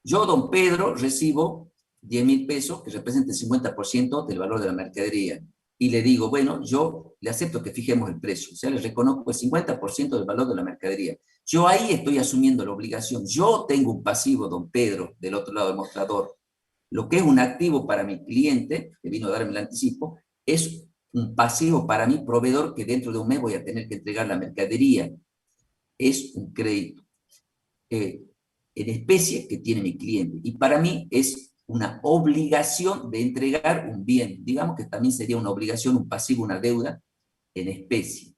Yo, don Pedro, recibo 10.000 pesos, que representa el 50% del valor de la mercadería. Y le digo, bueno, yo le acepto que fijemos el precio, o sea, le reconozco el 50% del valor de la mercadería. Yo ahí estoy asumiendo la obligación. Yo tengo un pasivo, don Pedro, del otro lado del mostrador. Lo que es un activo para mi cliente, que vino a darme el anticipo, es un pasivo para mi proveedor, que dentro de un mes voy a tener que entregar la mercadería. Es un crédito en especie que tiene mi cliente. Y para mí es una obligación de entregar un bien. Digamos que también sería una obligación, un pasivo, una deuda en especie.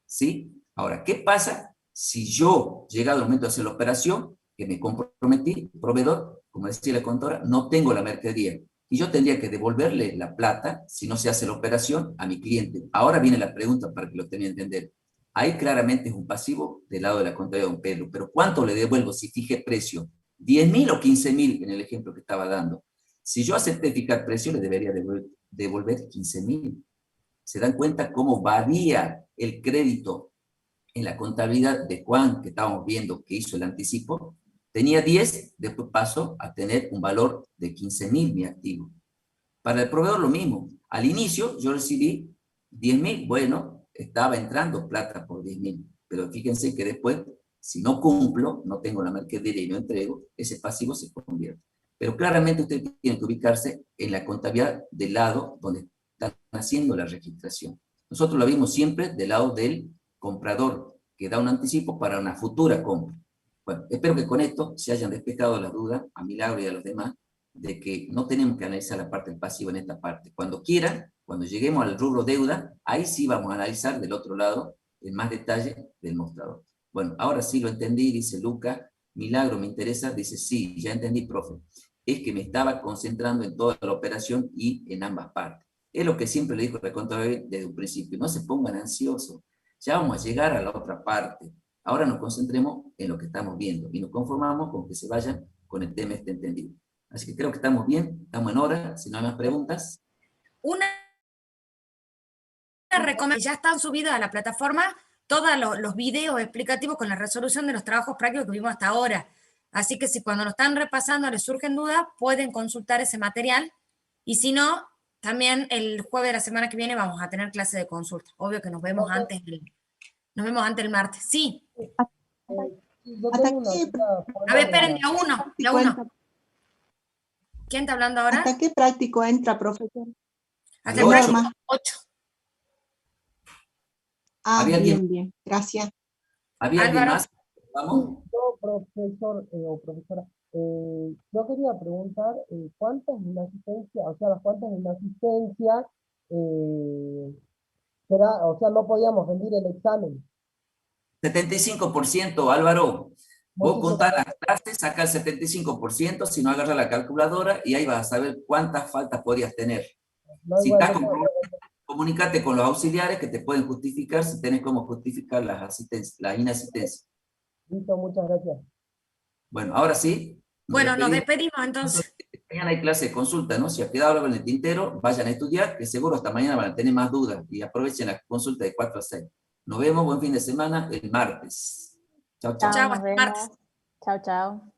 ¿Sí? Ahora, ¿qué pasa si yo, llegado el momento de hacer la operación, que me comprometí, proveedor, como decía la contadora, no tengo la mercadería? Y yo tendría que devolverle la plata, si no se hace la operación, a mi cliente. Ahora viene la pregunta para que lo tengan que entender. Ahí claramente es un pasivo del lado de la contabilidad de don Pedro, pero ¿cuánto le devuelvo si fije precio? ¿10.000 o 15.000 en el ejemplo que estaba dando? Si yo acepté fijar precio, le debería devolver 15.000. ¿Se dan cuenta cómo varía el crédito en la contabilidad de Juan, que estábamos viendo que hizo el anticipo? Tenía 10, después pasó a tener un valor de 15.000 mi activo. Para el proveedor lo mismo. Al inicio yo recibí 10.000, bueno, estaba entrando plata por 10.000, pero fíjense que después, si no cumplo, no tengo la mercadería y no entrego, ese pasivo se convierte. Pero claramente usted tiene que ubicarse en la contabilidad del lado donde están haciendo la registración. Nosotros la vimos siempre del lado del comprador, que da un anticipo para una futura compra. Bueno, espero que con esto se hayan despejado las dudas, a Milagro y a los demás, de que no tenemos que analizar la parte del pasivo en esta parte. Cuando quieran, cuando lleguemos al rubro deuda, ahí sí vamos a analizar del otro lado en más detalle del mostrador. Bueno, ahora sí lo entendí, dice Luca. Milagro, me interesa, dice sí, ya entendí, profe. Es que me estaba concentrando en toda la operación y en ambas partes. Es lo que siempre le dijo la contabilidad desde un principio, no se pongan ansiosos, ya vamos a llegar a la otra parte. Ahora nos concentremos en lo que estamos viendo y nos conformamos con que se vayan con el tema este entendido. Así que creo que estamos bien, estamos en hora, si no hay más preguntas. Una recomendación, ya están subidos a la plataforma todos los videos explicativos con la resolución de los trabajos prácticos que vimos hasta ahora. Así que si cuando lo están repasando les surgen dudas, pueden consultar ese material. Y si no, también el jueves de la semana que viene vamos a tener clase de consulta. Obvio que nos vemos antes el martes. Sí. ¿Hasta qué A ver, esperen, de a uno. ¿Quién está hablando ahora? ¿Hasta qué práctico entra, profesor? Hasta el próximo 8. Ah, ¿Había bien, alguien? bien. Gracias. ¿Había alguien Álvaro. más? ¿Vamos? Yo, profesor o profesora, yo quería preguntar cuántas inasistencias, o sea, las cuántas inasistencias será, o sea, no podíamos rendir el examen. 75%, Álvaro. Vos Muchísimas contás las clases, saca el 75%, si no agarra la calculadora y ahí vas a saber cuántas faltas podrías tener. No, Si igual, estás no, comprometido Comunícate con los auxiliares que te pueden justificar si tenés cómo justificar la inasistencia. Listo, muchas gracias. Bueno, ahora sí. Bueno, nos despedimos entonces. Mañana hay clase de consulta, ¿no? Si ha quedado algo en el tintero, vayan a estudiar, que seguro hasta mañana van a tener más dudas, y aprovechen la consulta de 4 a 6. Nos vemos, buen fin de semana, el martes. Chao, chao. Chao, Chao, nos hasta vemos. martes. Chao, chao.